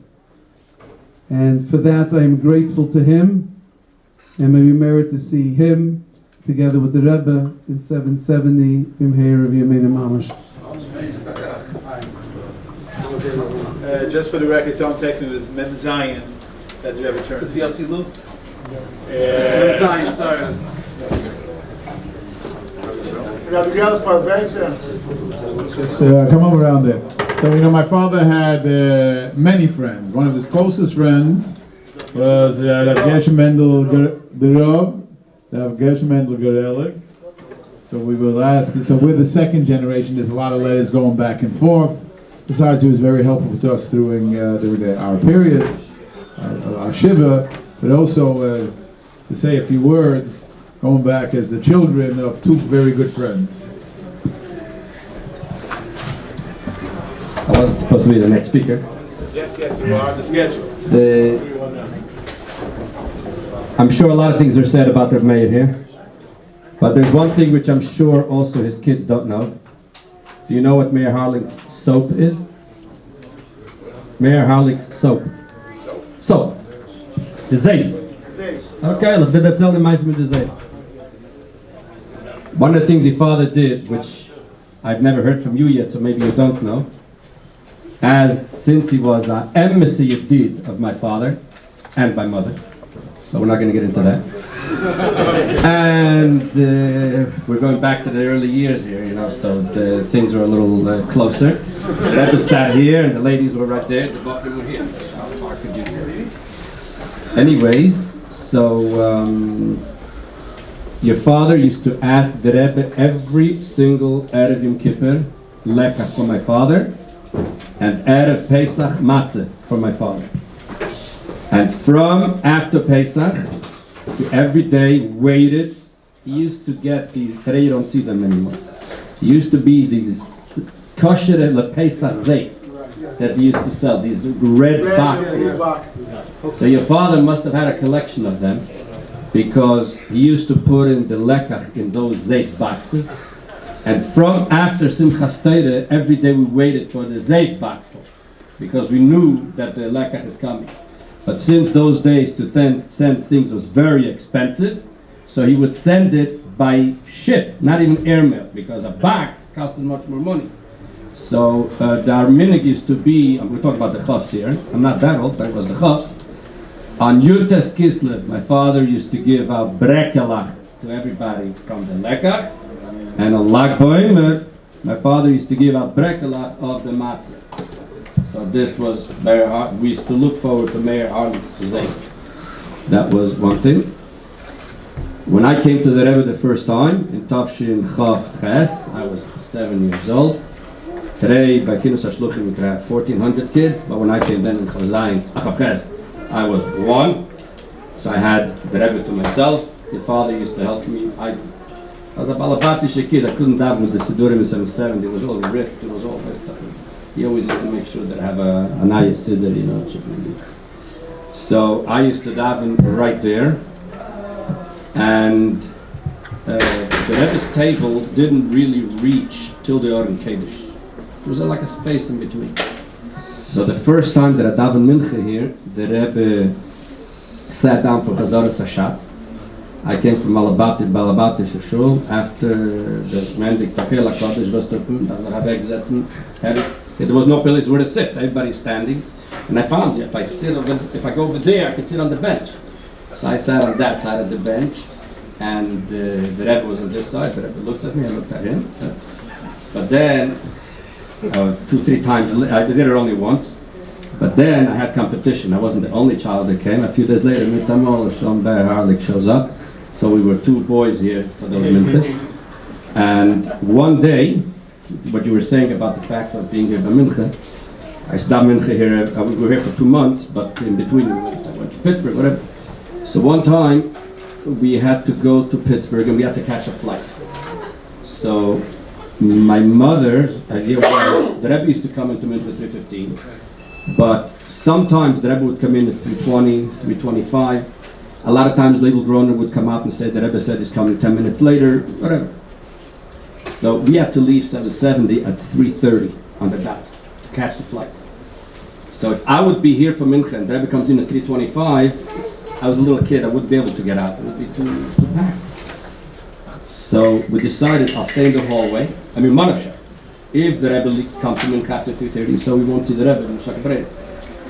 And for that, I am grateful to him. And may we merit to see him together with the Rebbe in 770 Meir of Yemeina Mamash. Just for the record, someone texted me this Mem Zion that the Rebbe turned. Is he Yossi Lu? Mem Zion, sorry. Just come over around there. So, my father had many friends. One of his closest friends was Rav Gershom Mendel Derov, Rav Gershom Mendel Gerelik. So we will ask, so we're the second generation, there's a lot of letters going back and forth. Besides, he was very helpful to us during our period, our Shiva, but also to say a few words, going back as the children of two very good friends. I wasn't supposed to be the next speaker. Yes, you are on the schedule. I'm sure a lot of things are said about the Meir here, but there's one thing which I'm sure also his kids don't know. Do you know what Meir Harlig's soap is? Meir Harlig's soap. Soap. The Zayt. Okay, look, that's only my the Zayt. One of the things your father did, which I've never heard from you yet, so maybe you don't know, since he was an emissary of my father and my mother, but we're not going to get into that. And we're going back to the early years here, so the things are a little closer. That was sat here, and the ladies were right there, the bucket were here. How far could you do? Anyways, so your father used to ask the Rebbe every single Erev Yom Kippur, lekach for my father, and Erev Pesach matzah for my father. And from after Pesach, to every day waited, he used to get these, today you don't see them anymore. He used to be these kosher le Pesach zayt that he used to sell, these red boxes. So your father must have had a collection of them, because he used to put in the lekach in those zayt boxes. And from after Simchas Torah, every day we waited for the zayt box, because we knew that the lekach is coming. But since those days to send things was very expensive, so he would send it by ship, not even airmail, because a box costed much more money. So the minig used to be, we're talking about the chafs here, I'm not that old, but it was the chafs. On Yutes Kislev, my father used to give out brekelach to everybody from the lekach, and on Lag Boimer, my father used to give out brekela of the matzah. So this was Meir. We used to look forward to Meir Harlig's Zayt. That was one thing. When I came to the Rebbe the first time in Tafshin Chav Ches, I was 7 years old. Today, by Kinus Shloshim, we have 1,400 kids, but when I came then in Chav Ches, I was 1. So I had the Rebbe to myself. The father used to help me. I was a balabatische kid. I couldn't daven with the Sidurim in 770. It was all ripped. It was all that stuff. He always used to make sure that I have a nice Siddur, you know. So I used to daven right there. And the Rebbe's table didn't really reach till the Oren Kodesh. There was like a space in between. So the first time that I davened Mincha here, the Rebbe sat down for Chazaras HaShatz. I came from Balabati Shul after the Mendik Tapela Kodesh was to there was no place where to sit. Everybody's standing. And I found if I go over there, I could sit on the bench. So I sat on that side of the bench, and the Rebbe was on this side. The Rebbe looked at me, I looked at him. But then, 2-3 times, I did it only once. But then I had competition. I wasn't the only child that came. A few days later, Mitamol Meir Harlig shows up. So we were 2 boys here for those minchas. And one day, what you were saying about the fact of being here by mincha, I stopped mincha here. We were here for 2 months, but in between I went to Pittsburgh, whatever. So one time we had to go to Pittsburgh and we had to catch a flight. So my mother's idea was the Rebbe used to come into mincha 3:15, but sometimes the Rebbe would come in at 3:20, 3:25. A lot of times Legal Groner would come out and say the Rebbe said he's coming 10 minutes later, whatever. So we had to leave 770 at 3:30 on the dot to catch the flight. So if I would be here for mincha and the Rebbe comes in at 3:25, I was a little kid, I wouldn't be able to get out. It would be too packed. So we decided I'll stay in the hallway. I mean, Manavsha. If the Rebbe comes to mincha after 3:30, so we won't see the Rebbe.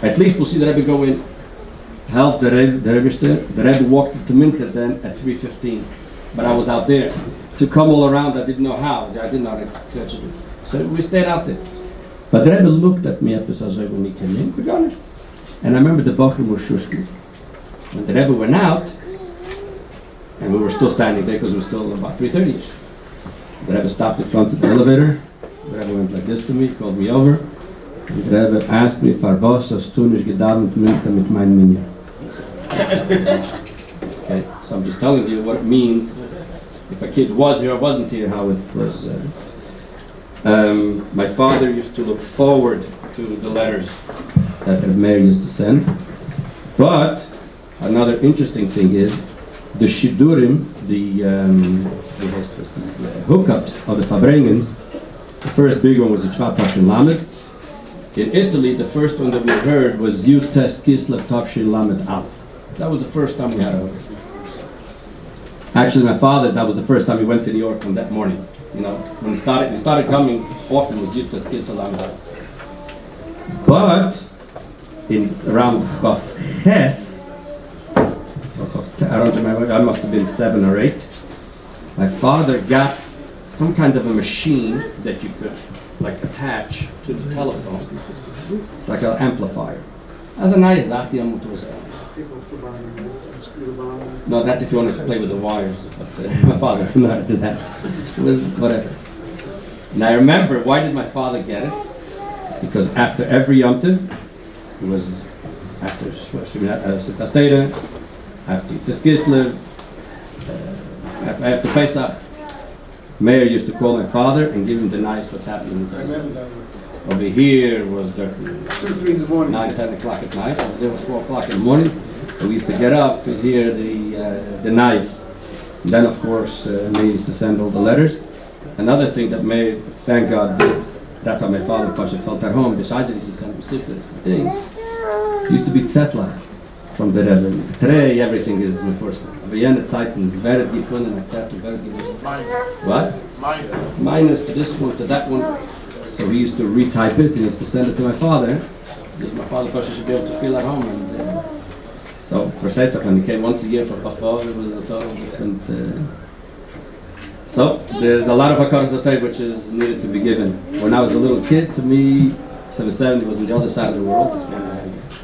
At least we'll see the Rebbe go in. Help the Rebbe. The Rebbe walked to mincha then at 3:15, but I was out there. To come all around, I didn't know how. I didn't know how to catch it. So we stayed out there. But the Rebbe looked at me after Sazay when he came in, and I remember the Bachrim were shushki. When the Rebbe went out, and we were still standing there because it was still about 3:30. The Rebbe stopped in front of the elevator. The Rebbe went like this to me, called me over. And the Rebbe asked me, "Farvos as tunish gedavent mincha mit mein minyan." Okay, so I'm just telling you what it means. If a kid was here or wasn't here, how it was. My father used to look forward to the letters that the Meir used to send. But another interesting thing is the shidurim, the hookups of the Fabrengens. The first big one was the Shvat Tafshin Lamed. In Italy, the first one that we heard was Yud Tes Kislev Tafshin Lamed Aleph. That was the first time we had a hookup. Actually, my father, that was the first time he went to New York on that morning. You know, when he started coming often was Yud Tes Kislev Lamed Aleph. But in around Chav Ches, I don't remember, I must have been 7 or 8. My father got some kind of a machine that you could like attach to the telephone. It's like an amplifier. As a nice No, that's if you want to play with the wires. But, my father didn't know how to do that. It was whatever. And I remember, why did my father get it? Because after every Yom Tov, it was after Shloshim, after Kislev, after Pesach, Meir used to call my father and give him the nice what's happening in his house. Over here was 2, 3 in the morning, 9, 10 o'clock at night. Over there was 4 o'clock in the morning. And we used to get up to hear the knives. And then, of course, Meir used to send all the letters. Another thing that Meir, thank God, did. That's how my father Pasha felt at home. Besides, he used to send him siflis and things. He used to be zetla from the Rebbe. Today, everything is meforsa. What? Minus to this one, to that one. So he used to retype it and he used to send it to my father. Because my father Pasha should be able to feel at home. And, so for Seitzach, when he came once a year for Chafov, it was a total different. So there's a lot of hakaras hatov which is needed to be given. When I was a little kid, to me, 770 was on the other side of the world.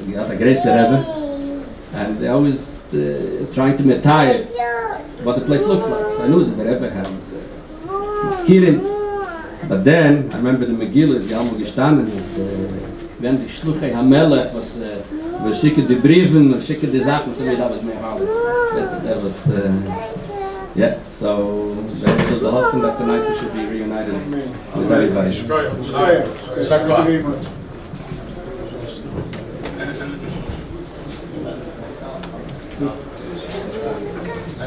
We had a great Rebbe, and they always trying to metay what the place looks like. So I knew that the Rebbe had skirim. But then I remember the Megillah is gammal gestanden. Wenn die Shluchei HaMelech was schicke die Briefen, schicke die Sachen, to me that was Meir Harlig. That was yeah. So that was the whole thing that tonight we should be reunited with everybody. Thank you very much.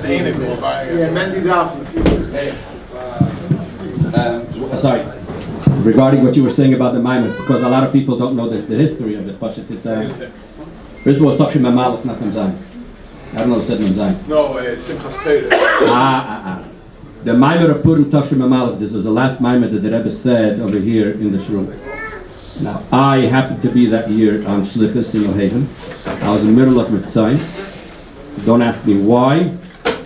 Yeah, Mendy Daphne. Sorry, regarding what you were saying about the Maimon, because a lot of people don't know the history of it. First of all, it's Tafshim Memalef, not Memzayin. I don't know what said Memzayin. No, Simchas Torah. The Maimon of Purim Tafshim Memalef, this was the last Maimon that the Rebbe said over here in this room. Now, I happened to be that year on Shlichus in Ohaven. I was in the middle of Mivtzayin. Don't ask me why.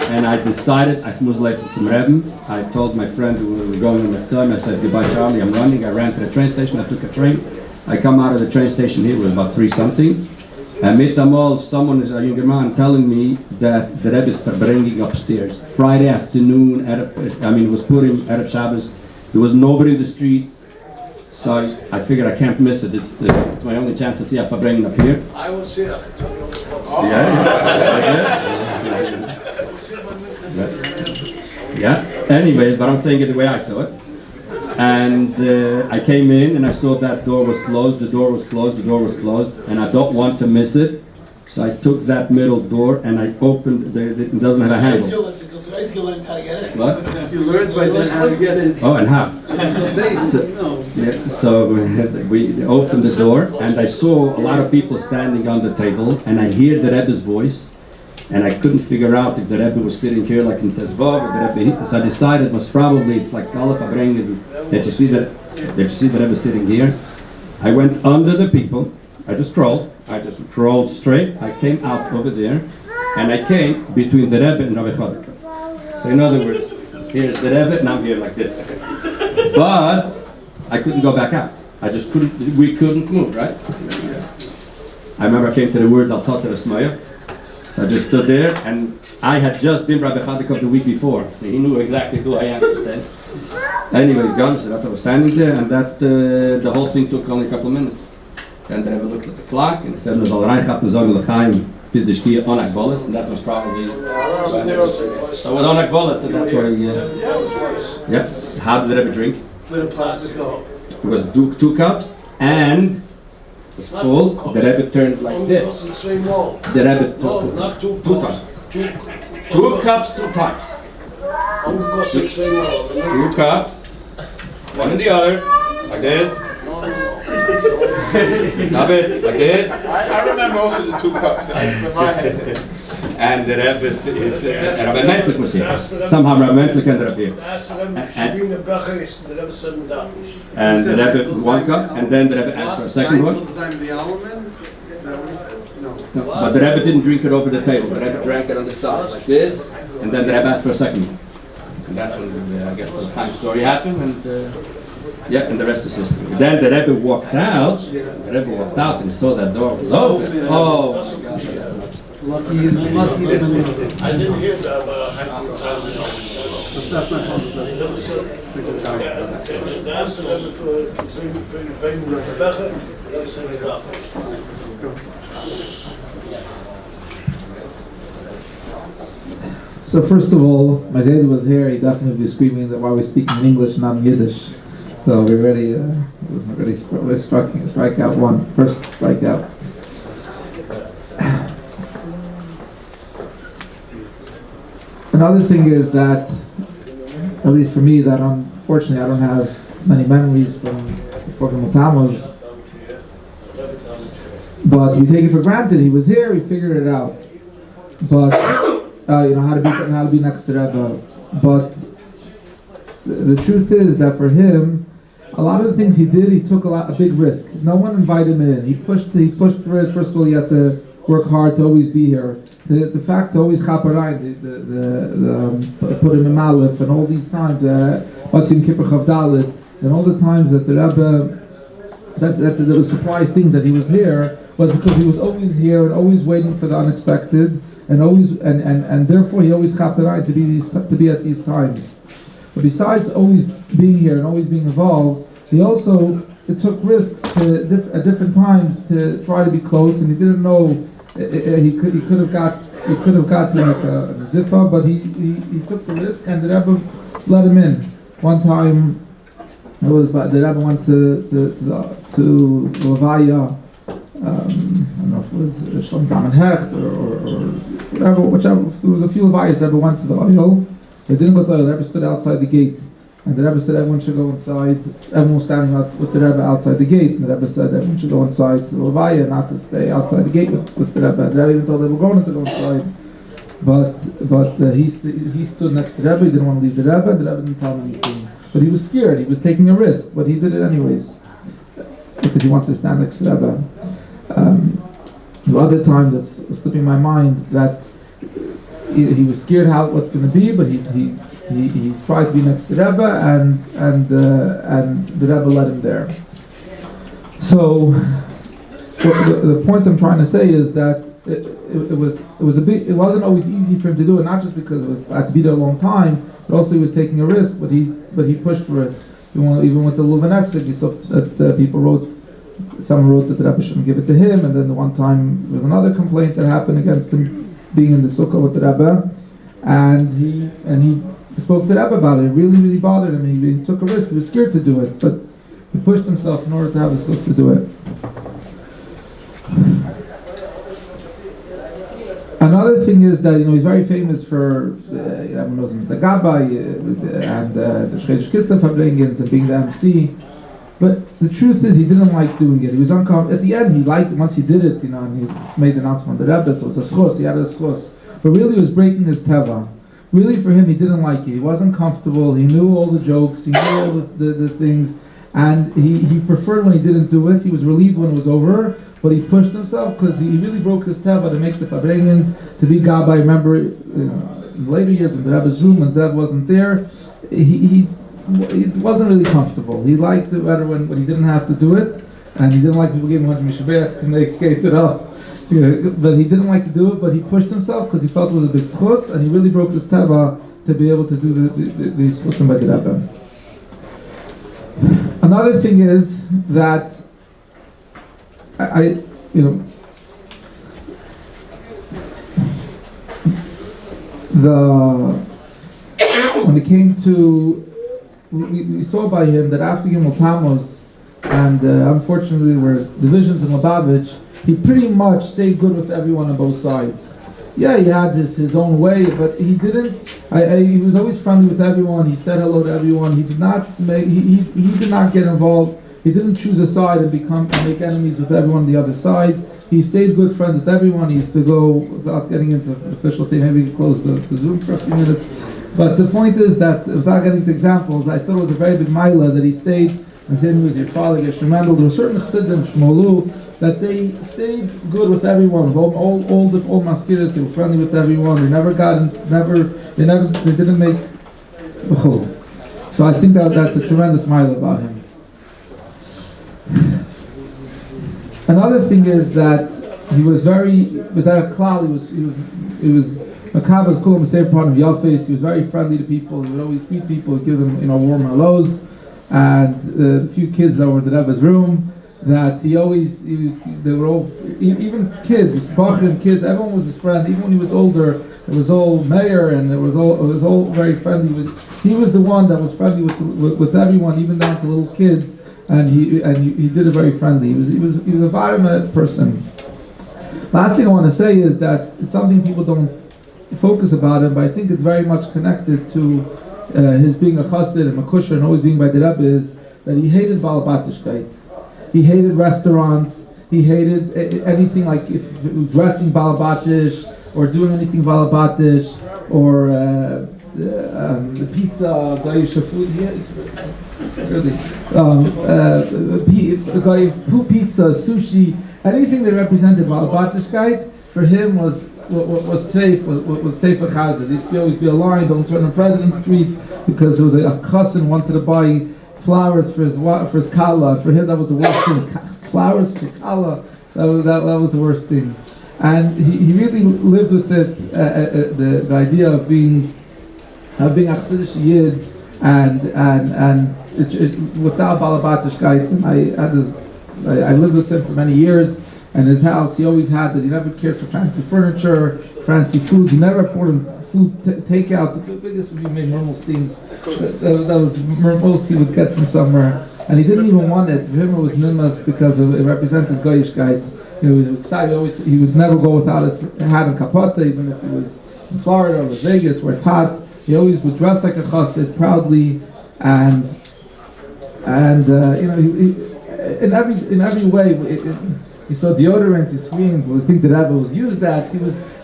And I decided I was late with some Rebbe. I told my friend who we were going on the time, I said, goodbye Charlie, I'm running. I ran to the train station, I took a train. I come out of the train station here, it was about 3 something. And meet them all, someone is a younger man telling me that the Rebbe is bringing upstairs. Friday afternoon, it was Purim, Erev Shabbos. There was nobody in the street. So I figured I can't miss it. It's my only chance to see if I bring it up here. I will see it. Yeah. Anyways, but I'm saying it the way I saw it. And I came in and I saw that door was closed, the door was closed, and I don't want to miss it. So I took that middle door and I opened, it doesn't have a handle. What? You learned by then how to get in. Oh, and how? So we opened the door and I saw a lot of people standing on the table and I hear the Rebbe's voice. And I couldn't figure out if the Rebbe was sitting here like in Tezvav or the Rebbe. So I decided it's like Aleph upbringing that you see the Rebbe sitting here. I went under the people. I just crawled straight. I came out over there, and I came between the Rebbe and Rabbi Chodek. So in other words, here's the Rebbe, and I'm here like this. But I couldn't go back out. We couldn't move, right? I remember I came to the words Al Totzar Esmaya. So I just stood there, and I had just been Rabbi Chodek the week before. So he knew exactly who I am these days. Anyway, gone, so that's how I was standing there, and that the whole thing took only a couple of minutes. Then the Rebbe looked at the clock, and he said, and that was probably... So it was Onak Bolas, so that's why yeah. How did the Rebbe drink? With a plastic cup. It was 2 cups, and... was full, the Rebbe turned like this. The Rebbe took 2 times. 2 cups, 2 times. 2 cups, one and the other, like this. David, like this. I remember also the 2 cups in my head. And the Rebbe, Rabbi Mentlik was here. Somehow Rabbi Mentlik ended up here. And the Rebbe 1 cup, and then the Rebbe asked for a second one. No, but the Rebbe didn't drink it over the table. The Rebbe drank it on the side, like this, and then the Rebbe asked for a second one. And that's when, I guess, the time story happened, and and the rest is history. Then the Rebbe walked out, and he saw that door was open. Oh my gosh, that's enough. Lucky. I didn't hear that, but That's my fault. So first of all, my dad was here. He definitely was screaming that while we're speaking in English, not in Yiddish. So we already strike out one. First strikeout. Another thing is that, at least for me, that unfortunately I don't have many memories from Matamos. But we take it for granted. He was here. We figured it out. But how to be next to Rebbe. But the truth is that for him, a lot of the things he did, he took a big risk. No one invited him in. He pushed for it. First of all, he had to work hard to always be here. The fact to always chaparayim, put him in Malif, and all these times, what's in Kippur Chavdalit, and all the times that the Rebbe, that the surprise things that he was here, was because he was always here and always waiting for the unexpected, and always and therefore he always chaparayim to be at these times. But besides always being here and always being involved, he also took risks at different times to try to be close, and he didn't know he could have got like a ziffa, but he took the risk, and the Rebbe let him in. One time, it was the Rebbe went to Levaya. I don't know if it was Shloshim Zaman Hecht or whichever. There was a few Levayas. The Rebbe went to the oil. They didn't go to the oil. The Rebbe stood outside the gate. And the Rebbe said everyone should go inside. Everyone was standing out with the Rebbe outside the gate. And the Rebbe said everyone should go inside to the Levaya, not to stay outside the gate with the Rebbe. The Rebbe even told they were going to go inside. But he stood next to the Rebbe. He didn't want to leave the Rebbe. The Rebbe didn't tell him anything. But he was scared. He was taking a risk. But he did it anyways, because he wanted to stand next to the Rebbe. The other time that's slipping my mind, that he was scared what's going to be, but he tried to be next to the Rebbe, and the Rebbe let him there. So the point I'm trying to say is that it wasn't always easy for him to do it, not just because it had to be there a long time, but also he was taking a risk, but he pushed for it. Even with the Luvanesik, you saw that someone wrote that the Rebbe shouldn't give it to him, and then the one time there was another complaint that happened against him being in the sukkah with the Rebbe, and he spoke to the Rebbe about it. It really, really bothered him. He took a risk. He was scared to do it, but he pushed himself in order to have the skills to do it. Another thing is that he's very famous for everyone knows him, the Gabbai and the Shloshim Kislev upbringings and being the MC. But the truth is, he didn't like doing it. He was uncomfortable. At the end, he liked it once he did it, and he made the announcement on the Rebbe, so it was a schos, he had a schos. But really, it was breaking his teva. Really, for him, he didn't like it. He wasn't comfortable. He knew all the jokes. He knew all the things. And he preferred when he didn't do it. He was relieved when it was over. But he pushed himself because he really broke his teva to make the upbringings, to be Gabbai. I remember in later years in the Rebbe's room when Zev wasn't there, he wasn't really comfortable. He liked it better when he didn't have to do it. And he didn't like people giving him 100 mishabeachs to make it up. But he didn't like to do it, but he pushed himself because he felt it was a big schus, and he really broke his teva to be able to do the schusim by the Rebbe. Another thing is that when it came to, we saw by him that after Gimel Tammuz, and unfortunately there were divisions in Lubavitch, he pretty much stayed good with everyone on both sides. Yeah, he had his own way, but he didn't. He was always friendly with everyone. He said hello to everyone. He did not get involved. He didn't choose a side and make enemies with everyone on the other side. He stayed good friends with everyone. He used to go, without getting into the official thing, maybe we close the Zoom for a few minutes. But the point is that, without getting into examples, I thought it was a very big milah that he stayed, and same with your father, Geshem Mendel. There were certain chassidim, Shmolu, that they stayed good with everyone, all maskiras. They were friendly with everyone. They didn't make. So I think that's a tremendous mile about him. Another thing is that he was very, without a klal, he was Makabas Kulam Seir part of Yalfis. He was very friendly to people. He would always greet people, give them warm hellos. And the few kids that were in the Rebbe's room, that they were all, even kids, Bachrim kids, everyone was his friend. Even when he was older, it was all Meir, and it was all very friendly. He was the one that was friendly with everyone, even down to little kids, and he did it very friendly. He was a violent person. Last thing I want to say is that it's something people don't focus about him, but I think it's very much connected to his being a chassid and a kusher and always being by the Rebbe, is that he hated balabatishkeit. He hated restaurants. He hated anything like if dressing balabatish or doing anything balabatish or the pizza, Gaisha food. Pizza, sushi, anything that represented balabatishkeit. for him was teif, was teif chazer. There used to always be a line, don't turn on President Street, because there was a cousin wanted to buy flowers for his kala. For him, that was the worst thing. Flowers for kala, that was the worst thing. And he really lived with it, the idea of being a Chassidish Yid, and without Balabatishkeit. I lived with him for many years, and his house, he always had that. He never cared for fancy furniture, fancy food. He never poured him food takeout. The biggest would be maybe Mermelstein's. That was the most he would get from somewhere, and he didn't even want it. For him, it was nimas because it represented Goyishkeit. He was excited. He would never go without his hat and kapata, even if he was in Florida or Vegas where it's hot. He always would dress like a chassid proudly, and in every way. He saw deodorant. He screamed. We think that Rebbe would use that.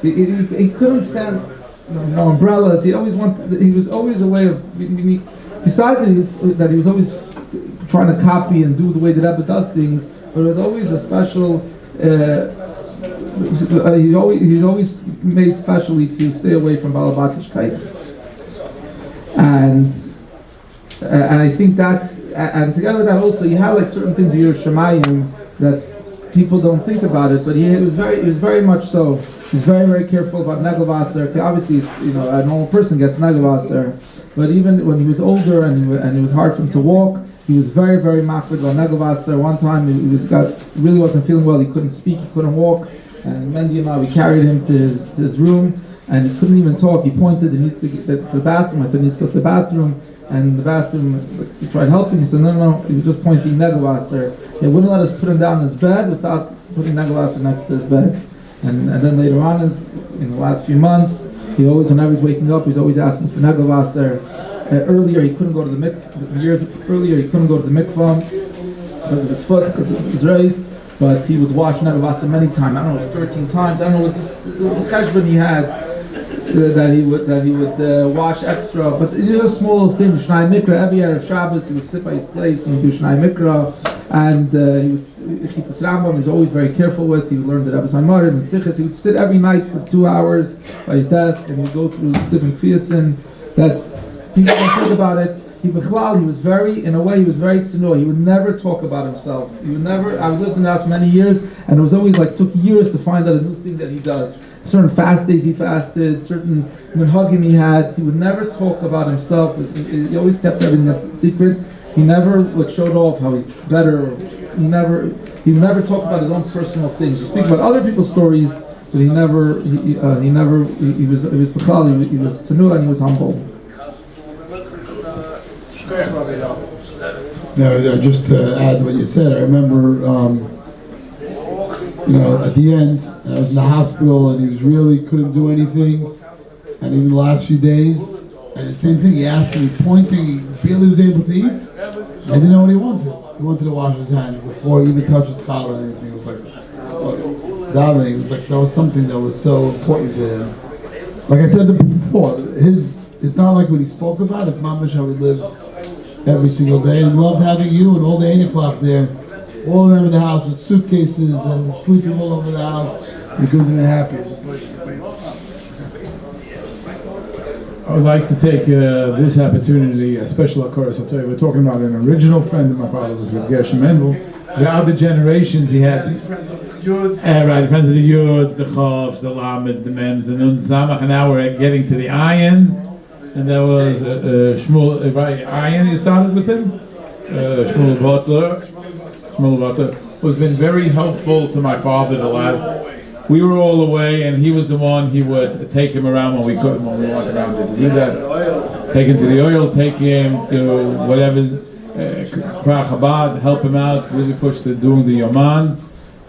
He couldn't stand no umbrellas. He always wanted. He was always a way of. Besides that, he was always trying to copy and do the way that Rebbe does things. But it was always a special. He always made specially to stay away from Balabatishkeit. And I think that, and together with that also, you had like certain things in your Shemayim that people don't think about it, but he was very much so. He was very, very careful about Negelwasser. Obviously, it's, a normal person gets Negelwasser, but even when he was older and it was hard for him to walk, he was very, very mafred on Negelwasser. One time he really wasn't feeling well. He couldn't speak, he couldn't walk, and Mendy and I, we carried him to his room, and he couldn't even talk. He pointed, he needs to get to the bathroom. I said, he needs to go to the bathroom. And in the bathroom, he tried helping. He said, no, he was just pointing Negelwasser. He wouldn't let us put him down in his bed without putting Negelwasser next to his bed. And then later on, in the last few months, whenever he's waking up, he's always asking for Negelwasser. Earlier, he couldn't go to the mikvah. Years earlier, he couldn't go to the mikvah because of his foot, because it was raised. But he would wash Negelwasser many times. I don't know, it was 13 times. I don't know, it was a cheshbon he had. That he would wash extra, but small little things. Shnai Mikra, every Erev Shabbos he would sit by his place and do Shnai Mikra, and he would keep the Rambam. He was always very careful with. He would learn the Rebbe's Maimar and Sichos. He would sit every night for 2 hours by his desk and he would go through different Kfiyasin that people don't think about it. He was very tzinu. He would never talk about himself. He would never. I lived in the house many years, and it was always took years to find out a new thing that he does. Certain fast days he fasted, certain minhagim he had. He would never talk about himself. He always kept everything a secret. He never showed off how he's better. He would never talk about his own personal things. He speak about other people's stories, but he was tzinu and he was humble. No, just to add what you said, I remember, at the end, I was in the hospital and he couldn't do anything, and even the last few days, and the same thing, he asked me, pointing, he barely was able to eat. I didn't know what he wanted. He wanted to wash his hands before he even touched his challah or anything. It was davening. It was that was something that was so important to him. Like I said before, it's not like what he spoke about, it's mamash how he lived every single day, and loved having you and all the 8 o'clock there, all around the house with suitcases and sleeping all over the house. He couldn't have been happier. I would like to take this opportunity, a special course. I'll tell you, we're talking about an original friend of my father's, with Gershom Mendel. Throughout the generations, he had friends of the Yuds, friends of the Yuds, the Chavs, the Lameds, the Mems, the Nun Zamach, and now we're getting to the Ayans. And there was Shmuel Ayan, you started with him? Shmuel Butler has been very helpful to my father the last. We were all away, and he was the one. He would take him around when we couldn't, when we went around to do that. Take him to the oil, take him to whatever, Kfar Chabad, help him out, really push to doing the Yomans.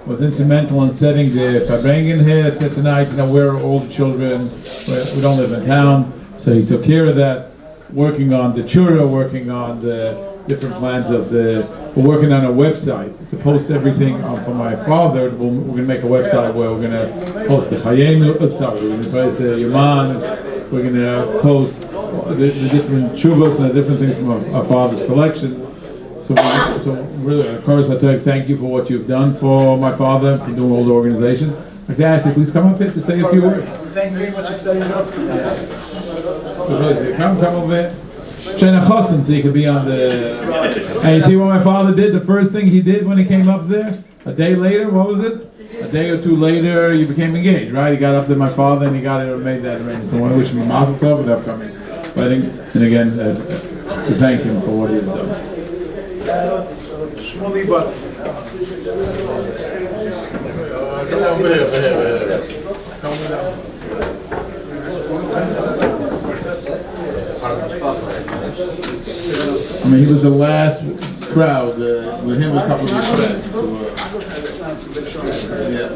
Was instrumental in setting the upbringing here tonight. We're all the children, we don't live in town. So he took care of that, working on the chura, working on the different plans we're working on a website to post everything for my father. We're going to make a website where we're going to post the Chayim, we're going to post the Yaman, we're going to post the different chuvas and the different things from our father's collection. So really, of course, I thank you for what you've done for my father, for doing all the organization. Okay, I say, please come up here to say a few words. Thank you very much for setting it up. Come over here. Shana Chosin, so you can be on the... And you see what my father did? The first thing he did when he came up there? A day later, what was it? A day or two later, you became engaged, right? He got up to my father and he got it and made that arrangement. So I want to wish him a mazel tov for the upcoming wedding. And again, to thank him for what he has done. Shmuley, but Come over here. Come over here. I mean, he was the last crowd with him and a couple of his friends. So, yeah.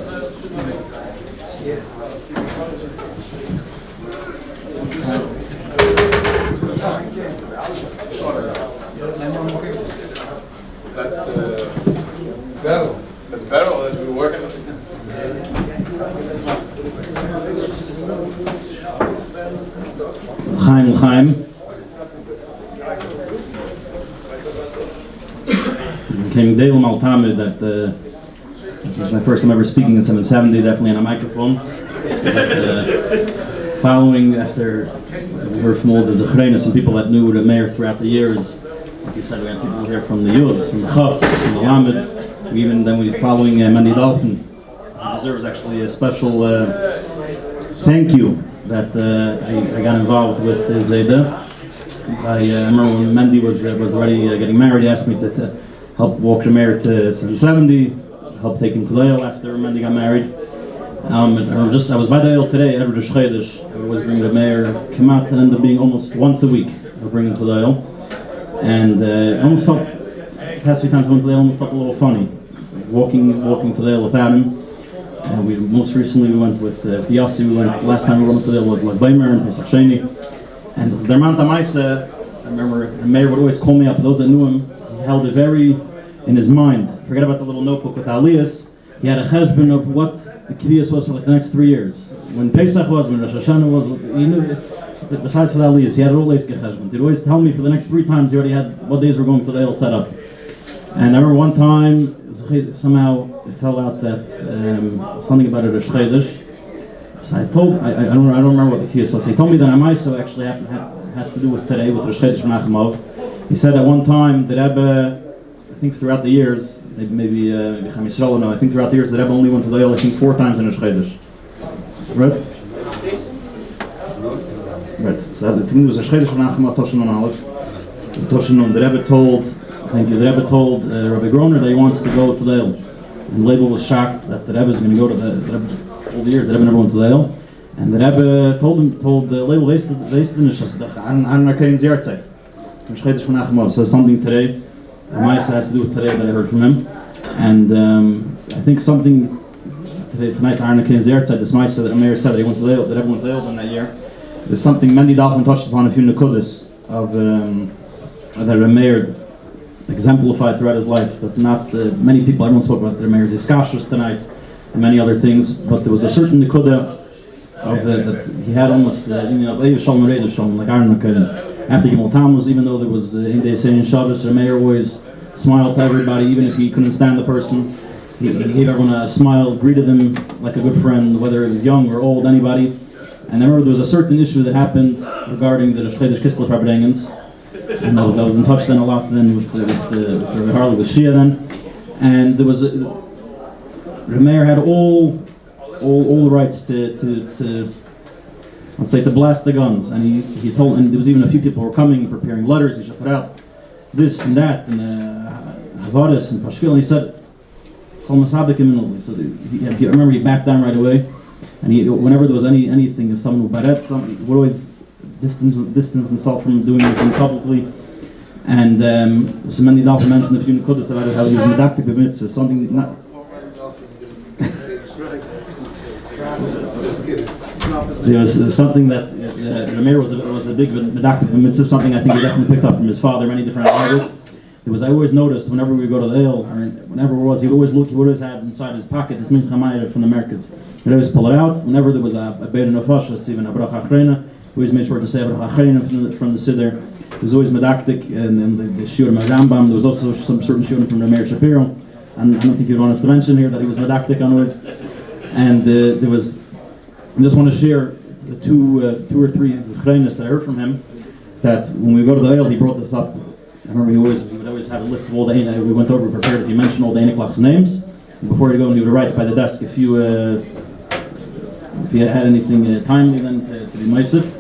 That's the barrel. The barrel that we're working on. Chaim. Came Dale Maltame that it was my first time ever speaking in 770, definitely on a microphone. Following after we heard from all the Zechrenas and people that knew the Meir throughout the years, like you said, we had people here from the Yuds, from the Chavs, from the Lamed. We following Mandy Dolphin. He deserves actually a special thank you that I got involved with his Zayda. I remember when Mandy was already getting married, he asked me to help walk the Meir to 770, help take him to Leil after Mandy got married. I was by the Leil today, every Chodesh. I always bring the Meir Kemat, and ended up being almost once a week. I bring him to Leil. And I almost felt, the past few times I went to Leil, almost felt a little funny. Walking to Leil without him. Most recently we went with Yossi. Last time we went to Leil was like Meir and Pesach Sheni. And the Mount Amaisa, I remember Meir would always call me up. Those that knew him, he held it very in his mind. Forget about the little notebook with Aliyas. He had a cheshbon of what the Kriyas was for like the next 3 years. When Pesach was, when Rosh Hashanah was, he knew it. Besides for the Aliyas, he had always a cheshbon. He'd always tell me for the next 3 times he already had what days we're going to the Eil set up. And I remember one time, somehow it fell out that something about a Rosh Chodesh. So I don't remember what the Kriyas was. He told me that Amaisa actually has to do with today, with Rosh Chodesh Menachemov. He said at one time the Rebbe, I think throughout the years, maybe Chaim Yisrael, no, I think throughout the years the Rebbe only went to the Leil, I think 4 times in Rosh Chodesh. Right? Right. So I think it was Rosh Chodesh Menachemov Toshin on Aleph. Toshin on the Rebbe told Rabbi Groner that he wants to go to the Leil. And Leibel was shocked that the Rebbe is going to go to the Rebbe. All the years the Rebbe never went to the Leil. And the Rebbe told Leibel, so something today, Maisa has to do with today that I heard from him. And I think something, tonight's Arna Kain Zertzeit, this Maisa that Meir said that he went to the Leil, that everyone went to the Leil that year. There's something Mendy Dalton touched upon a few Nekudas of that Meir exemplified throughout his life, that not many people, everyone spoke about the Meir's Iskashus tonight and many other things, but there was a certain Nekuda of that he had almost, like Arna Kain. After Gimel Tammuz, even though there was in the saying Shabbos, the Meir always smiled to everybody, even if he couldn't stand the person. He gave everyone a smile, greeted them like a good friend, whether it was young or old, anybody. And I remember there was a certain issue that happened regarding the Shchedesh Kislev Rabbedangens. And I was in touch then a lot then with Harlig, with Shia then. And there was the Meir had all the rights to let's say to blast the guns, and he told, and there was even a few people who were coming, preparing letters. He should put out this and that, and Havadas and Pashkil, and he said, "Kol Masadik iminolli." So I remember he backed down right away, and whenever there was anything, if someone would baret, he would always distance himself from doing anything publicly. And so many Dalton mentioned a few Nekudas about how he was medactic b'mitzvah, something not. There was something that Meir was a big medactic mitzvah, something I think he definitely picked up from his father, many different artists. I always noticed whenever we go to the Eil, or whenever it was, he would always have inside his pocket this Mincha Meir from the Merkez. He'd always pull it out. Whenever there was a Beir Nefashos, even a Brach Achrena, he always made sure to say Brach Achrena from the Siddur. He was always medactic, and the Shiur Rambam. There was also some certain Shiurim from the Meir Shapiro. And I don't think you'd want us to mention here that he was medactic on always. And there was, I just want to share two or three zechreines that I heard from him, that when we go to the oil, he brought this up. I remember he would always have a list of all the, we went over, prepared, he mentioned all the Einiklach's names. And before he go, he would write by the desk if you had anything timely then to be meisiv.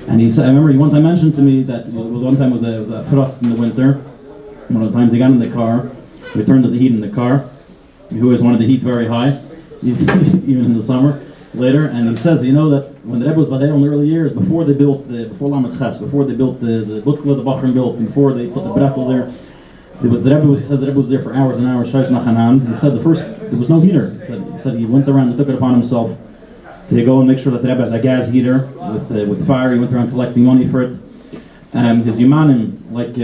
And he said, I remember he one time mentioned to me that it was a frost in the winter. One of the times he got in the car, we turned the heat in the car. He always wanted the heat very high, even in the summer. Later, and he says, you know, that when the Rebbe was Badei in the early years, before they built before Lamed Ches, before they built the Bukla, the Bachrim built, before they put the Bretel there, he said the Rebbe was there for hours and hours, Shais Nachanan. He said there was no heater. He said he went around and took it upon himself to go and make sure that the Rebbe has a gas heater with fire. He went around collecting money for it. His Yumanim, like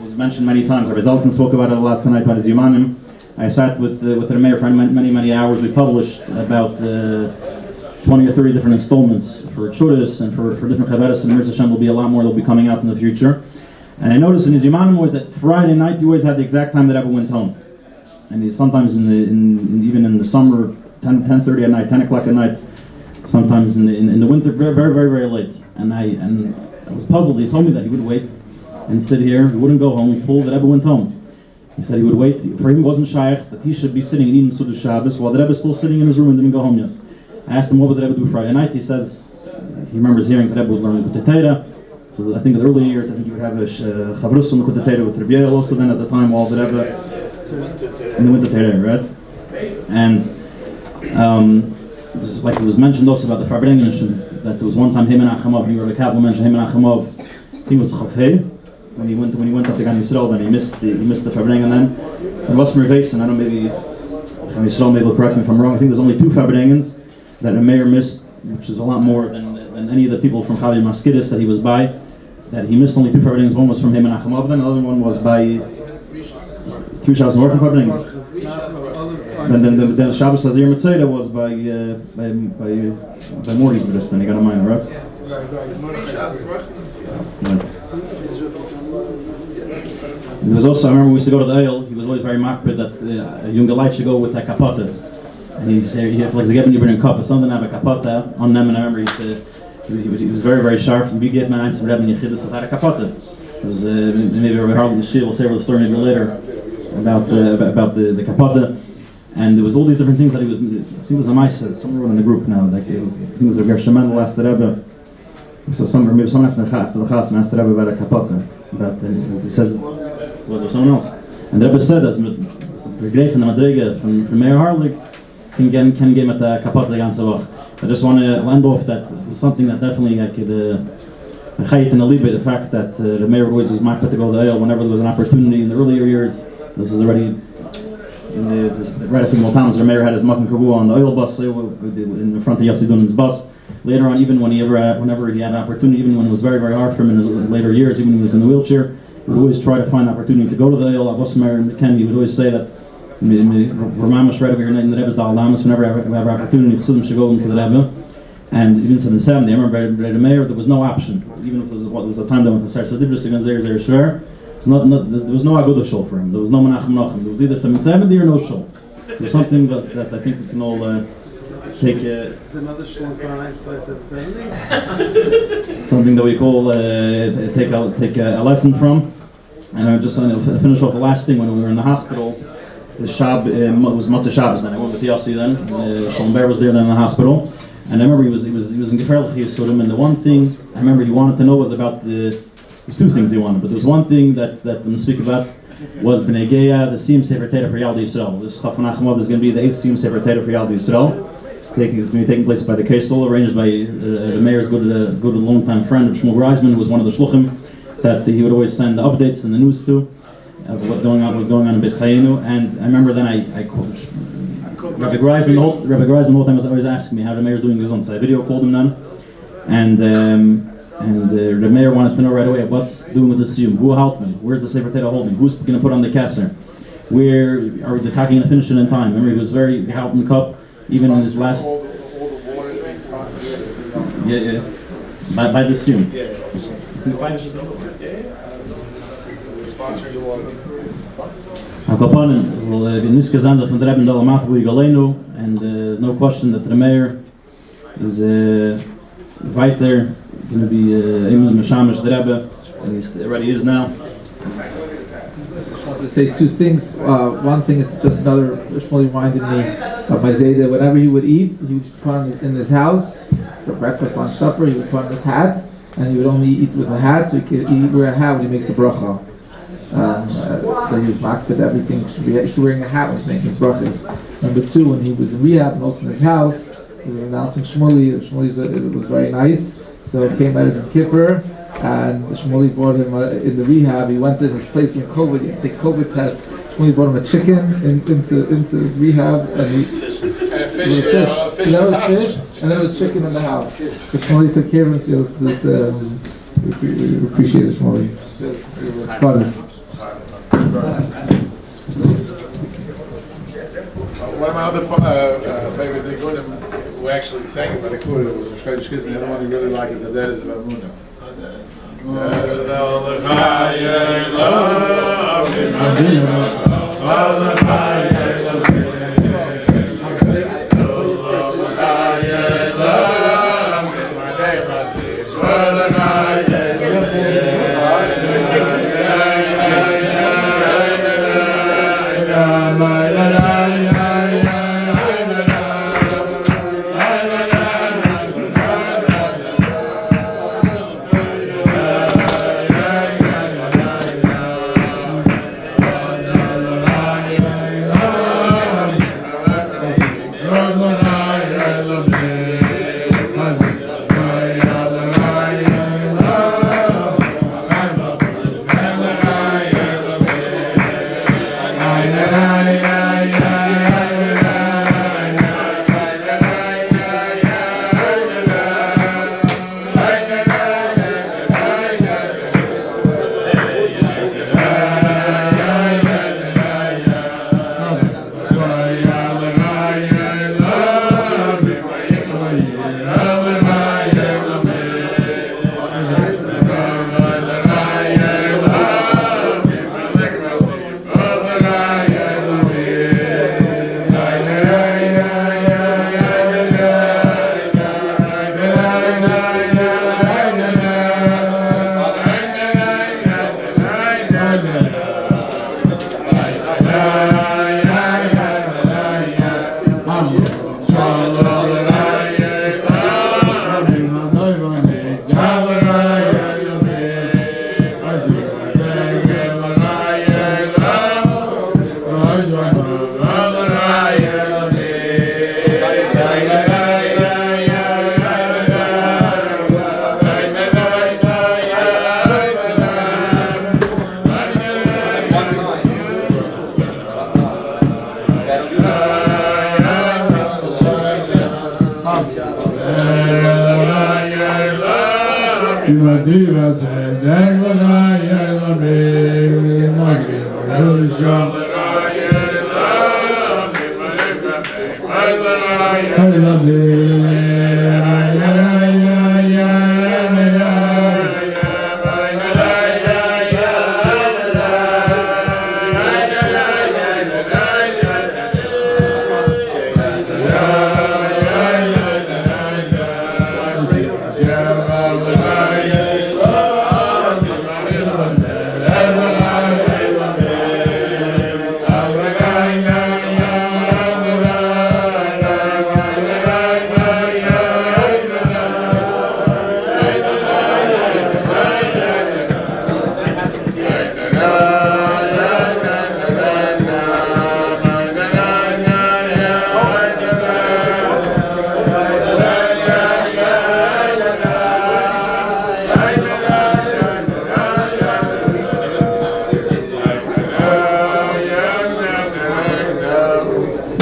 was mentioned many times, Rabbi Zalton spoke about it a lot tonight about his Yumanim. I sat with the Meir for many hours. We published about 20 or 30 different installments for Churis and for different Chaveras, and Mirza Hashem will be a lot more that will be coming out in the future. And I noticed in his Yumanim was that Friday night he always had the exact time that Rebbe went home. And he, sometimes even in the summer, 10:30 at night, 10 o'clock at night, sometimes in the winter, very, very, very, very late. And I was puzzled. He told me that he would wait and sit here. He wouldn't go home. He told that Rebbe went home. He said he would wait. For him, it wasn't shaykh that he should be sitting and eating Suda Shabbos while the Rebbe is still sitting in his room and didn't go home yet. I asked him what would the Rebbe do Friday night. He says he remembers hearing that the Rebbe would learn the Torah. So I think in the early years, I think he would have a chavrus on the Torah with Rabbi Yael also then at the time while the Rebbe in the winter Torah, right? And this is like it was mentioned also about the Farbrengen, that there was one time him and Achamov, Rabbi Kabel mentioned him and Achamov, he was Chavhei. When he went up to Gan Yisrael, then he missed the Farbrengen then. And was Merveisen, I don't know, maybe Gan Yisrael maybe will correct me if I'm wrong. I think there's only 2 Farbrengens that a Meir missed, which is a lot more than any of the people from Chali Maskidis that he was by. That he missed only 2 Farbrengens. One was from him and Achamov, then the other one was by 3 Shabbos and working Farbrengens. Then the Shabbos Hazir Mitzvah was by Morty's B'dis, then he got a minor, right? Yeah. There was also, I remember we used to go to the oil, he was always very makpid that a younger light should go with a kapata. And he said, he had like a you bring a cup, something have a kapata on them, and I remember he was very, very sharp, and we get my answer Rebbe Yechidus without a kapata. It was maybe Rabbi Harlig will say the story maybe later about the kapata. And there was all these different things that he was, I think it was a Maisa, somewhere in the group now, like it was, I think it was a Gershaman last Rebbe. So maybe someone after the Chas asked the Rebbe about a kapata. He says, was there someone else? And the Rebbe said, as the Greek and the Madrega from Meir Harlig can get at the kapata the ganze Woche. I just want to land off that it was something that definitely I could chayit in a little bit, the fact that the Meir always was makpid to go to the oil whenever there was an opportunity in the earlier years. This is already right after Maltams, the Meir had his Makan Kavu on the oil bus in the front of Yossi Dunan's bus. Later on, even whenever he had an opportunity, even when it was very, very hard for him in his later years, even when he was in the wheelchair, he would always try to find an opportunity to go to the oil. Abbas Meir and Ken, he would always say that we're mamash right over here in the Rebbe's Dal Lamas, whenever we have an opportunity, Chassidim should go into the Rebbe. And even in the 70s, I remember by the Meir, there was no option. Even if there was a time that went to start Sadibris against Zer Shver, there was no Agudah shul for him. There was no Menachem Nachem. There was either 770 or no shul. It was something that I think we can all take. Is another shul besides 770? Something that we call take a lesson from. And I just finish off the last thing when we were in the hospital. The was Matzah Shabbos then. I went with Yossi then. Shalom Ber was there then in the hospital. And I remember he was in Gefährlich Yisurim, and the one thing I remember he wanted to know was about there's 2 things he wanted, but there was one thing that I'm going to speak about was B'nai Geya, the Siyum Sefer Torah for Yaldi Yisrael. This Chaf Nachamov is going to be the 8th Siyum Sefer Torah for Yaldi Yisrael. It's going to be taking place by the Kesel, arranged by the Meir's good long-time friend of Shmuel Greisman, who was one of the Shloshim that he would always send the updates and the news to of what's going on in Beis Chayinu. And I remember then I Rabbi Greisman the whole time was always asking me how the Meir's doing Gesund. So I video called him then, and the Meir wanted to know right away what's doing with the Siyum. Who helped me? Where's the Sefer Torah holding? Who's going to put on the Kesser? Where are we talking to finish it in time? Remember, he was very helping cup, even in his last. All the water is being sponsored. Yeah. By the Siyum. Yeah. We're sponsoring the water. Hakopanen, well, the Niske Zanza from the Rebbe Dalamat, we Galeno, and there's no question that the Meir is right there, going to be Imam Mashamish the Rebbe, and he already is now. I want to say two things. One thing is just another, Shmuel reminded me of my Zayda. Whenever he would eat, he would put on in his house, for breakfast, lunch, supper, he would put on his hat, and he would only eat with a hat, so he could wear a hat when he makes a bracha. So he was makbid everything. He's wearing a hat when he's making brachas. Number two, when he was in rehab and also in his house, we were announcing Shmuley. It was very nice. So it came out of Yom Kippur, and Shmuley brought him in the rehab. He went in his place from COVID. He had to take COVID test. Shmuley brought him a chicken into rehab, and he Fish. and there was chicken in the house. But Shmuley took care of him. We appreciate it, Shmuley. One of my other favorite nigunim who actually sang it by the Kudah was Shloshim Kids, and the other one he really liked is Adad is about Muna.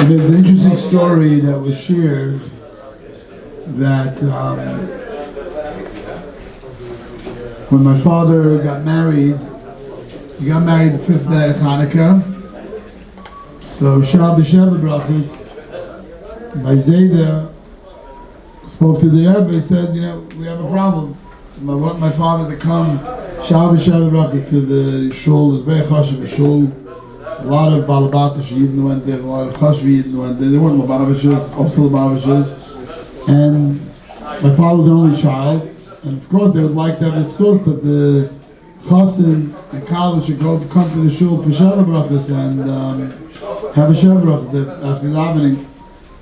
There's an interesting story that was shared that when my father got married, he got married the 5th night of Hanukkah. So Shah B'Sheva Brachos, my Zayda spoke to the Rebbe and said, we have a problem. I want my father to come Shah B'Sheva Brachos to the shul. It's very chashuv, shul. A lot of Balabatish Yidden went there, a lot of Chashvi Yidden went there. They weren't Lubavitchers, also Lubavitchers. And my father was the only child. And of course they would like to have discussed that the Chassan and college should come to the shul for Sheva Brachas and have a Sheva Brachas after davening.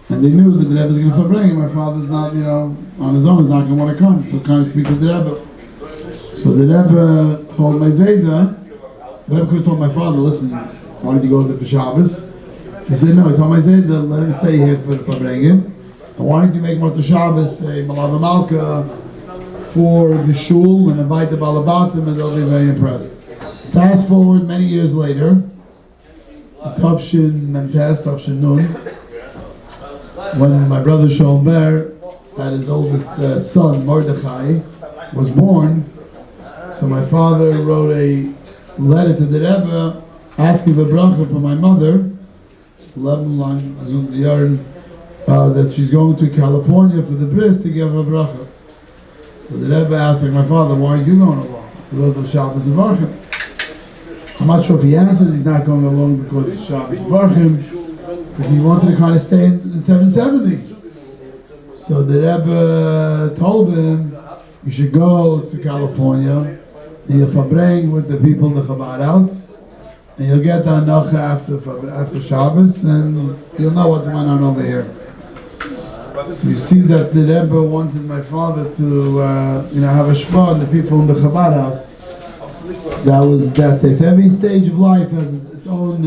And they knew that the Rebbe was going to bring him. My father's not, on his own, is not going to want to come. So kind of speak to the Rebbe. So the Rebbe told my Zayda, the Rebbe could have told my father, listen, why did you go there for Shabbos? He said, no, he told my Zayda, let him stay here for the Fabrengen. And why didn't you make Motzei Shabbos a Malava Malka for the shul and invite the Balabatim, and they'll be very impressed. Fast forward many years later, Tavshin Memtes, Tavshin Nun, when my brother Shalom Meir had his oldest son, Mordechai, was born, so my father wrote a letter to the Rebbe asking for bracha for my mother, 11 line, that she's going to California for the bris to give her bracha. So the Rebbe asked, like my father, why aren't you going along? Because of Shabbos and Varchim. I'm not sure if he answered he's not going along because of Shabbos and Varchim, but he wanted to kind of stay in the 770. So the Rebbe told him, you should go to California, and you'll fabring with the people in the Chabad house, and you'll get the Hanacha after Shabbos, and you'll know what went on over here. So you see that the Rebbe wanted my father to, have a shpa on the people in the Chabad house. That's it. So every stage of life has its own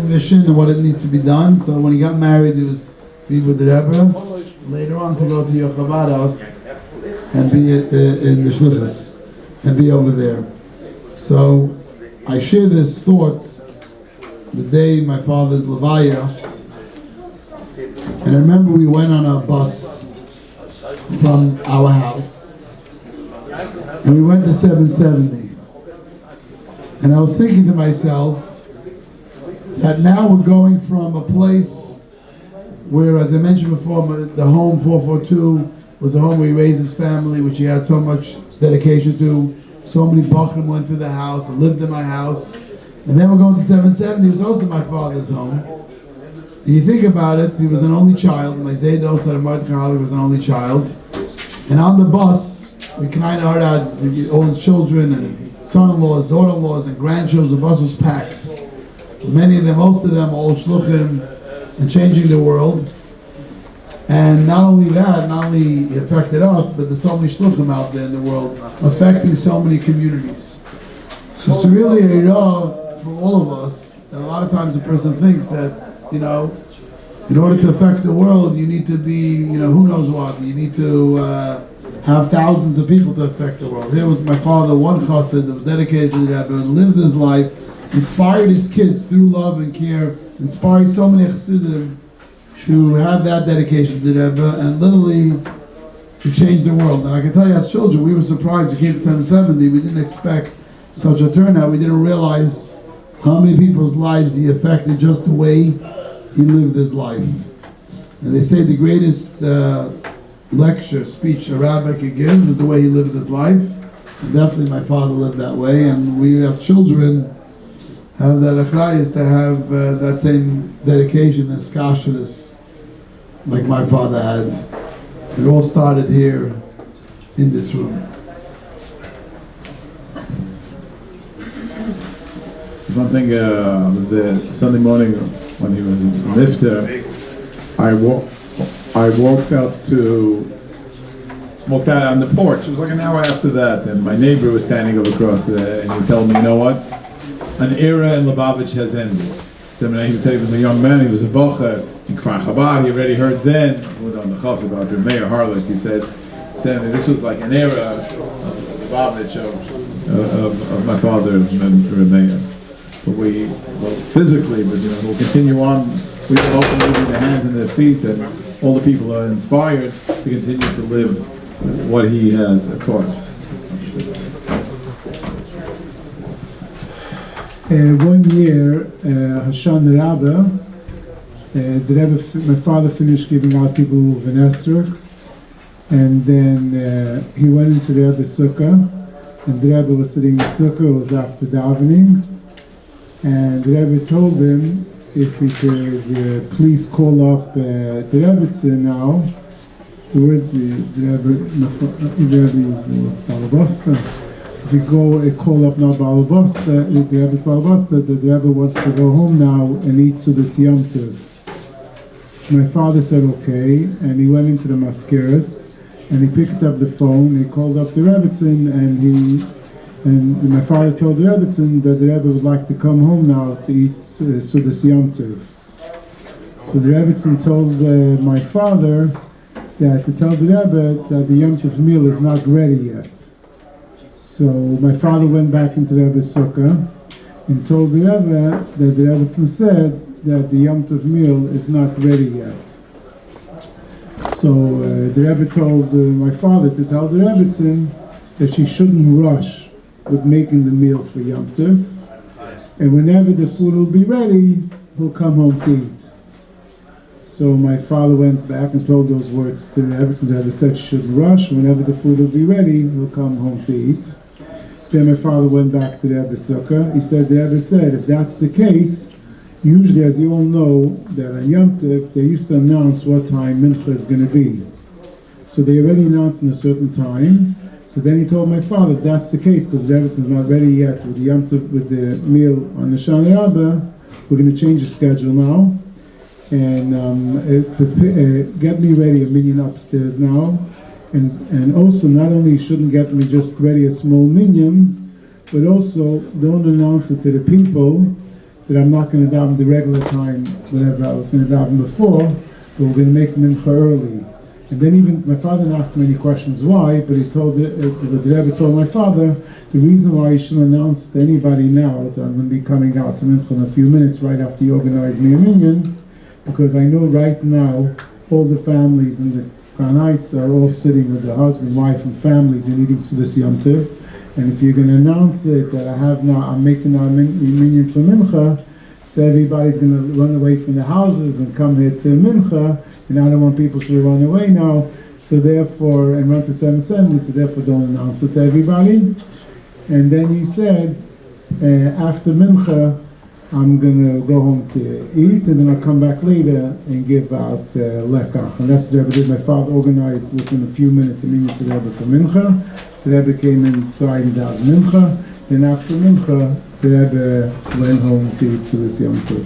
mission and what it needs to be done. So when he got married, he was be with the Rebbe. Later on, to go to your Chabad house and be in the Shluchas and be over there. So I share this thought the day my father's Levaya. And I remember we went on a bus from our house and we went to 770. And I was thinking to myself that now we're going from a place where, as I mentioned before, the home 442 was a home where he raised his family, which he had so much dedication to. So many Bachrim went through the house and lived in my house. And then we're going to 770, it was also my father's home. And you think about it, he was an only child. My Zayda also Harlig was an only child. And on the bus, we kind of heard out all his children and son-in-laws, daughter-in-laws, and grandchildren. The bus was packed. Many of them, most of them, all Shloshim and changing the world. And not only that, not only it affected us, but there's so many Shloshim out there in the world, affecting so many communities. So it's really a irah for all of us. And a lot of times a person thinks that, in order to affect the world, you need to be, who knows what. You need to have thousands of people to affect the world. Here was my father, one chassid that was dedicated to the Rebbe and lived his life, inspired his kids through love and care, inspired so many chassidim to have that dedication to the Rebbe and literally to change the world. And I can tell you, as children, we were surprised. We came to 770. We didn't expect such a turnout. We didn't realize how many people's lives he affected just the way he lived his life. And they say the greatest lecture, speech a rabbi could give is the way he lived his life. And definitely my father lived that way. And we as children have that achrayus to have that same dedication and skashrus like my father had. It all started here in this room. One thing was the Sunday morning when he was in Nifter, I walked out on the porch. It was like an hour after that, and my neighbor was standing over across there, and he told me, you know what? An era in Lubavitch has ended. So when he said he was a young man, he was a bocher in Kfar Chabad. He already heard then, on the Chavs about the Meir Harlig. He said this was like an era of Lubavitch of my father and Meir. But physically, but we'll continue on. We will open moving the hands and the feet, and all the people are inspired to continue to live what he has taught us. One year, Hashan the Rebbe, my father finished giving out people Venesser, and then he went into the Rebbe's sukkah, and the Rebbe was sitting in the sukkah. It was after davening. And the Rebbe told him if he could please call up the Rebbetzin now. The words the Rebbe is Balabosta. If you go call up now Balabosta, the Rebbe's Balabosta, the Rebbe wants to go home now and eat Sudas Yom Tov. My father said okay, and he went into the Maskeras, and he picked up the phone, he called up the Rebbetzin, and my father told the Rebbetzin that the Rebbe would like to come home now to eat Sudas Yom Tov. So the Rebbetzin told my father that to tell the Rebbe that the Yom Tov meal is not ready yet. So my father went back into the Rebbe's sukkah and told the Rebbe that the Rebbetzin said that the Yom Tov meal is not ready yet. So the Rebbe told my father to tell the Rebbetzin that she shouldn't rush with making the meal for Yom Tov, and whenever the food will be ready, he'll come home to eat. So my father went back and told those words to the Rebbetzin. The Rebbe said she shouldn't rush. Whenever the food will be ready, he'll come home to eat. Then my father went back to the Rebbe's sukkah. He said, the Rebbe said, if that's the case, usually, as you all know, that on Yom Tov, they used to announce what time Mincha is going to be. So they already announced in a certain time. So then he told my father, if that's the case, because the Rebbetzin is not ready yet with the Yom Tov, with the meal on the Shana Rabbah, we're going to change the schedule now. And get me ready a minyan upstairs now. And also, not only shouldn't get me just ready a small minyan, but also don't announce it to the people that I'm not going to daven the regular time, whatever I was going to daven before, but we're going to make mincha early. And then even, my father didn't ask many questions why, but he told, the Rebbe told my father, the reason why he shouldn't announce to anybody now that I'm going to be coming out to mincha in a few minutes right after you organize me a minyan, because I know right now all the families in the Crown Heights are all sitting with their husband, wife, and families and eating Sudas Yom Tov. And if you're going to announce it that I'm making now a minyan for mincha, so everybody's going to run away from the houses and come here to mincha, and I don't want people to run away now. So therefore, and run to 770, so therefore don't announce it to everybody. And then he said, after mincha, I'm going to go home to eat, and then I'll come back later and give out lekach. And that's what the Rebbe did. My father organized within a few minutes a minyan to the Rebbe for mincha. The Rebbe came inside and davened mincha. Then after mincha, the Rebbe went home to eat Sudas Yom Tov.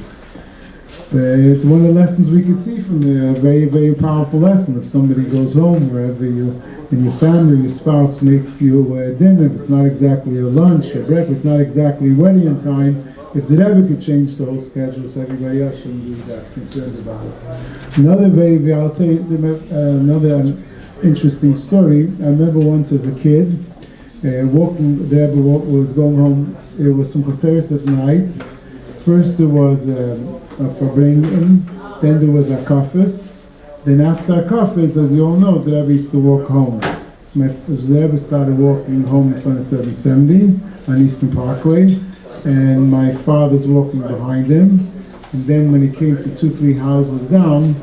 But one of the lessons we could see from there, a very, very powerful lesson. If somebody goes home, wherever you, in your family, your spouse makes you dinner, if it's not exactly a lunch or breakfast, it's not exactly ready in time, if the Rebbe could change the whole schedule so everybody else shouldn't be that concerned about it. I'll tell you another interesting story. I remember once as a kid, the Rebbe was going home, it was some Chosteres at night. First there was a upbringing, then there was a kafis. Then after a kafis, as you all know, the Rebbe used to walk home. So the Rebbe started walking home in front of 770 on Eastern Parkway, and my father's walking behind him. And then when he came to 2-3 houses down,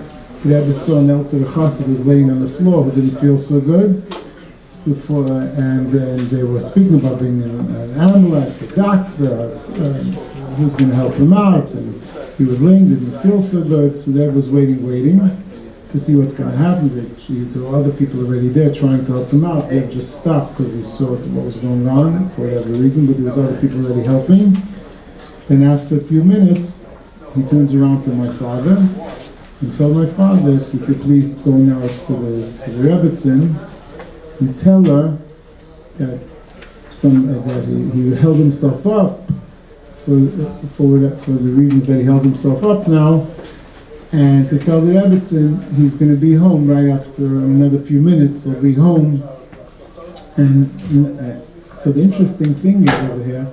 the Rebbe saw an elder chassid was laying on the floor who didn't feel so good. And they were speaking about being an ambulance, a doctor, who's going to help him out. And he was laying, didn't feel so good, so the Rebbe was waiting to see what's going to happen. There were other people already there trying to help him out. They just stopped because he saw what was going on for whatever reason, but there was other people already helping. Then after a few minutes, he turns around to my father and told my father, if you could please go now to the Rebbetzin, you tell her that he held himself up for the reasons that he held himself up now, and to tell the Rebbetzin he's going to be home right after another few minutes. He'll be home, and so the interesting thing is over here.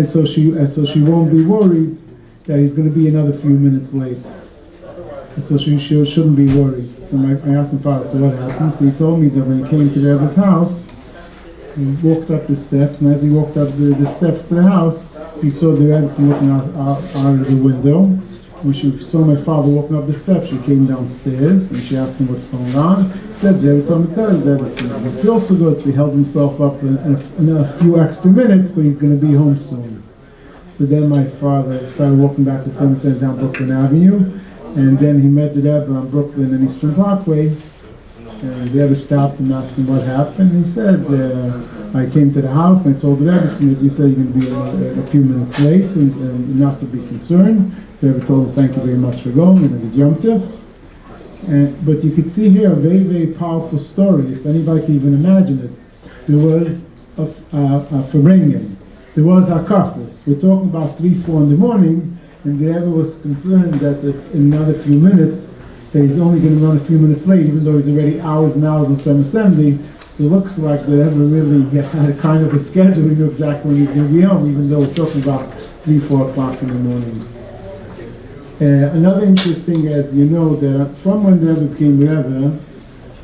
So she won't be worried that he's going to be another few minutes late. So she shouldn't be worried. So I asked him, Father, so what happened? So he told me that when he came to the Rebbe's house, he walked up the steps, and as he walked up the steps to the house, he saw the Rebbe looking out of the window. When she saw my father walking up the steps, she came downstairs, and she asked him what's going on. He said, the Rebbe told me to tell you that he didn't feel so good, so he held himself up in a few extra minutes, but he's going to be home soon. So then my father started walking back to Somerset down Brooklyn Avenue, and then he met the Rebbe on Brooklyn and Eastern Parkway. And the Rebbe stopped and asked him what happened. He said, I came to the house and I told the Rebbe, he said you're going to be a few minutes late and not to be concerned. The Rebbe told him, thank you very much for going, and he jumped it. But you could see here a very, very powerful story, if anybody can even imagine it. There was a upbringing. There was a kafis. We're talking about 3, 4 in the morning, and the Rebbe was concerned that if in another few minutes, that he's only going to run a few minutes late, even though he's already hours and hours in some assembly. So it looks like the Rebbe really had a kind of a schedule. He knew exactly when he's going to be home, even though we're talking about 3, 4 o'clock in the morning. Another interesting, as you know, that from when the Rebbe became Rebbe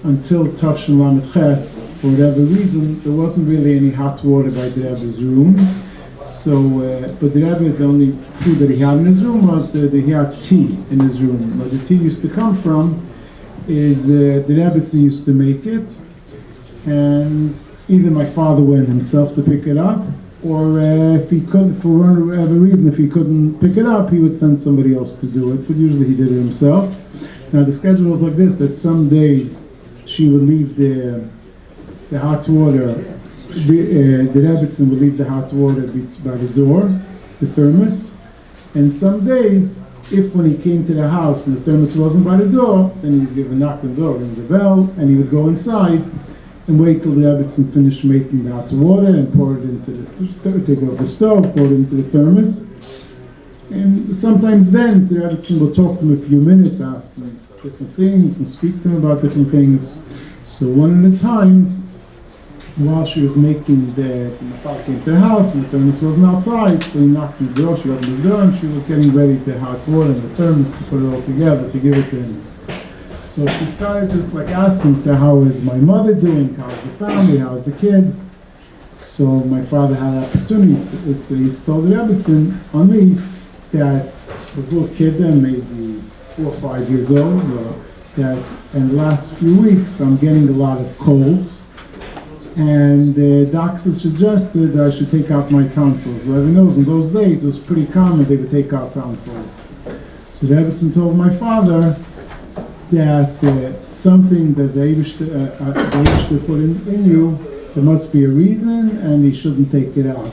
until Tafshin Lamed Ches, for whatever reason, there wasn't really any hot water by the Rebbe's room. So, but the Rebbe, the only food that he had in his room was he had tea in his room. Where the tea used to come from is the Rebbe used to make it, and either my father went himself to pick it up, or if he couldn't, for whatever reason, if he couldn't pick it up, he would send somebody else to do it, but usually he did it himself. Now the schedule was like this, that some days she would leave the hot water, the Rebbetzin would leave the hot water by the door, the thermos, and some days, if when he came to the house and the thermos wasn't by the door, then he would give a knock on the door, ring the bell, and he would go inside and wait till the Rebbetzin finished making the hot water and pour it into take off the stove, pour it into the thermos. And sometimes then the Rebbetzin will talk to him a few minutes, ask him different things and speak to him about different things. So one of the times, while she was making my father came to the house and the thermos wasn't outside, so he knocked on the door, she opened the door, and she was getting ready to hot water in the thermos to put it all together, to give it to him. So she started just like asking, so how is my mother doing, how's the family, how's the kids? So my father had an opportunity, so he told the Rebbetzin on me that was a little kid then, maybe 4 or 5 years old, that in the last few weeks I'm getting a lot of colds. And the doctors suggested I should take out my tonsils. Whoever knows, in those days it was pretty common they would take out tonsils. So the Rebbetzin told my father that something that they wish to put in you, there must be a reason, and he shouldn't take it out.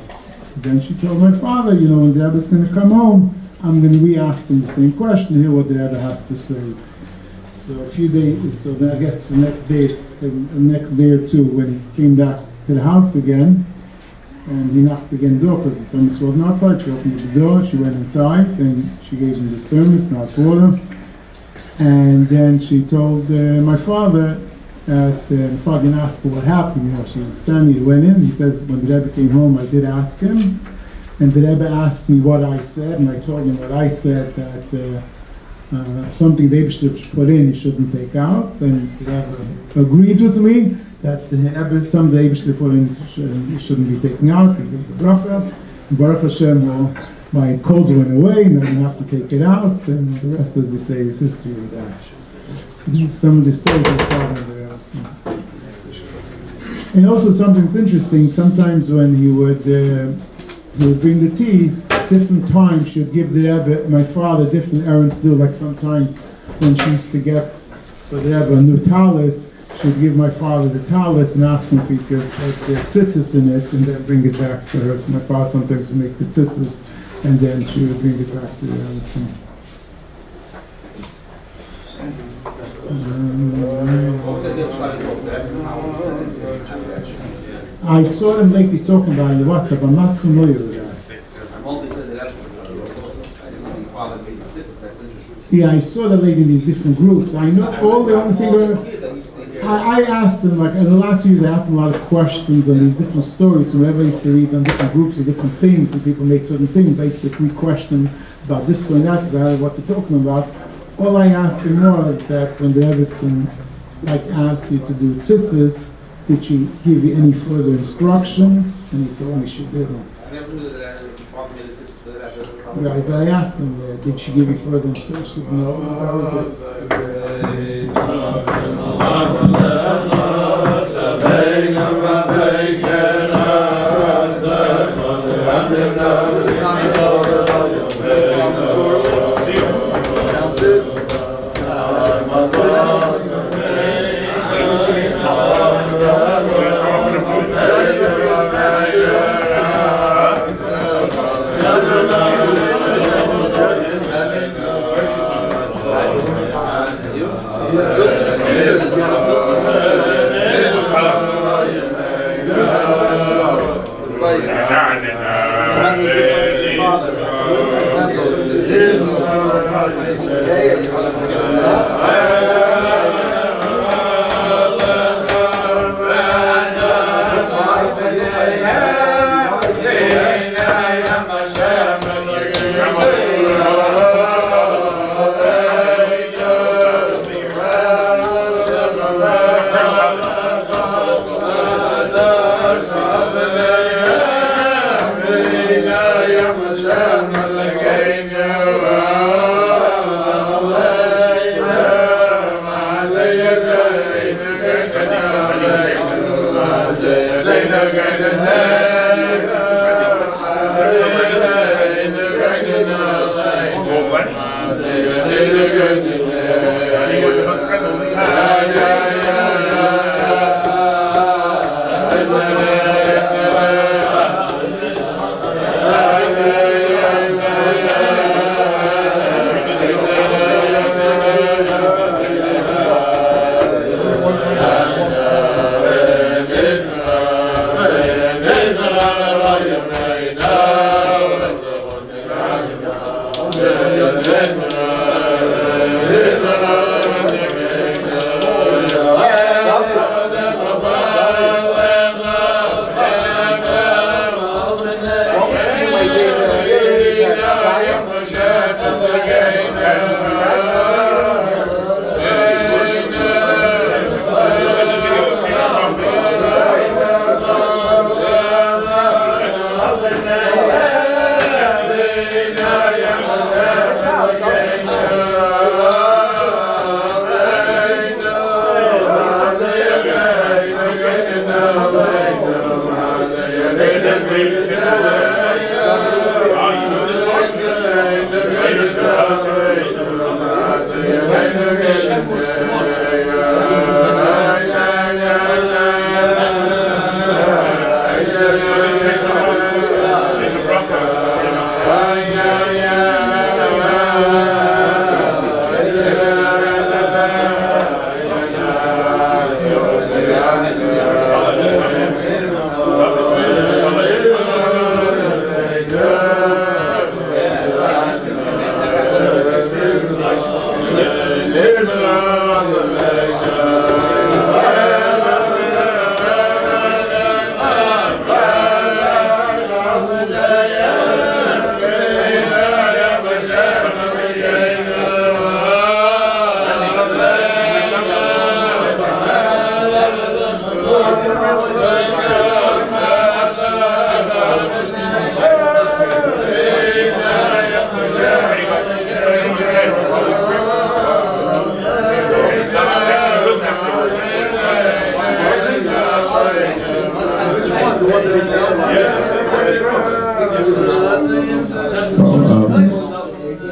Then she told my father, when the Rebbe's going to come home, I'm going to re-ask him the same question, hear what the Rebbe has to say. So a few days, so then I guess the next day or two, when he came back to the house again, and he knocked again the door because the thermos wasn't outside. She opened the door, she went inside, and she gave him the thermos, not water. And then she told my father that the father didn't ask her what happened. She was standing, he went in, he says, when the Rebbe came home, I did ask him, and the Rebbe asked me what I said, and I told him what I said, that something the Rebbe put in, he shouldn't take out, and the Rebbe agreed with me that some the Rebbe put in shouldn't be taken out. He gave the bracha, and Baruch Hashem, my colds went away, and I didn't have to take it out, and the rest, as they say, is history of that. So these are some of the stories I found in there. And also something's interesting, sometimes when he would bring the tea, different times she would give the Rebbe, my father, different errands to do, like sometimes when she used to get for the Rebbe a new talis, she would give my father the talis and ask him if he could put the tzitzis in it and then bring it back to her. So my father sometimes would make the tzitzis and then she would bring it back to the Rebbe. I saw them lately talking about your WhatsApp. I'm not familiar with that. Yeah, I saw that lady in these different groups. I know all the only thing I asked them, like in the last few years, I asked them a lot of questions on these different stories. Whenever I used to read on different groups of different things, and people make certain things, I used to re-question about this story and that, so I had what to talk to them about. All I asked him was that when the Rebbetzin asked you to do tzitzis, did she give you any further instructions? And he told me she didn't. I never knew that your father made the tzitzis. Right, but I asked him, did she give you further instructions? No, that was it.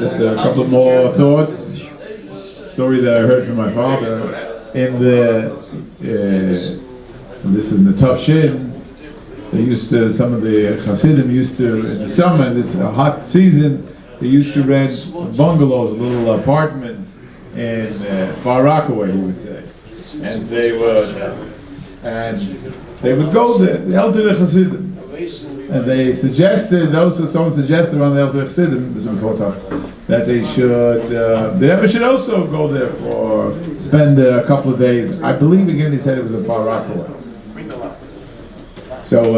Just a couple more thoughts. Story that I heard from my father. In the this is in the tough shins. They used to, some of the Hasidim used to, in the summer, in this hot season, they used to rent bungalows, little apartments in Far Rockaway, you would say, and they would go there. The elderly Hasidim. And they suggested, someone suggested on the Elder Chassidim, this is before talk, that they should, the Rebbe should also go there for, spend a couple of days. I believe again he said it was a Far Rockaway. So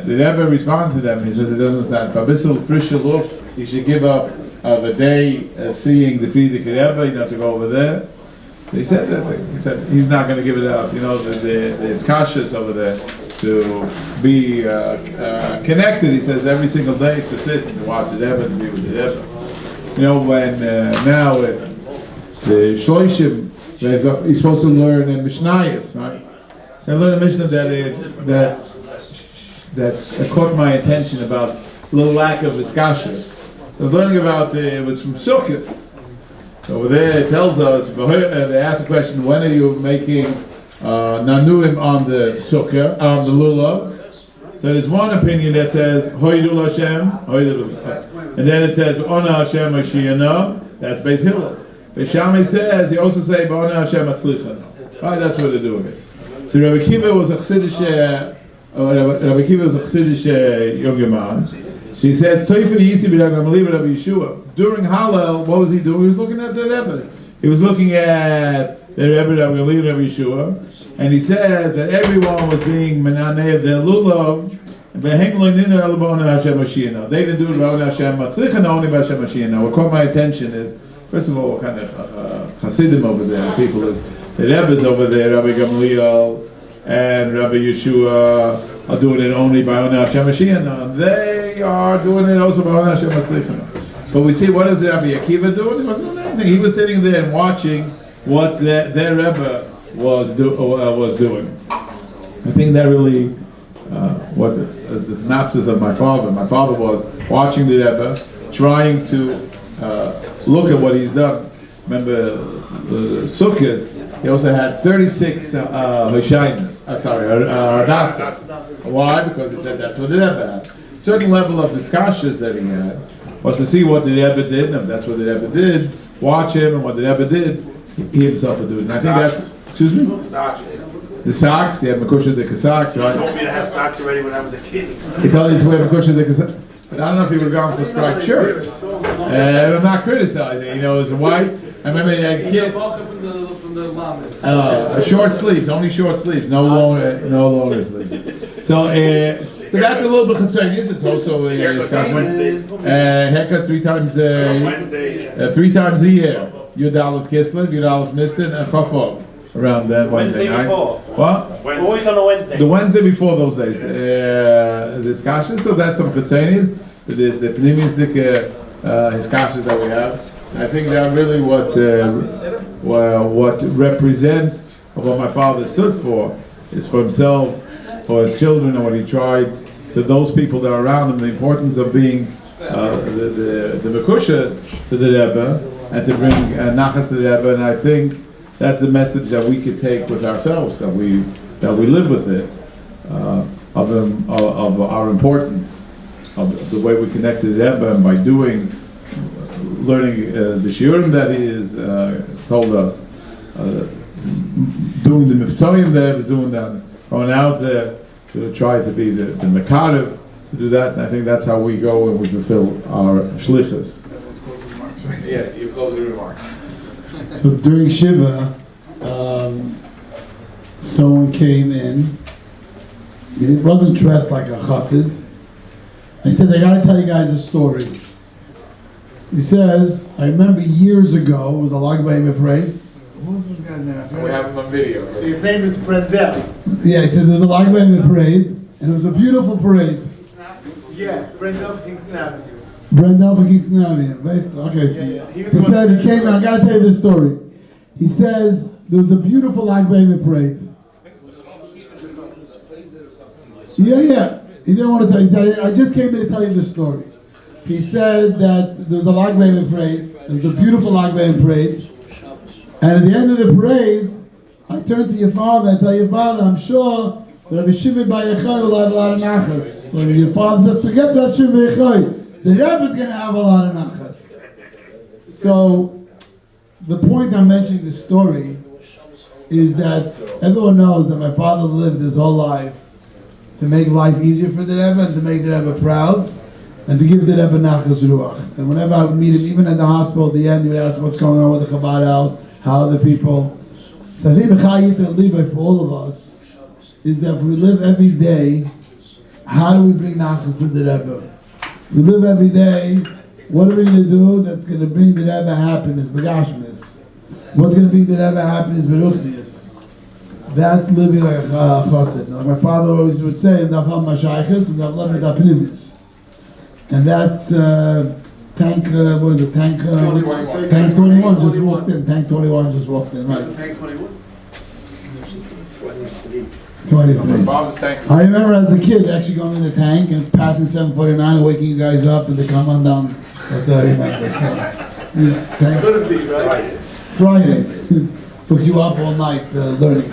the Rebbe responded to them, he says it doesn't stand. For Bissel frische Luft, he should give up of a day seeing the Friedrich Rebbe, to go over there. So he said that, he's not going to give it up, there's kashas over there. To be connected, he says, every single day to sit and to watch the Rebbe, to be with the Rebbe. When now the Shloshim, he's supposed to learn in Mishnayos, right? So I learned a Mishnah that caught my attention about the lack of discussion. I was learning about, it was from Sukkot. So over there it tells us, they ask the question, when are you making nanuim on the sukkah, on the lulav? So there's one opinion that says Hoidul Hashem, and then it says Ona Hashem Mashiach. That's Beis Hillel. The Shammai says he also say Ona Hashem Atzlicha. Right, that's what they're doing it. So Rabbi Kiva was a Chassidish young man. He says Toifel Yisi B'Ragam Rabbi Yeshua. During Hallel, what was he doing? He was looking at the Rebbe. He was looking at the Rebbe Rabbi Yeshua, and he says that everyone was being menaneh of their lulav. They didn't do it about Hashem Matzlicha, only about Hashem Mashiach. Now, what caught my attention is, first of all, what kind of Hasidim over there, people is, the Rebbe's over there, Rabbi Gamliel and Rabbi Yeshua are doing it only by Hashem Mashiach. They are doing it also by Hashem Matzlicha. But we see, what is Rabbi Akiva doing? He wasn't doing anything. He was sitting there and watching what their Rebbe was doing. I think that really what is the synopsis of my father. My father was watching the Rebbe, trying to look at what he's done. Remember the Sukkot, he also had 36 Hadassah. Why? Because he said that's what the Rebbe had. Certain level of discussions that he had was to see what the Rebbe did, and that's what the Rebbe did, watch him, and what the Rebbe did, he himself would do it. And I think that's, excuse me? The socks, he had Mekusha Dika socks, right? He told me to have socks already when I was a kid. He told you to wear Mekusha Dika socks. But I don't know if he would have gone for striped shirts. I'm not criticizing, you know, it was white. I remember a kid. Short sleeves, only short sleeves, no longer sleeves. So that's a little bit concerning. It's also a discussion. Haircut three times a year. Yud Aleph Kislev, Yud Aleph Nisan, and Chafov. Around that Wednesday night. What? Always on a Wednesday. The Wednesday before those days. Discussion. So that's some concerning. There's the pneumistic discussions that we have. I think that really what represent of what my father stood for is for himself, for his children, and what he tried to those people that are around him, the importance of being the Mekusha to the Rebbe and to bring Nachas to the Rebbe. And I think that's the message that we could take with ourselves, that we live with it, of our importance, of the way we connect to the Rebbe, and by learning the shiurim that he has told us, doing the miftzayim that he was doing, that going out there to try to be the mekarev, to do that. And I think that's how we go and we fulfill our shlichus. Yeah, you close the remarks. So during Shiva, someone came in. He wasn't dressed like a chassid. He said, I gotta tell you guys a story. He says, I remember years ago, it was a Lag BaOmer parade. What was this guy's name? We have him on video. His name is Brendel. Yeah, he said there was a Lag BaOmer parade, and it was a beautiful parade. Yeah, Brendel from Kingston Avenue. Brendel from Kingston Avenue. Okay. Yeah. He said, he came, I gotta tell you this story. He says, there was a beautiful Lag BaOmer parade. Yeah. He didn't want to tell you. He said, I just came in to tell you this story. He said that there was a Lag BaOmer parade. It was a beautiful Lag BaOmer parade. And at the end of the parade, I turned to your father and tell your father, I'm sure that Rabbi Shimon Bar Yochai will have a lot of nachas. So your father said, forget Rabbi Shimon Bar Yochai. The Rebbe is going to have a lot of nachas. So the point I'm mentioning this story is that everyone knows that my father lived his whole life to make life easier for the Rebbe and to make the Rebbe proud and to give the Rebbe nachas ruach. And whenever I would meet him, even at the hospital at the end, he would ask what's going on with the Chabad house, how are the people. So I think B'chayit and Levi for all of us is that if we live every day, how do we bring nachas to the Rebbe? We live every day, what are we going to do that's going to bring the Rebbe happiness, b'gashmis? What's going to bring the Rebbe happiness, b'ruchnius? That's living like a chassid. Like my father always would say, and that's tank 21 just walked in. Tank 21 just walked in, right? Tank 21? 23. I remember as a kid actually going in the tank and passing 749 and waking you guys up and to come on down. That's what I remember. So, Couldn't be, right? Fridays. Hooks you up all night learning.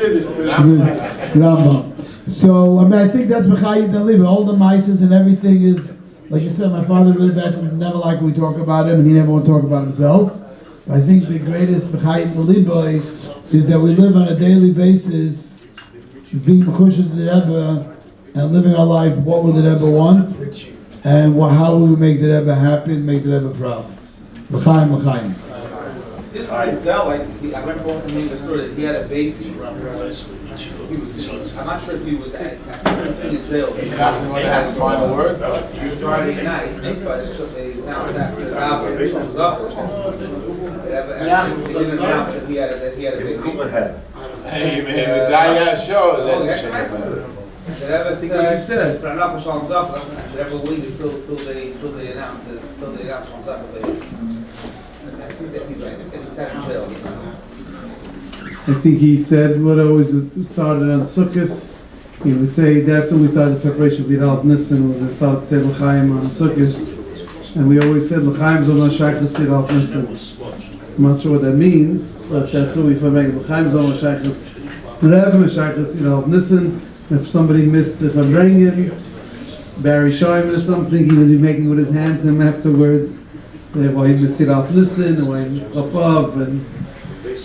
Rambam. So, I think that's B'chayit and Liba. All the mices and everything is, like you said, my father really never liked when we talk about him, and he never want to talk about himself. But I think the greatest B'chayit and Liba is that we live on a daily basis, being Mekusha to the Rebbe, and living our life, what would the Rebbe want, and how will we make the Rebbe happy and make the Rebbe proud. L'chaim. This Brendel, I remember going to me the story that he had a baby. He was, I'm not sure if he was in jail. He had the final word. He was Friday night, but they announced after the house was up or something. They didn't announce that he had a baby. Hey man, the guy had a show. The Rebbe said, for another Shalom Zafra, the Rebbe will leave it till they announce Shalom Zafra. I think that he's in jail. I think he said what always started on Sukkot. He would say that's always started the preparation of Yiralf Nissen, was the South say L'chaim on Sukkot. And we always said L'chaim Zoma Shaychus Yiralf Nissen. I'm not sure what that means, but that's what we make L'chaim Zoma Shaychus Rev Shaychus Yiralf Nissen. If somebody missed the Fabrengen, Barry Shoyman or something, he would be making with his hand to him afterwards. Why he missed Yiralf Nissen, and why he missed Chapav, and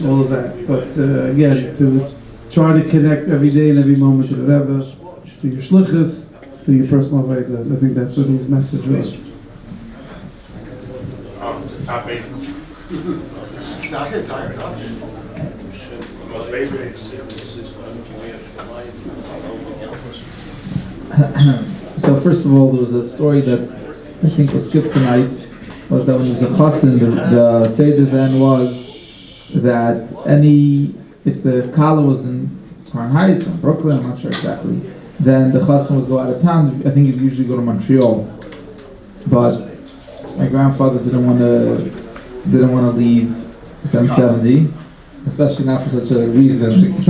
all of that. But again, to try to connect every day and every moment to the Rebbe, to your shlichus, to your personal way. I think that's what his message was. So first of all, there was a story that I think was skipped tonight, was that when he was a chassan, the seder then was that if the kala was in Crown Heights or Brooklyn, I'm not sure exactly, then the chassan would go out of town. I think he'd usually go to Montreal, but my grandfather didn't want to leave 1070, especially not for such a reason.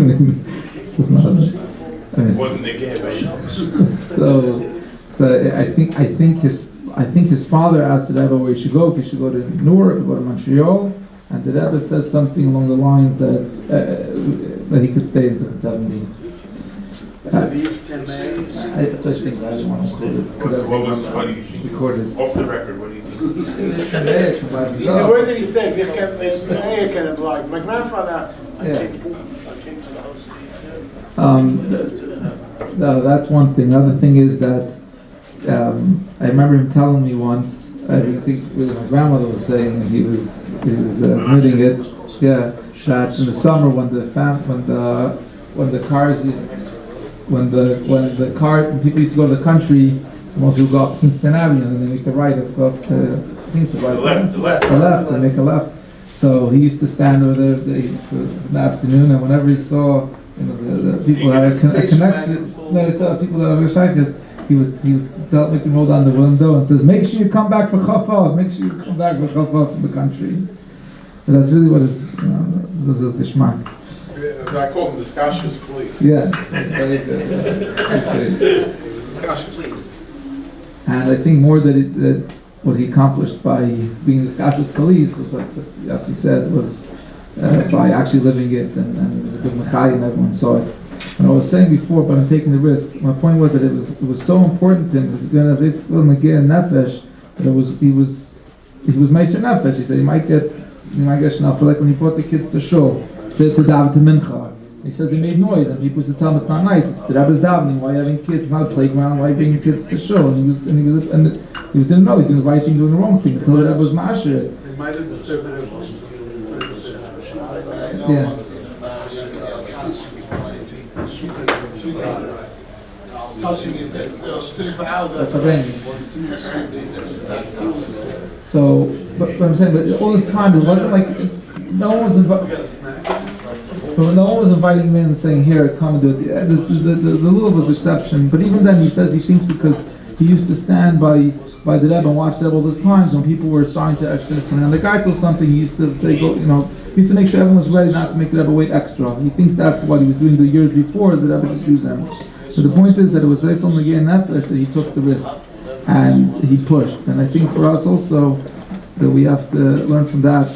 So I think his father asked the Rebbe where he should go. If he should go to Newark or go to Montreal, and the Rebbe said something along the lines that he could stay in 770. I think I don't want to quote it. What do you think? Recorded. Off the record, what do you think? The word that he said, Meir can oblige. My grandfather. No, that's one thing. Another thing is that I remember him telling me once. I think really my grandmother was saying, and he was admitting it. Yeah, that in the summer when people used to go to the country, most people go up Kingston Avenue and then they make the right and go up to Kingston, the left, and make a left. So he used to stand over there for the afternoon, and whenever he saw the people that are connected, he saw people that are shaykhs, he would make them roll down the window and says, "Make sure you come back for Chafav. Make sure you come back for Chafav from the country." And that's really what is, those are the shmak. I call them the Scottish police. Yeah. Scottish police. And I think more that what he accomplished by being the Scottish police was like, as he said, was by actually living it, and it was a good mechai, and everyone saw it. And I was saying before, but I'm taking the risk. My point was that it was so important to him, nefesh, that he was meiser nefesh. He said he might get shnaf, like when he brought the kids to shul, to daven to mincha. He said they made noise, and people used to tell him it's not nice. It's the Rebbe's davening. Why are you having kids? It's not a playground. Why are you bringing your kids to shul? And he didn't know. He's doing the right thing, doing the wrong thing. Until the Rebbe was ma'asher. It might have disturbed everyone. Yeah. Touching it, sitting for hours. So, but I'm saying, but all this time it wasn't like no one was inviting him in and saying, "Here, come and do it." The Lulav was exception, but even then, he says he thinks because he used to stand by the Rebbe and watch the Rebbe all those times when people were assigned to extra, and the guy told something. He used to say, "Go," he used to make sure everyone was ready not to make the Rebbe wait extra. He thinks that's what he was doing the years before the Rebbe just used them. So the point is that it was very from again nefesh that he took the risk and he pushed. And I think for us also that we have to learn from that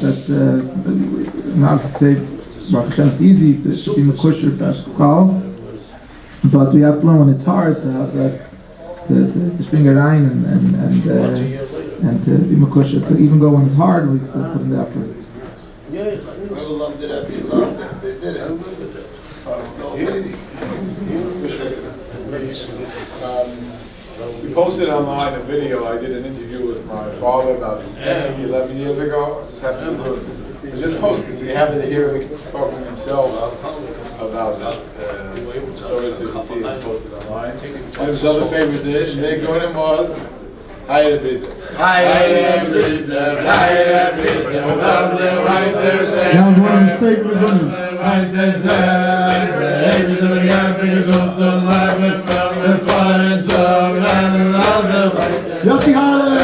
not to say Baruch Hashem, it's easy to be mekusher b'ashkal, but we have to learn when it's hard to have that to spring a rein and to be mekusher. To even go when it's hard, we have to put in the effort. Whoever loved it, if he loved it, they did We posted online a video. I did an interview with my father about 11 years ago. I just happened to do it. I just posted, so you happen to hear him talking himself about the stories, so you can see it's posted online. One of his other favorite dishes, they go to was Hayre Bridder. That was one of his favorite ones. Yossi Harlig!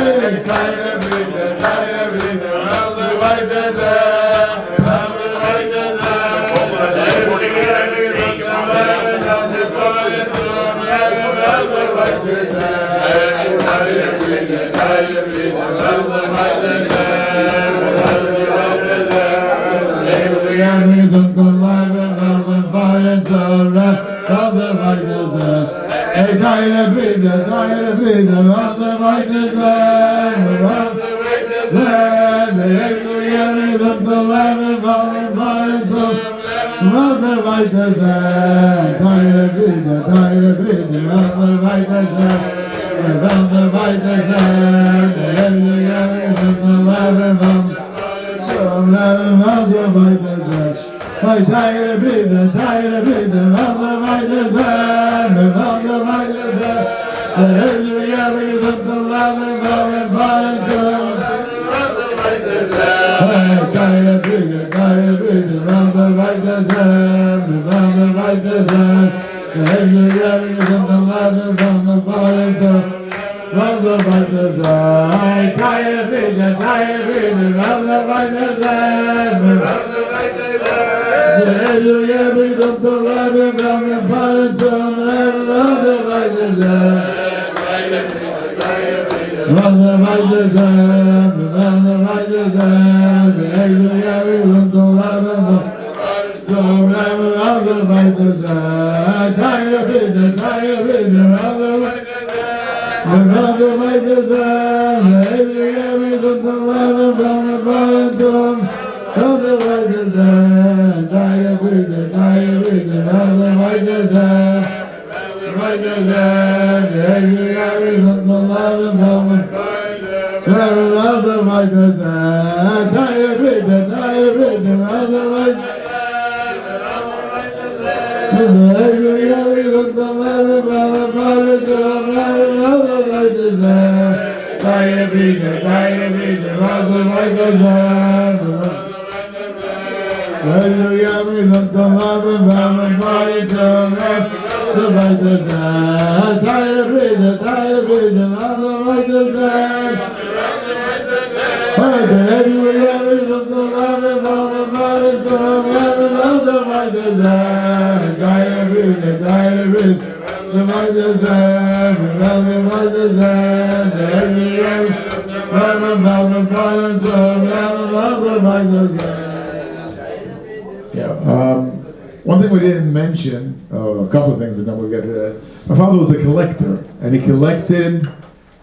One thing we didn't mention, a couple of things, but then we'll get to that. My father was a collector, and he collected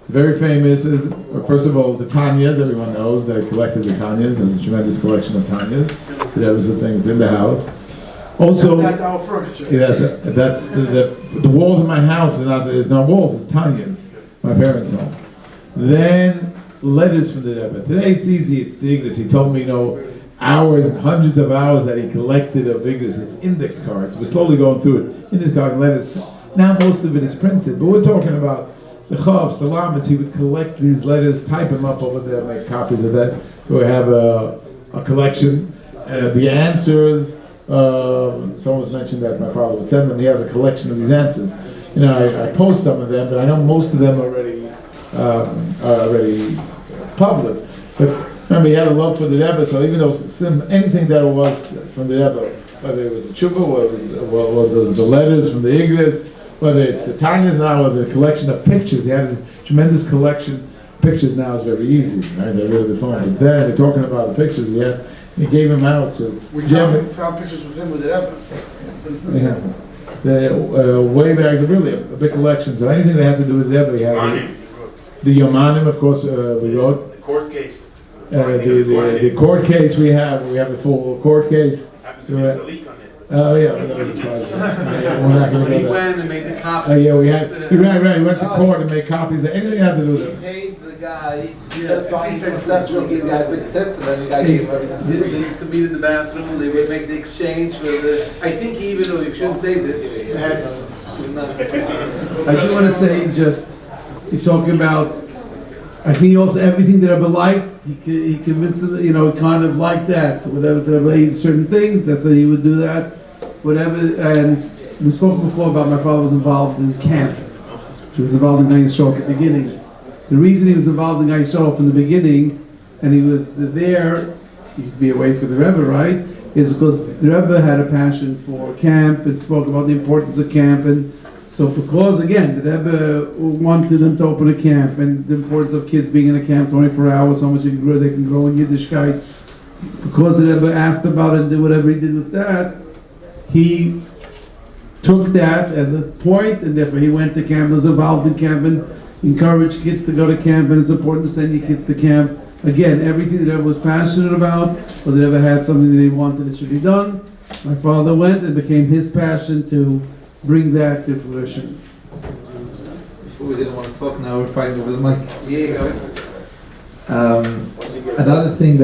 very famous, first of all, the Tanyas. Everyone knows that he collected the Tanyas, and a tremendous collection of Tanyas. That was the things in the house. Also, That's our furniture. that's the walls of my house. There's no walls, it's Tanyas, my parents' home. Then letters from the Rebbe. Today it's easy, it's the English. He told me, hours, hundreds of hours that he collected of Ignis, index cards. We're slowly going through it. Index card letters. Now most of it is printed, but we're talking about the Chavs, the Lamets. He would collect these letters, type them up over there, make copies of that. So we have a collection. The answers, someone's mentioned that my father would send them. He has a collection of these answers. I post some of them, but I know most of them are already published. But remember, he had a love for the Rebbe, so even though anything that was from the Rebbe, whether it was the tshuva, whether it was the letters from the Iglis, whether it's the Tanyas now, or the collection of pictures, he had a tremendous collection. Pictures now is very easy, right? They're really fun. But then, they're talking about the pictures he gave them out to. We found pictures of him with the Rebbe. Yeah. The way back, really a big collection. So anything that had to do with the Rebbe, he had the Yomanim, of course, we wrote. Court case. The court case we have the full court case. There's a leak on it. Oh yeah, we're not going to He go there. went and made the copy. Yeah, we had. Right. We went to court and made copies. Anything had to do with it. Paid the guy, buying conceptual, gives the guy a big tip, and then the guy gave him everything for free. They used to meet in the bathroom, they would make the exchange for the, I think he even, we shouldn't say this. I do want to say he's talking about, I think also everything that Rebbe liked, he convinced them, kind of like that. Whatever the Rebbe ate certain things, that's how he would do that. Whatever, and we spoke before about my father was involved in camp. He was involved in Gai Yisrael at the beginning. The reason he was involved in Gai Yisrael from the beginning, and he was there, he could be away from the Rebbe, right? Is because the Rebbe had a passion for camp and spoke about the importance of camp, and So because, again, the Rebbe wanted them to open a camp, and the importance of kids being in a camp 24 hours, how much they can grow in Yiddishkeit, because the Rebbe asked about it and did whatever he did with that, he took that as a point, and therefore he went to camp, was involved in camp, and encouraged kids to go to camp, and it's important to send your kids to camp. Again, everything that Rebbe was passionate about, or that Rebbe had something that he wanted that should be done, my father went and became his passion to bring that to fruition. We didn't want to talk now, we're fighting over the mic. Another thing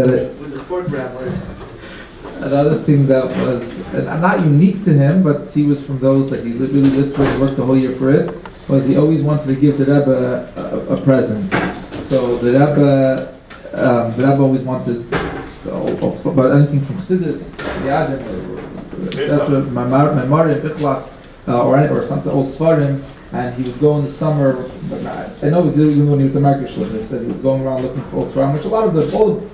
that was not unique to him, but he was from those that he really lived for and worked the whole year for it, was he always wanted to give the Rebbe a present. So the Rebbe always wanted, about anything from Chassidus, Yadim, etc., Meir, Bichlach, or something old Svarim, and he would go in the summer. I know he did even when he was a Marker Shlichus, that he was going around looking for old Svarim, which a lot of the Bachim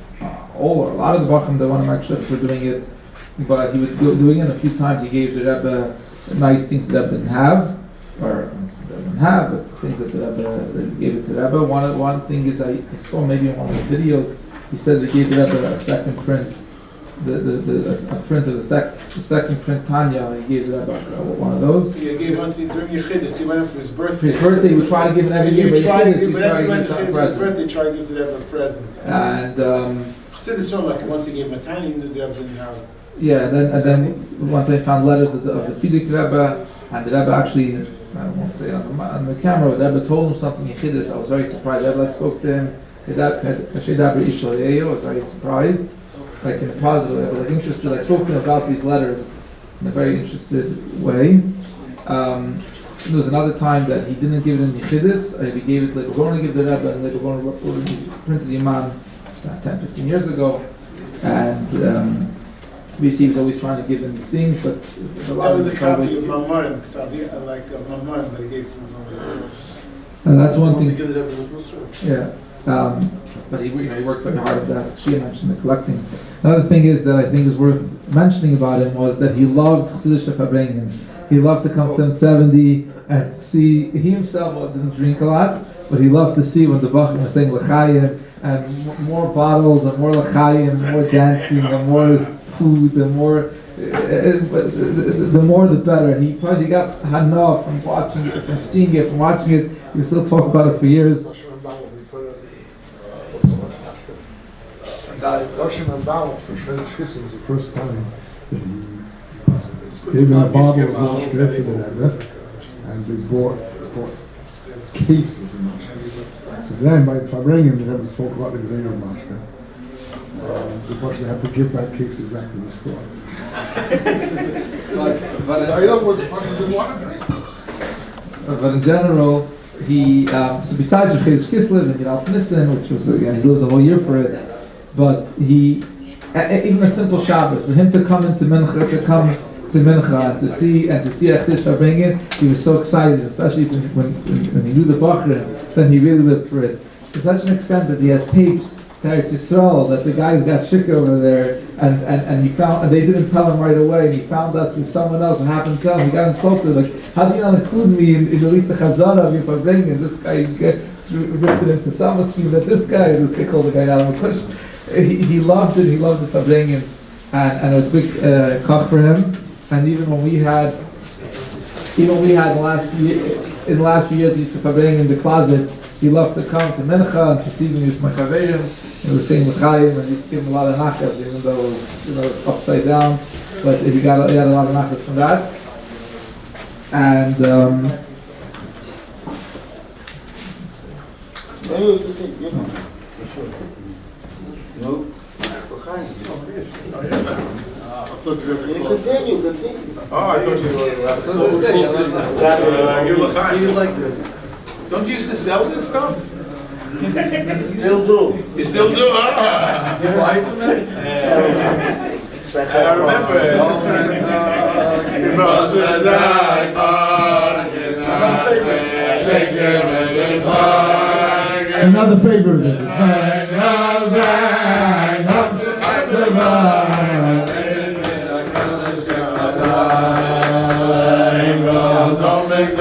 that want to Marker Shlichus were doing it, but he would go doing it a few times. He gave the Rebbe nice things that the Rebbe didn't have, but things that the Rebbe that he gave it to the Rebbe. One thing is I saw maybe in one of the videos, he said he gave the Rebbe a second print. A print of the second print Tanya, he gave it about one of those. He gave once during Yechidus, he went up for his birthday. For his birthday, he would try to give it every year, but whenever he he went tried to to give his birthday, he tried to give the Rebbe a present. And Chassidus saw like once he gave him a tiny, he knew the Rebbe didn't have. yeah, and then one time found letters of the Fidik Rebbe, and the Rebbe actually, I won't say it on the camera, the Rebbe told him something in Yechidus. I was very surprised. The Rebbe spoke to him. I was very surprised. Like in a positive way, like interested, like spoke to him about these letters in a very interested way. There was another time that he didn't give it in Yechidus, he gave it, like we're going to give the Rebbe, and like we're going to print the Imam 10, 15 years ago, and we see he was always trying to give them these things, but a lot that was of a copy of Mamorim, like of Mamorim that he gave to Mamorim. And that's one thing. Yeah. But he worked very hard at that. She mentioned the collecting. Another thing is that I think is worth mentioning about him was that he loved Chassidus upbringing. He loved to come to 770 and to see. He himself didn't drink a lot, but he loved to see when the Bachim was saying l'chaim and more bottles and more l'chaim and more dancing and more food and more. The more the better. He probably got enough from watching it, from seeing it, from watching it. We still talk about it for years. Shloshim and Bala for Shloshim was the first time that he gave him a bottle of mashke to the Rebbe, and they bought cases of mashke. So then, by Fabrengen, the Rebbe spoke about the Gezeir of mashke. The Moshe had to give back cases back to the store. But in general, he so besides the Chedesh Kislev and Yalp Nissen, which was again he lived the whole year for it, but he even a simple Shabbos for him to come into Mincha, and to see Achtish Fabrengen, he was so excited, especially when he knew the Bachrin, then he really lived for it. To such an extent that he has tapes to Eretz Yisrael that the guys got shik over there, and he found, and they didn't tell him right away, and he found out through someone else who happened to tell him. He got insulted, like, how do you not include me in at least the Chazara of your Fabrengen? This guy ripped it into Samaskim, that this guy called the guy out of a push. He loved it, he loved the Fabrengens, and it was a big cock for him. And even when we had in the last few years, he used to Fabrengen in the closet. He loved to come to Mincha and to see me with my Chaverim, and we were saying L'chaim, and he used to give him a lot of nachas, even though it was upside down, but he had a lot of nachas from that. And Continue. Oh, I thought you were Don't you used to sell this stuff? Still do. You still do? Ah. You lied to me? I remember it. Another favorite of it. Don't make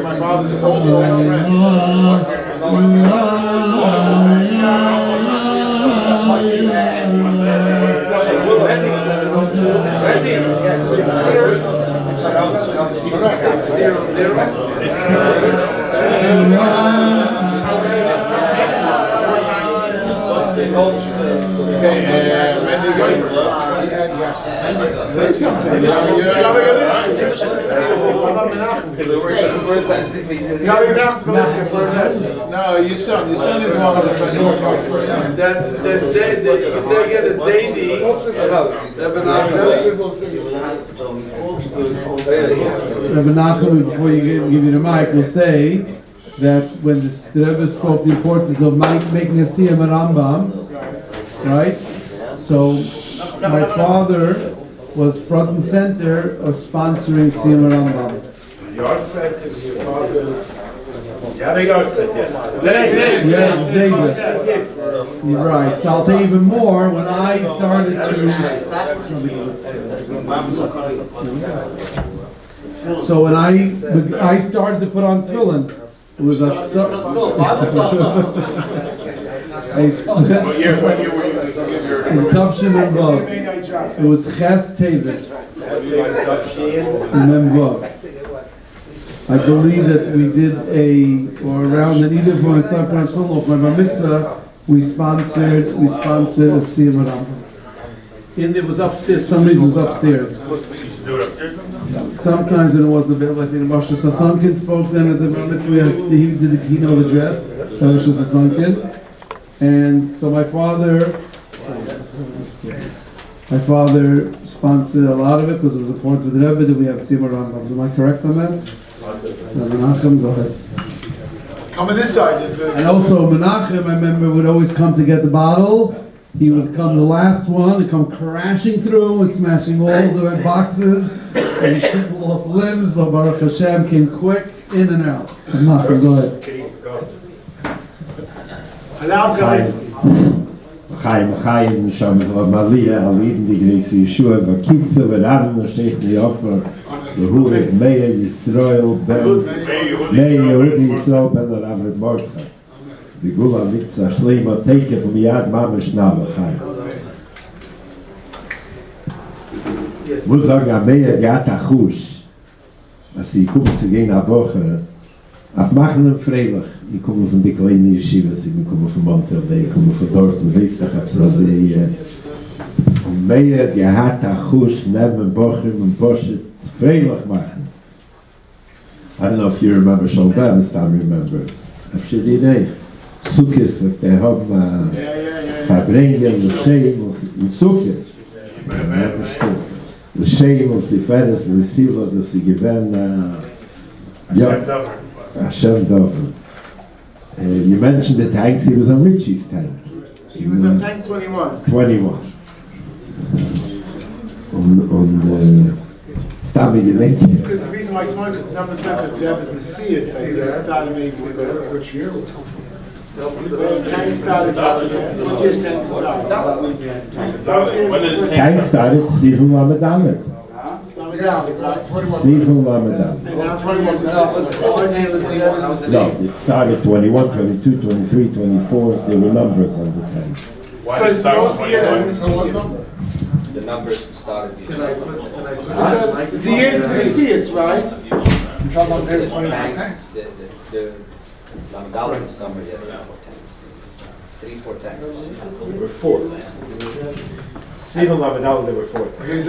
my father's old friend. No, your son is one of the special. That says that you can say again that Zaidi. Rabbi Nachum, before you give you the mic, will say that when the Rebbe spoke the importance of making a Siyam and Rambam, right? So my father was front and center of sponsoring Siyam and Rambam. Your father's. Yeah, yes. Yeah, Xavier. You're right. So I'll tell you even more. When I started So when I started to put on tefillin, it was a What year were you It was Ches Tevis. Remember, I believe that we did or around an either for myself or my bar mitzvah, we sponsored a Siyam Rambam. And it was upstairs. Some reason it was upstairs. Sometimes when it wasn't available, I think Rosh Hashanah spoke then at the bar mitzvah. He did the keynote address. Rosh Hashanah. And so my father sponsored a lot of it because it was important to the Rebbe that we have Siyam Rambam. Am I correct on that? Menachem, go ahead. Come on this side. And also Menachem, I remember, would always come to get the bottles. He would come the last one and come crashing through and smashing all the boxes. And people lost limbs, but Baruch Hashem came quick in and out. Menachem, go ahead. Chaim, Sham Malia, Aliden, die Grace Yeshua, Vakitze, Veravna, Sheikh Neofer, Yehuda, Meir, Yisrael, Meir, Yehuda, Yisrael, Ben Arav Mordechai. Die Gula Mitzah, Shleima, Teike, vom Yad, Mama, Schnabel, Chaim. Wo sagen, Meir, Gat, Achush, als sie kommen zu gehen, Aboche, auf machen ihn freilich. Ich komme von der kleinen Yeshiva, ich komme von Monterey, ich komme von Dorst, man weiß doch, ob es so sehr. Und Meir, Gehat, Achush, Neben, Bochum und Boshet, freilich machen. I don't know if you remember Shalbam, Stam remembers. After the day, Sukkis, they have verbringen, L'Sheim, und Sukkis. L'Sheim, und Siferes, und Silo, dass sie gewähnen, Hashem Dover. You mentioned the tanks, he was on Richie's tank. He was on tank 21. 21. Stabby, you think? Because the reason why 20 is numbers because the Rebbe is the Seas. It started maybe which year? The tank started that year. What year tank started? Tank started season Ramadan. Season Ramadan. No, it started 21, 22, 23, 24. There were numbers on the tank. Why did it start with 21? The numbers started. The years of the Seas, right? Tanks. The Lamdala summer, you had 4 tanks. 3-4 tanks. There were 4. Seven Lamadal, there were 4. Then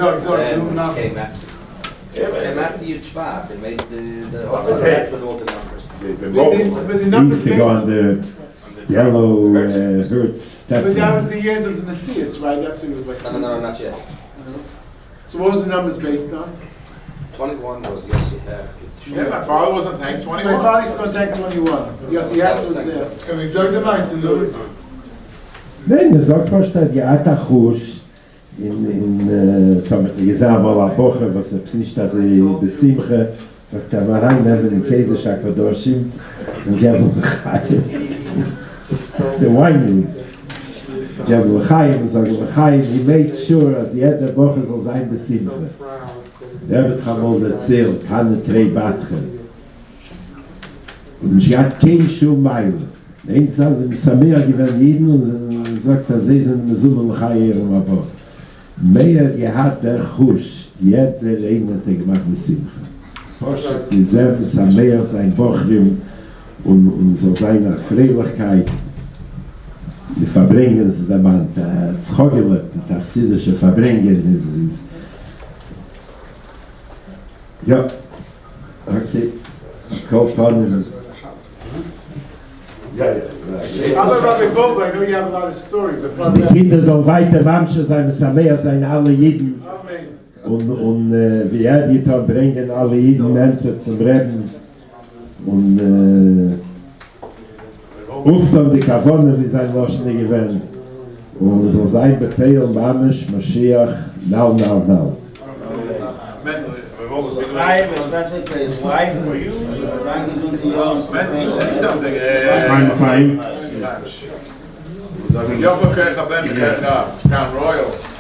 came after you Shvat, they made the with all the numbers. He used to go on the yellow Hertz step. But that was the years of the Messias, right? That's what it was like. No, not yet. So what was the numbers based on? 21 was Yossi. Yeah, my father was on tank 21. My father used to go on tank 21. Yossi Heft was there. Can we talk the mice in the Nein, das sagt fast, dass die Atachush in Gesam al Aboche, was es nicht, dass sie besimche, da kann man reinnehmen in Kedesh HaKadoshim und geben L'chaim. The wineries. Geben L'chaim und sagen L'chaim, he made sure, dass jede Woche soll sein besimche. Der wird einmal erzählt, Hanne Trei Batchen. Und ich hatte kein Schummeil. Eins saß im Samir gewesen jeden und sagt, dass sie sind mit so einem Chai aber Meir gehabt der Chush, jeder Leben hat gemacht mit Simcha. Poshet geselbt Samir sein Bochrim und so seine Freilichkeit. Die Verbringen ist der Mann, der Zchogele, der chassidische Verbringen ist. Ja, okay. Kopfhörer. But before, I know you have a lot of stories. Die Kinder sollen weiter Mamsche sein, Sameer sein, alle Jeden. Und wie die da bringen alle Jeden Menschen zum Reden. Und oft haben die Kavone, wie sein Loschne gewinnt. Und so sein Bepeil, Mamisch, Mashiach, now.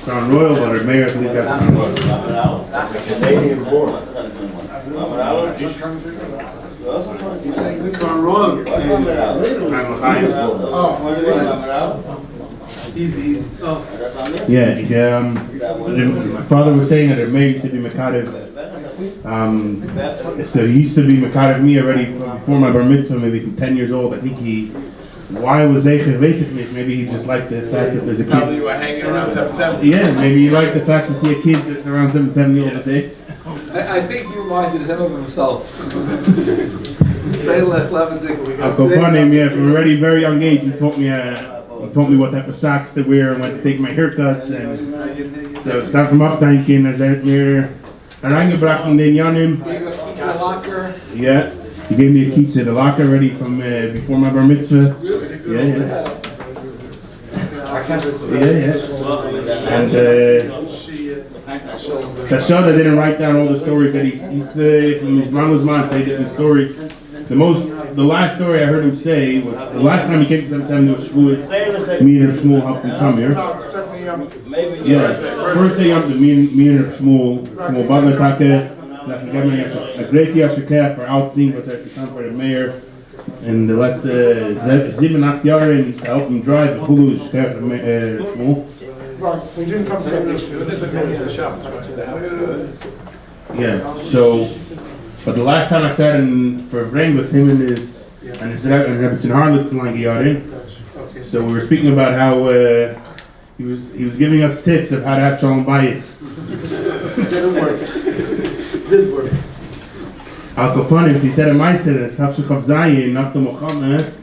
Crown Royal, but her mayor believe that. That's a Canadian born. He's saying the Crown Royal. Easy. Oh. Yeah, my father was saying that her mayor used to be Mekadev. So he used to be Mekadev me already before my bar mitzvah, maybe from 10 years old. I think why was Zeichen basically? Maybe he just liked the fact that there's a kid. Probably you were hanging around 770. Yeah, maybe he liked the fact to see a kid that's around 770 all the day. I think you reminded him of himself. Straight left, left, I'll go find him, yeah, from a very young age. He taught me what type of socks to wear and when to take my haircuts. And so it's time from upthinking as out here. And reingebracht in den Janim. Yeah, he gave me a key to the locker ready from before my bar mitzvah. Yeah. And Tashada didn't write down all the stories that he's from his mama's mom say different stories. The last story I heard him say was the last time he came to Sam to Shavuos, me and Shmuel helped him come here. Yes, first day up, me and Shmuel Butler Take, a great Yashakeh for outsting was at the time for the mayor. And the last 7-8 years to help him drive the Hulu Shmuel. We didn't come Yeah, so, but the last time I sat in for a brain with him and his Rebbe Harlig in. So we were speaking about how he was giving us tips of how to have shalom bayis. Didn't work. Did work. Al Kapanim, he said in my set, Tafshuchav Zayin, after Mohammed,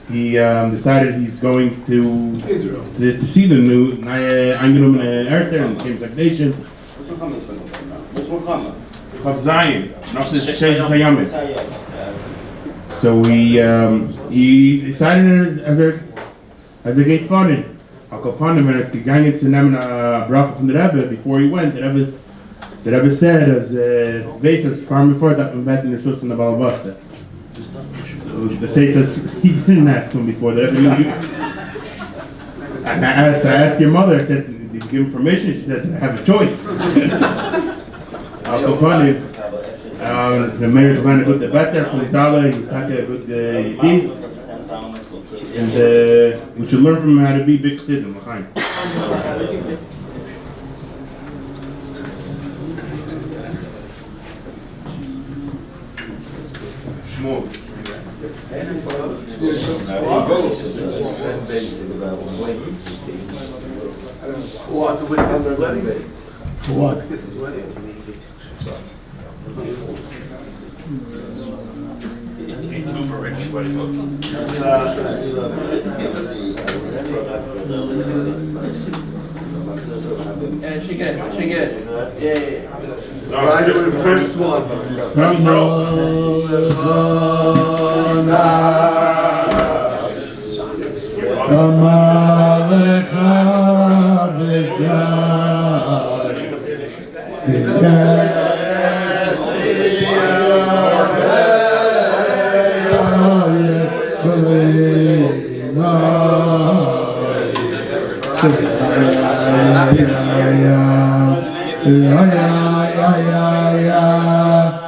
he decided he's going to Israel to see the new Eingenomene Erter and James Nation. Chav Zayin, not the Sheish Hayamid. So he decided as a gate funny. Al Kapanim, and gegangen zu nehmen a bracha from the Rebbe before he went. The Rebbe said as Vesas farm before that we met in the Shush and the Balabasta. The say says he didn't ask him before that. I asked your mother. I said, "Did you give him permission?" She said, "I have a choice." I'll go on the mayor's trying to put the better from Zala. He's talking about the Yedid, and we should learn from him how to be big citizen. Shmuel. What? The witness is wedding? What? This is wedding. She get it. Yeah. Right, the first one.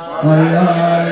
Yeah.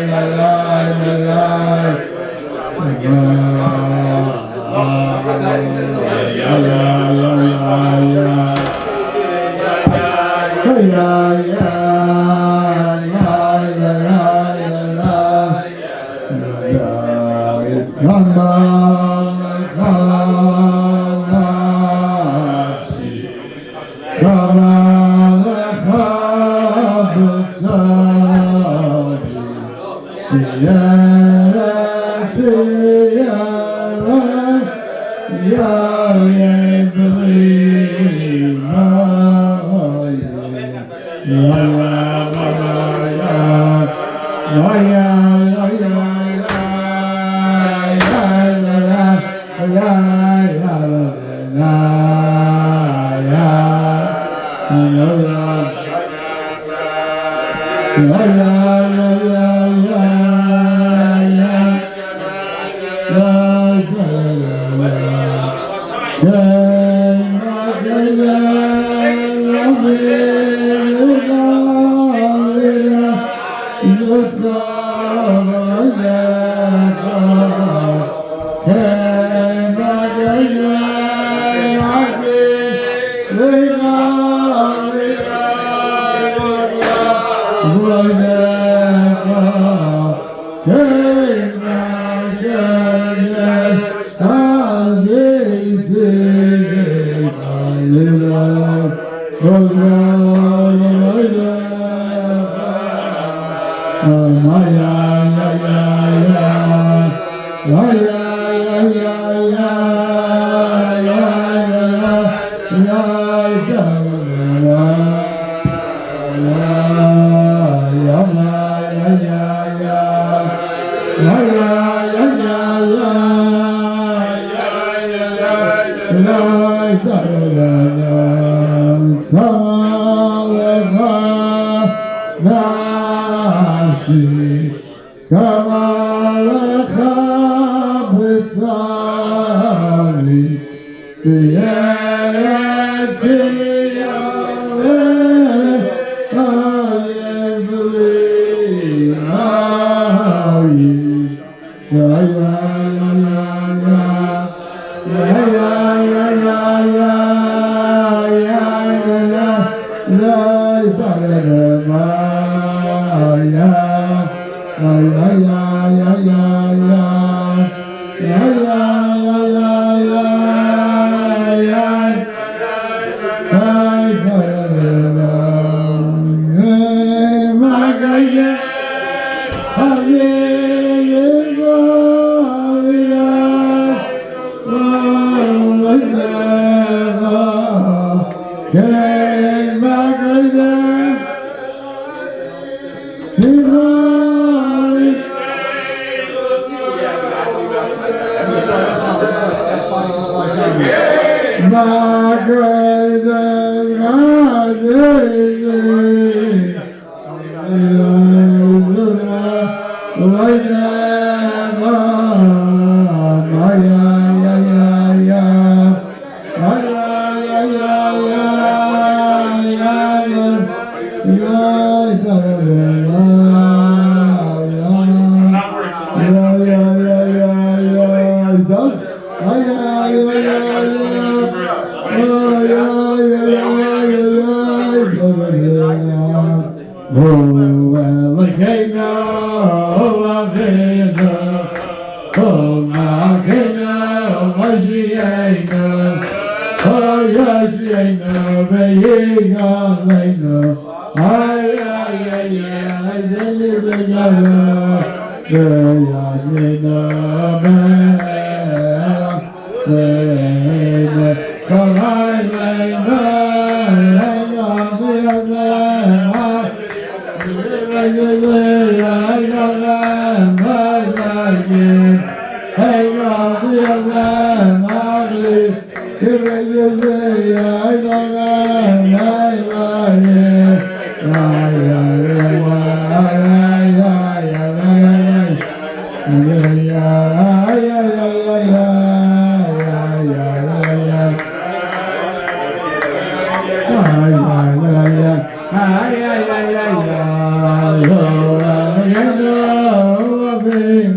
Nah.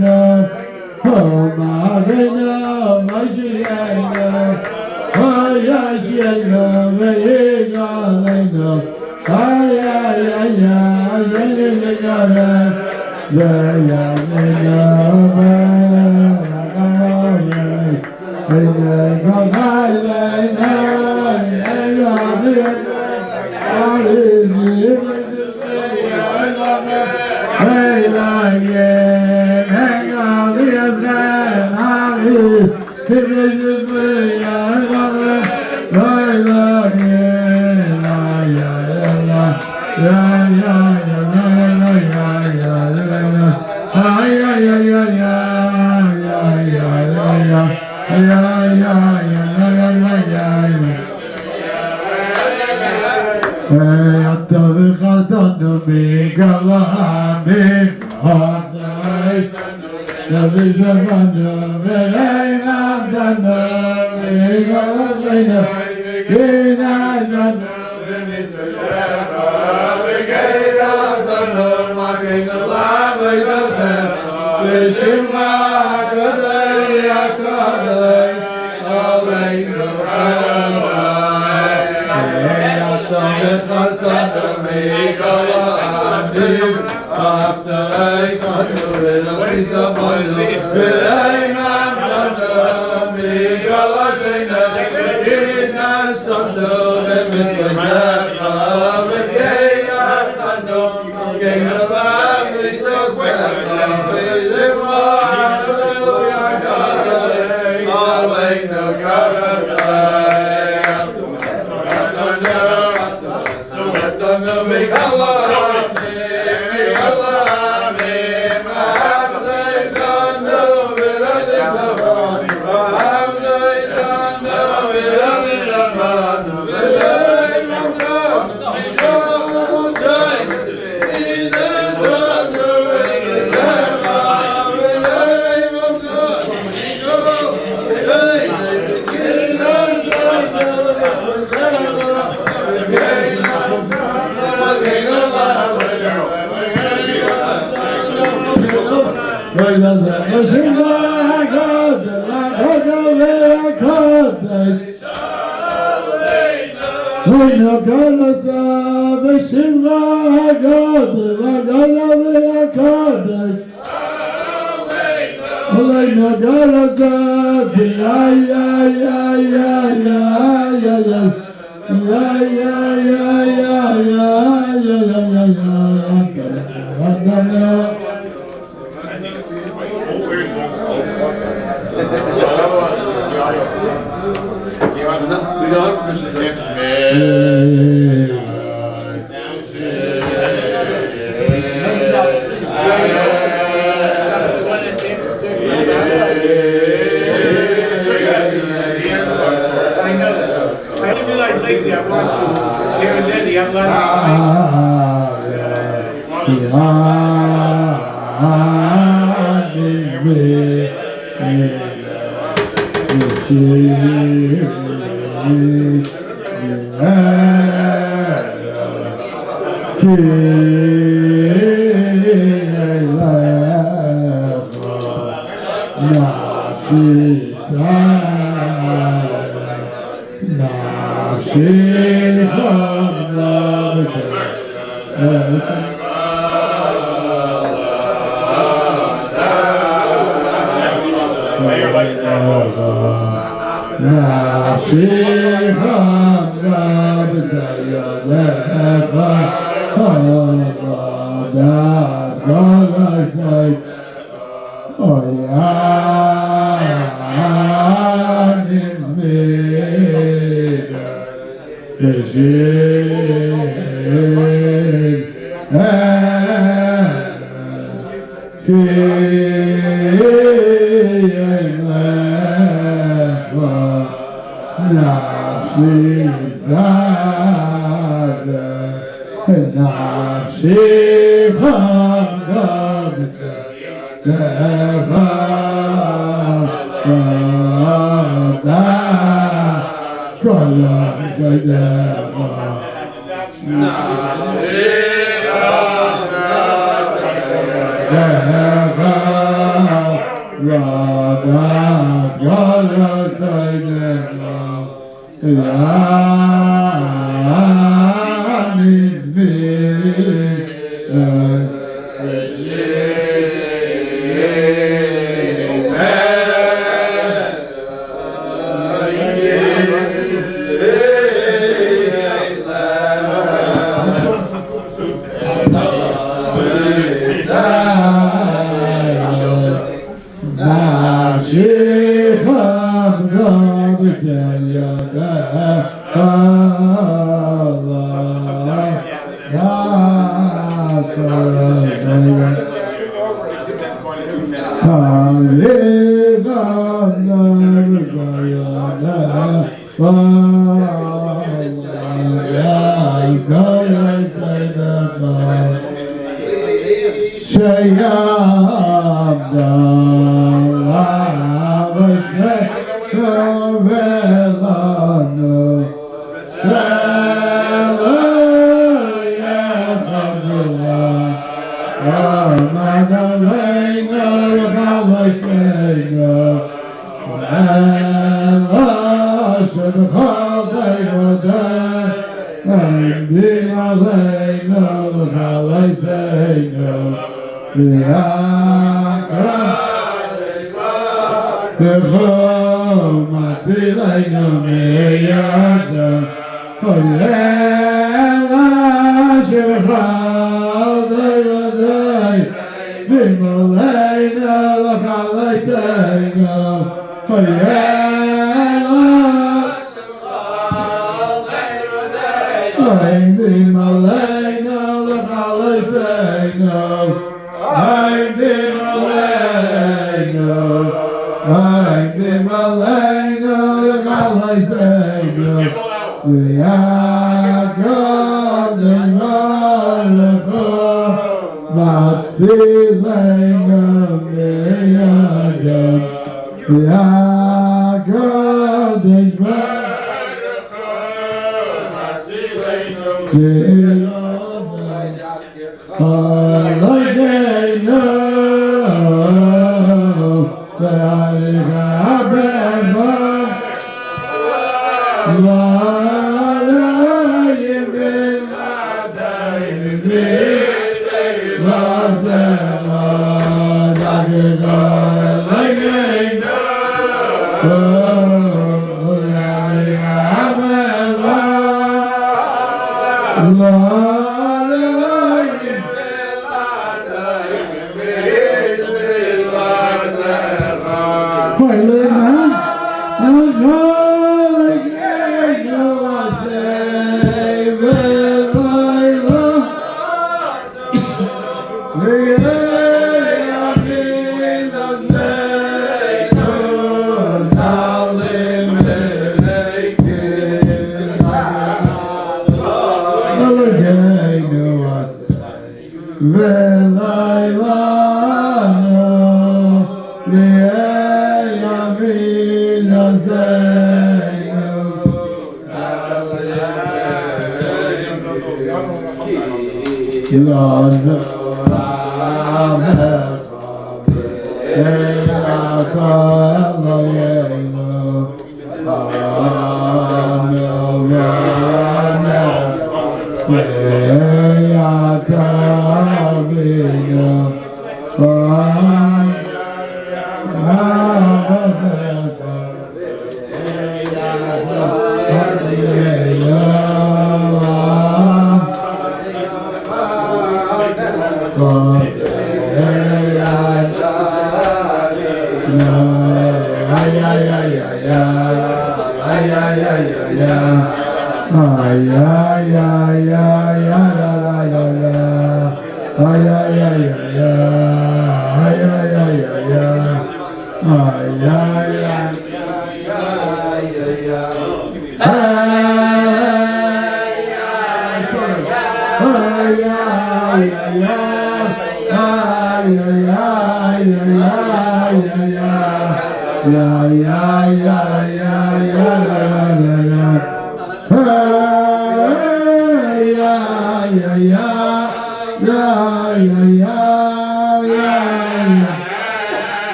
'Cause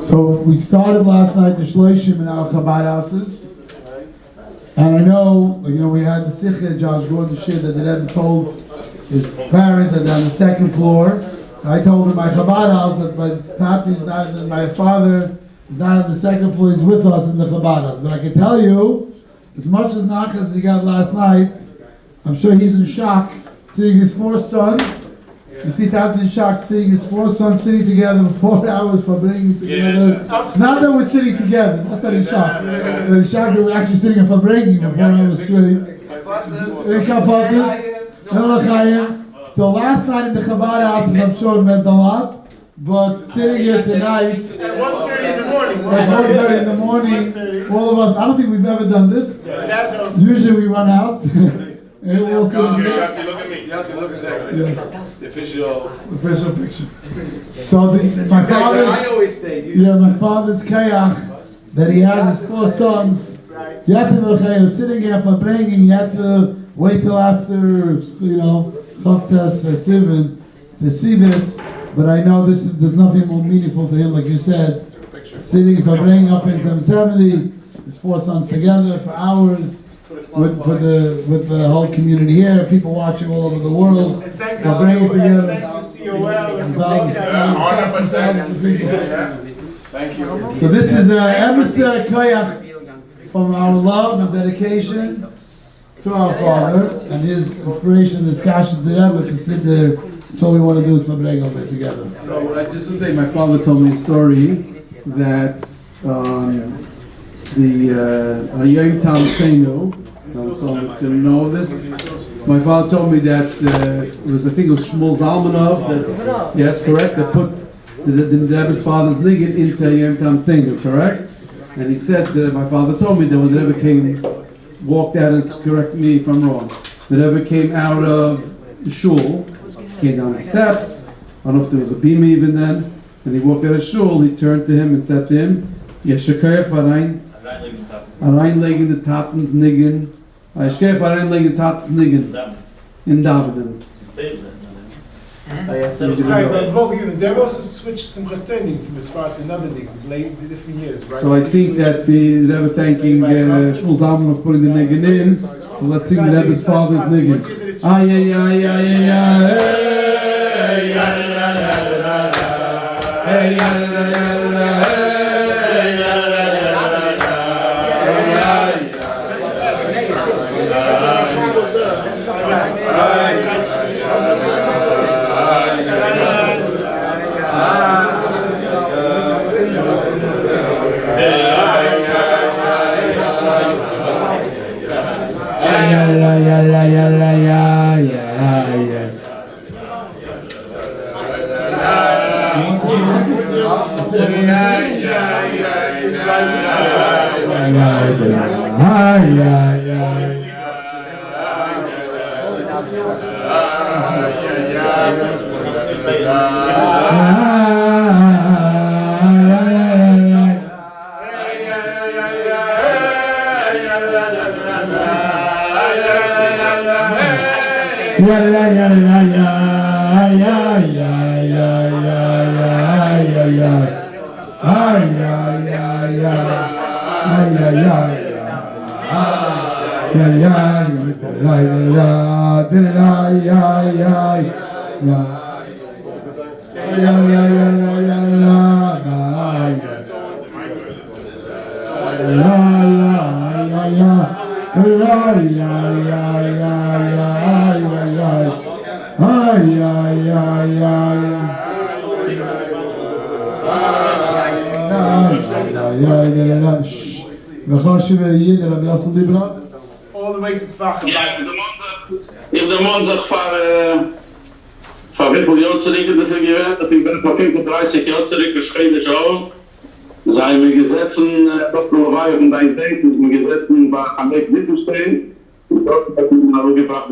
So we started last night the Shloshim in our Chabad houses, and I know, we had the Sikha, Josh Gordon Shir, that the Rebbe told his parents that they're on the second floor. So I told him my Chabad house that my Tati is not, that my father is not on the second floor, he's with us in the Chabad house. But I can tell you, as much as nachas as he got last night, I'm sure he's in shock seeing his 4 sons You see Tata Shak seeing his 4 sons sitting together for 4 hours for bringing together. It's not that we're sitting together, that's not in shock. The shock that we're actually sitting for breaking for 4 hours straight. So last night in the Chabad houses, I'm sure it meant a lot. But sitting here tonight, At 1:30 in the morning. at 1:30 in the morning, all of us, I don't think we've ever done this. Usually we run out. And we'll sit in here. Yossi, look at me. Yossi, look exactly. Yes. The official Picture. So my father's, I always say, my father's kayach, that he has his 4 sons. You have to sitting here for bringing, you have to wait till after, Chavtas Sivan to see this. But I know there's nothing more meaningful to him, like you said. Sitting for bringing up in 770, his 4 sons together for hours. With the whole community here, people watching all over the world. Thank you, COL, Thank you. So this is Emerson Koyach from our love and dedication to our father and his inspiration, his kashrus dereva to sit there. So all we want to do is bring over together. So just to say, my father told me a story that the Yom Tam Seinu, so you know this. My father told me that it was, I think it was Shmuel Zalmanov, that, yes, correct, that put the Rebbe's father's niggin into Yom Tam Seinu, correct? And he said, my father told me that when the Rebbe walked out, and correct me if I'm wrong, the Rebbe came out of the shul, came down the steps, I don't know if there was a bima even then, and he walked out of shul, he turned to him and said to him, Yeshakayach Varain, Reinlegen the Tatens Niggin, Yeshakayach Reinlegen the Tatens Niggin, in Davidim. Right, but Vogel, there was a switch some standing from his father to another thing, late different years, right? So I think that the Rebbe thanking Shmuel Zalman for putting the niggin in. So let's sing the Rebbe's father's niggin. Ay ay ay ay ay ay ay All the way to Kfach. Ich der Mann sagt, wie viele Jahre zurück das gewesen, dass ich bin vor 35 Jahren zurückgeschrieben auf. Seien wir Gesetzen, Dr. Weihe von deinem Denken, mit Gesetzen war am Weg mittelstehen. Und dort hat man mir auch gebracht,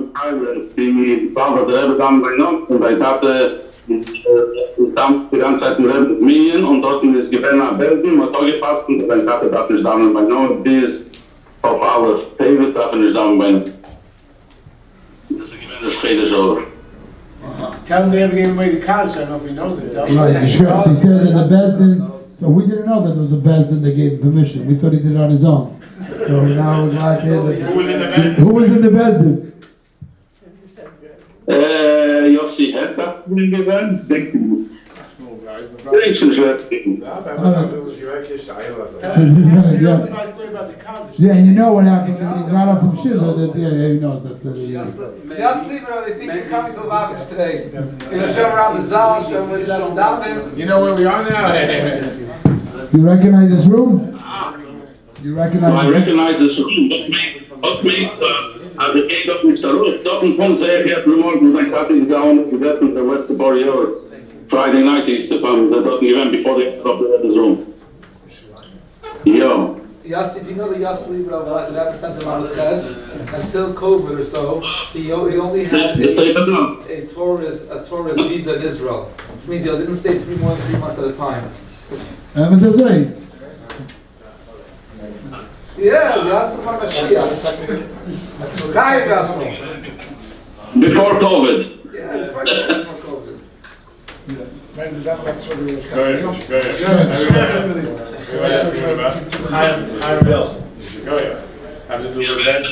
die Vater der Rebbe dann bei Nacht und bei Tate ist dann die ganze Zeit nur Rebbe des Medien und dort ist gewähnt nach Belsen, hat auch gepasst und bei Tate darf nicht dann bei Nacht, bis auf alle Tables darf nicht dann bei Nacht. Das ist gewähnt der Schrede auf. Tell him they ever gave away the college, I don't know if he knows it. Tell him. Right, he said that the Bezdin, so we didn't know that there was a Bezdin that gave him permission. We thought he did it on his own. So now we're glad to hear that. Who was in the Bezdin? Yossi hat das gewesen, denke ich. Yeah, and you know what happened when he got up from Shiva, that he knows that. Just leave it, they think you're coming to Lubavitch today. You're going to show around the Zal, show where the Daven. You know where we are now? You recognize this room? You recognize I recognize this room. Was means als ik keek op de roof, dat een punt zei ik jetzt morgen, dan had ik zo'n gezet in de letzte paar jaar. Friday night is to come, so that event before they got up to this room. Yo. Yossi, do you know the Yossi Libra that never sent him out of Ches? Until COVID or so, he only had a tourist visa in Israel, which means he didn't stay more than 3 months at a time. What's that say? Yeah, Yossi Before COVID. Yeah, before COVID. Yes. Maybe that works for the Have to do revenge.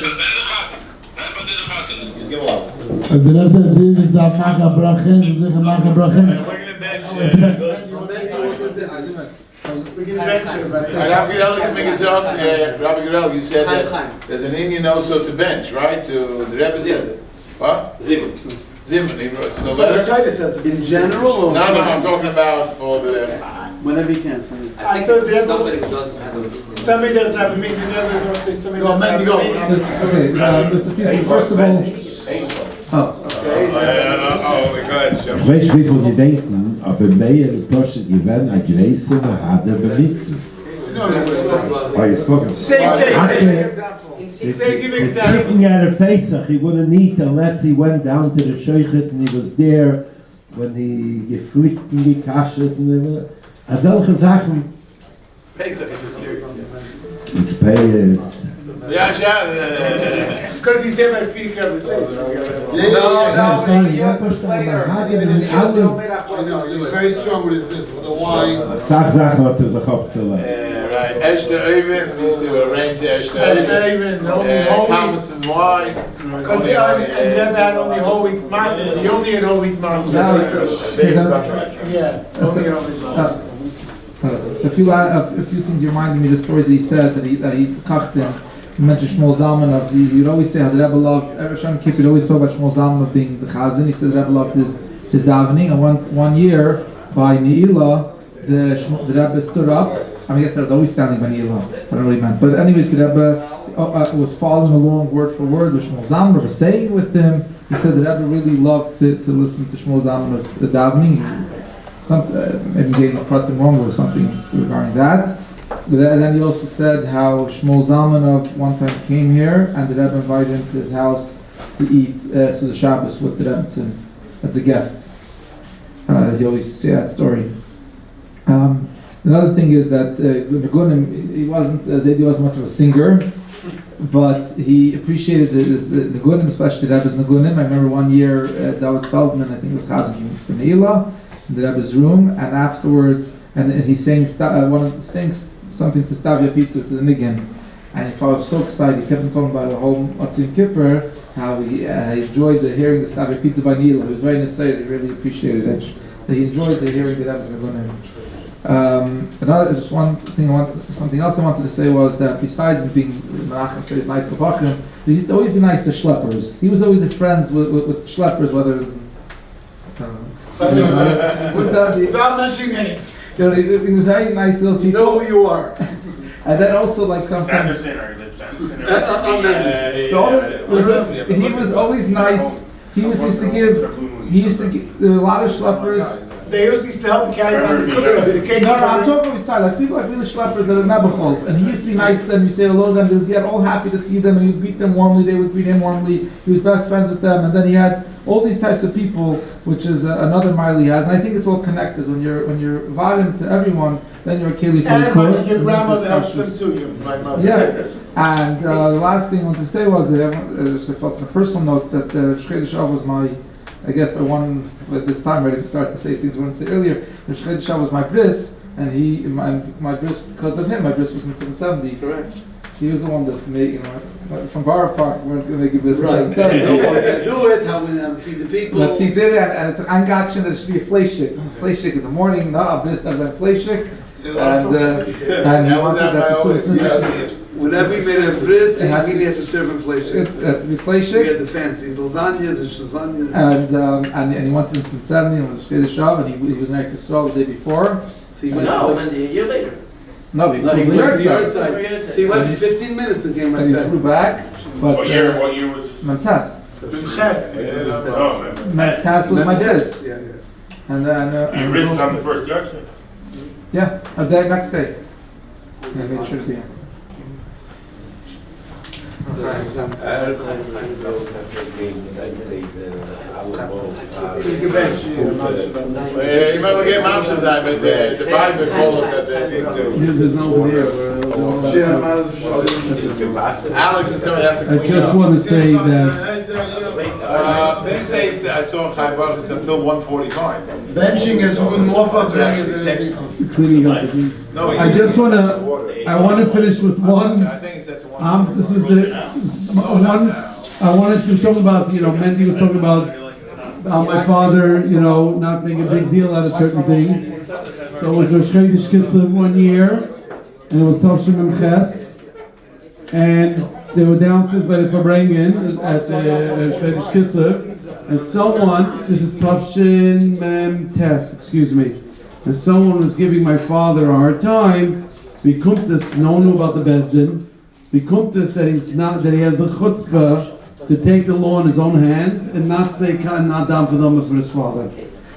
The Rebbe says, "This is the Macha Brachin." This is the Macha Brachin. Rabbi Gurel, you said that there's an Indian also to bench, right? To the Rebbe said, what? Zimun, he wrote. So Titus says in general, or no, I'm talking about for the. Whenever you can. I think somebody doesn't have a. Somebody doesn't have a meeting. The others don't say somebody Go, doesn't have a meeting. Okay, Mr. Fiesel, first of all. Ich weiß, wie viel die denken, aber Meir und Tosche gewinnen ein größer Hader benitzes. Oh, you spoke. Say give example. Chicken out of Pesach, he wouldn't eat unless he went down to the Shochet and he was there when he geflickt and gekashet and solche Sachen. Pesach, if you're serious. It's Pesach. Yeah. Because he's there by feeding care of his days. No, he's very strong with the wine. Sag Sachen hat sich abzulegen. Right. Esther Even needs to arrange Esther Even, comments and wine. Because the Rebbe had only whole wheat matzahs. He only had whole wheat matzahs. Yeah, only had whole wheat matzahs. A few things reminded me of the stories that he said that he's the kachtin. He mentioned Shmuel Zalman he'd always say how the Rebbe loved, every Shem Kippur, he'd always talk about Shmuel Zalman of being the chazan. He said the Rebbe loved his davening, and one year by Ne'ilah, the Rebbe stood up. I mean, I guess I was always standing by Ne'ilah, I don't know what he meant. But anyways, the Rebbe was following along word for word with Shmuel Zalman, was saying with him. He said the Rebbe really loved to listen to Shmuel Zalman of the davening. Maybe getting the pratim wrong or something regarding that. But then he also said how Shmuel Zalmanov one time came here and the Rebbe invited him to his house to eat so the Shabbos with the Rebbetzin as a guest. He always say that story. Another thing is that Negunim, he wasn't much of a singer, but he appreciated the Negunim, especially the Rebbe's Negunim. I remember one year David Feldman, I think it was Chazan for Ne'ilah, in the Rebbe's room, and afterwards, and he sang something to Stavia Pitu, to the Niggin, and he was so excited. He kept on talking about the whole Matzah Kippur, how he enjoyed hearing the Stavia Pitu by Ne'ilah. It was very necessary. He really appreciated it. So he enjoyed the hearing the Rebbe's Negunim. Something else I wanted to say was that besides him being Menachem, so he's nice to Bachim, he used to always be nice to schleppers. He was always friends with schleppers, whether without mentioning names. He was very nice to those people. You know who you are. And then also like sometimes he was always nice. He used to give there were a lot of schleppers. They used to help carry down the cookers. No, I'm talking about side, like people like really schleppers that are nebuchos, and he used to be nice to them. He'd say hello to them. They would get all happy to see them, and he'd greet them warmly. They would greet him warmly. He was best friends with them, and then he had all these types of people, which is another mile he has, and I think it's all connected. When you're vadim to everyone, then you're a keli for the course. And your grandmother helps them too. My mother. Yeah. And the last thing I wanted to say was that I felt on a personal note that Shchei Shav was my, I guess by this time ready to start to say things I wanted to say earlier. The Shchei Shav was my bris, and my bris, because of him, my bris was in 770. Correct. He was the one that made, from Borough Park, we weren't going to make a business. Right. Do it, how we feed the people. But he did it, and it's an angatchen that it should be a fleishik. Fleishik in the morning, not a business, a fleishik. And he wanted that to students. Whenever we made a bris, we really had to serve him fleishik. It had to be fleishik. We had the fancies, lasagnas and lasagnas. And he wanted in sincerity and was Shkei Shav, and he was next to Israel the day before. So he went a year later. No, he flew he the went to the yard side. So he went for 15 minutes and came right and back. he flew back. But What year was Memtas. it? Memtas was my bris. Yeah. And then You ripped on the first junction? yeah, the next day. I made sure to be here. Je mag wel geen mamsje zijn met de Bijbel volgen dat There's no one here. Alex is coming to ask a I just want to say that they say I saw him it's until 1:45. Benching is doing more for cleaning up. No, I just want to. I want to finish with one. I think it's at one. This is the one. I wanted to talk about. Mendy was talking about my father. Not making a big deal out of certain things. So it was Rosh Chodesh Kislev one year, and it was Shloshim and Ches, and they were downstairs by the upbringing at the Rosh Chodesh Kislev, and someone. This is Tavshin Mem Tes. Excuse me. And someone was giving my father a hard time. We this, no one knew about the Bezdin. We this that he has the chutzpah to take the law in his own hand and not say not down for them for his father.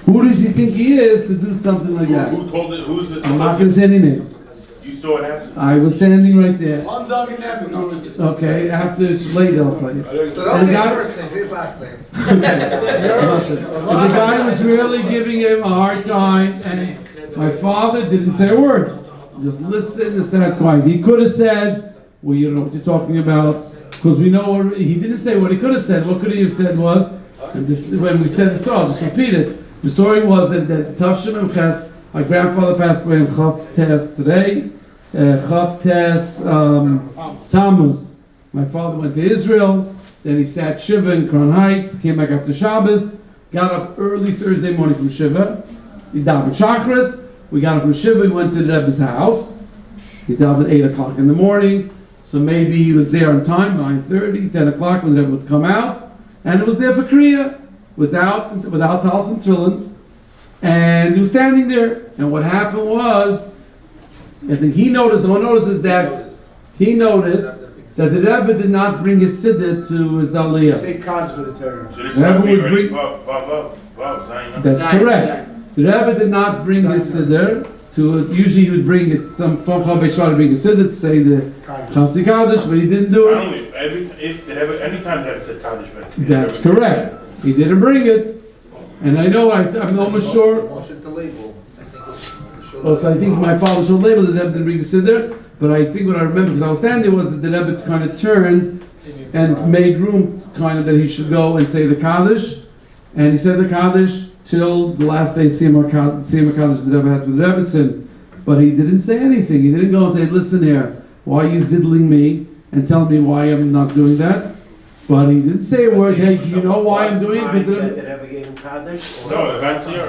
Who does he think he is to do something like that? Who told it? Who's the? I'm not going to say any names. You saw it happen? I was standing right there. One talking them, who is it? Okay, after it's later I'll tell you. So don't say his first name, say his last name. And the guy was really giving him a hard time, and my father didn't say a word. Just listen and stand quiet. He could have said, well, you don't know what you're talking about, because we know what, he didn't say what he could have said. What could he have said was, and this, when we said the story, I'll just repeat it. The story was that Tavshim and Ches, my grandfather passed away in Chav Tes today, Chav Tes Tammuz. My father went to Israel, then he sat Shiva in Crown Heights, came back after Shabbos, got up early Thursday morning from Shiva, he davened Shachris. We got up from Shiva, we went to the Rebbe's house. He davened at 8 o'clock in the morning. So maybe he was there on time, 9:30, 10 o'clock when the Rebbe would come out. And it was there for Kriya, without Talis and Tefillin. And he was standing there. And what happened was, I think he noticed, the Rebbe did not bring his siddur to his aliyah. Say cons for the terror. So this is how we ready. That's correct. The Rebbe did not bring his siddur to. Usually he would bring it. Some from Chavei to bring a siddur to say the Chatzi Kaddish, but he didn't do it. Anytime that said Kaddish. That's correct. He didn't bring it, and I know I'm almost sure. So I think my father should label the Rebbe didn't bring the siddur, but I think what I remember because I was standing there was that the Rebbe kind of turned and made room, kind of that he should go and say the Kaddish, and he said the Kaddish till the last day Siyam HaKaddish the Rebbe had with the Rebbetzin. But he didn't say anything. He didn't go and say, listen here, why are you ziddling me and tell me why I'm not doing that? But he didn't say a word, hey, you know why I'm doing it?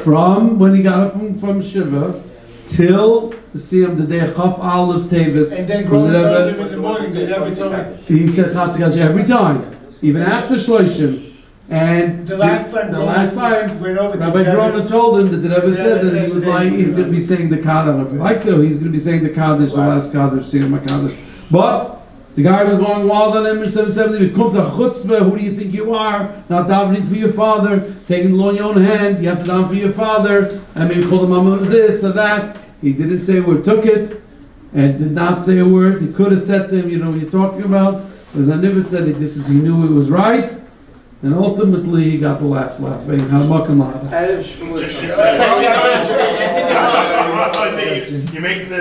From when he got up from Shiva till the Siyam, the day of Chaf Aleph Tevis. And then Grolin told him in the morning, the Rebbe told him. He said Chatzi Kaddish every time, even after Shloshim. And the last time went over to Rabbi Grona told him that the Rebbe said that he's going to be saying the Kaddish. If he likes it, he's going to be saying the Kaddish, the last Kaddish, Siyam HaKaddish. But the guy was going wild on him in 770. Who do you think you are? Not davening for your father, taking the law in your own hand. You have to daven for your father. And maybe call the mama this or that. He didn't say a word, took it, and did not say a word. He could have said to him, you know what you're talking about. But I never said that this is, he knew it was right. And ultimately, he got the last laugh. You're making the.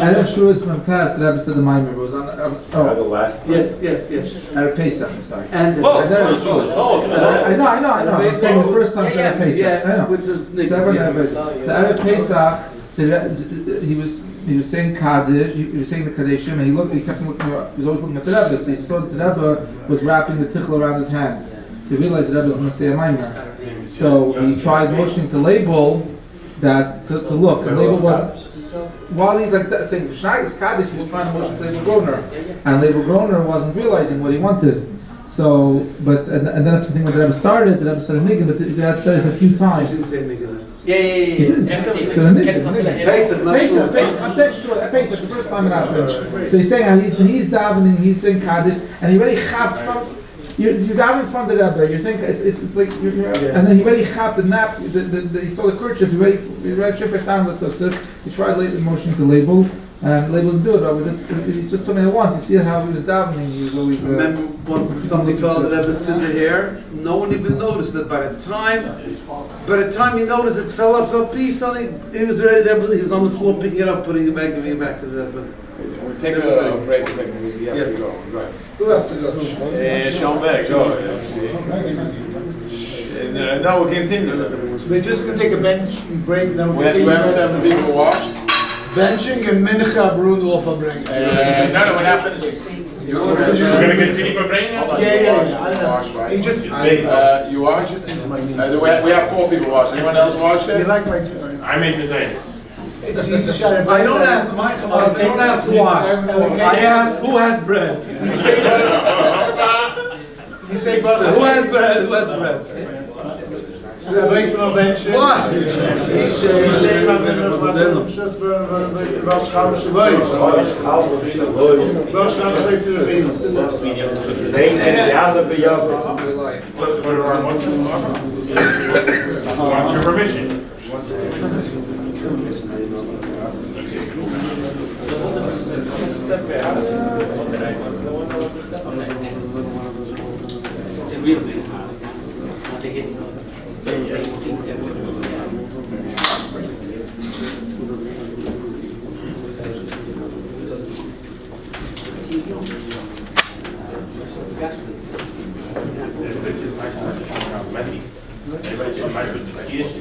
Erev Shavuos Memtas, the Rebbe said the Meir was on. The last. Yes. Erev Pesach, I'm sorry. And Erev Shavuos. I know. I'm saying the first time for Erev Pesach. I know. With the snake. So Erev Pesach, he was saying Kaddish, he was saying the Kaddishim, and he kept looking, he was always looking at the Rebbe, so he saw that the Rebbe was wrapping the tichel around his hands. So he realized the Rebbe was going to say a minor. So he tried motioning to label that, to look, and label was, while he's like that, saying Shnai's Kaddish, he was trying to motion to label Groner, and label Groner wasn't realizing what he wanted. So, but, and then up to the thing when the Rebbe started nigging, but that says a few times. He didn't say nigga. Yeah. The first time it happened. So he's saying how he's davening, he's saying Kaddish, and he already chapped from. You're davening from the Rebbe. You're saying it's like and then he already chapped the nap. He saw the kerchief. He already shifted down the stuff. So he tried the motion to label. And label didn't do it, but he just told me it once. You see how he was davening. He was always. Remember once somebody fell that ever in the hair? No one even noticed it. By the time he noticed it fell up so piece, something he was ready there. He was on the floor picking it up, putting it back, giving it back to the. We'll take a break a second because he has to go. Right. Who has to go? Sean Beck, no, we'll continue. We're just going to take a bench break, then we'll We have 7 people washed. benching and mincha Brundel upbringing. No, we're not finishing. You're going to continue upbringing? Yeah. He just you wash? We have 4 people wash. Anyone else wash it? You like my? I made the things. I don't ask my I don't ask who washed. I ask who had bread. You say brother. Who has bread? Who has bread? Wait for bench. Wash. What's your permission? Everybody says my business is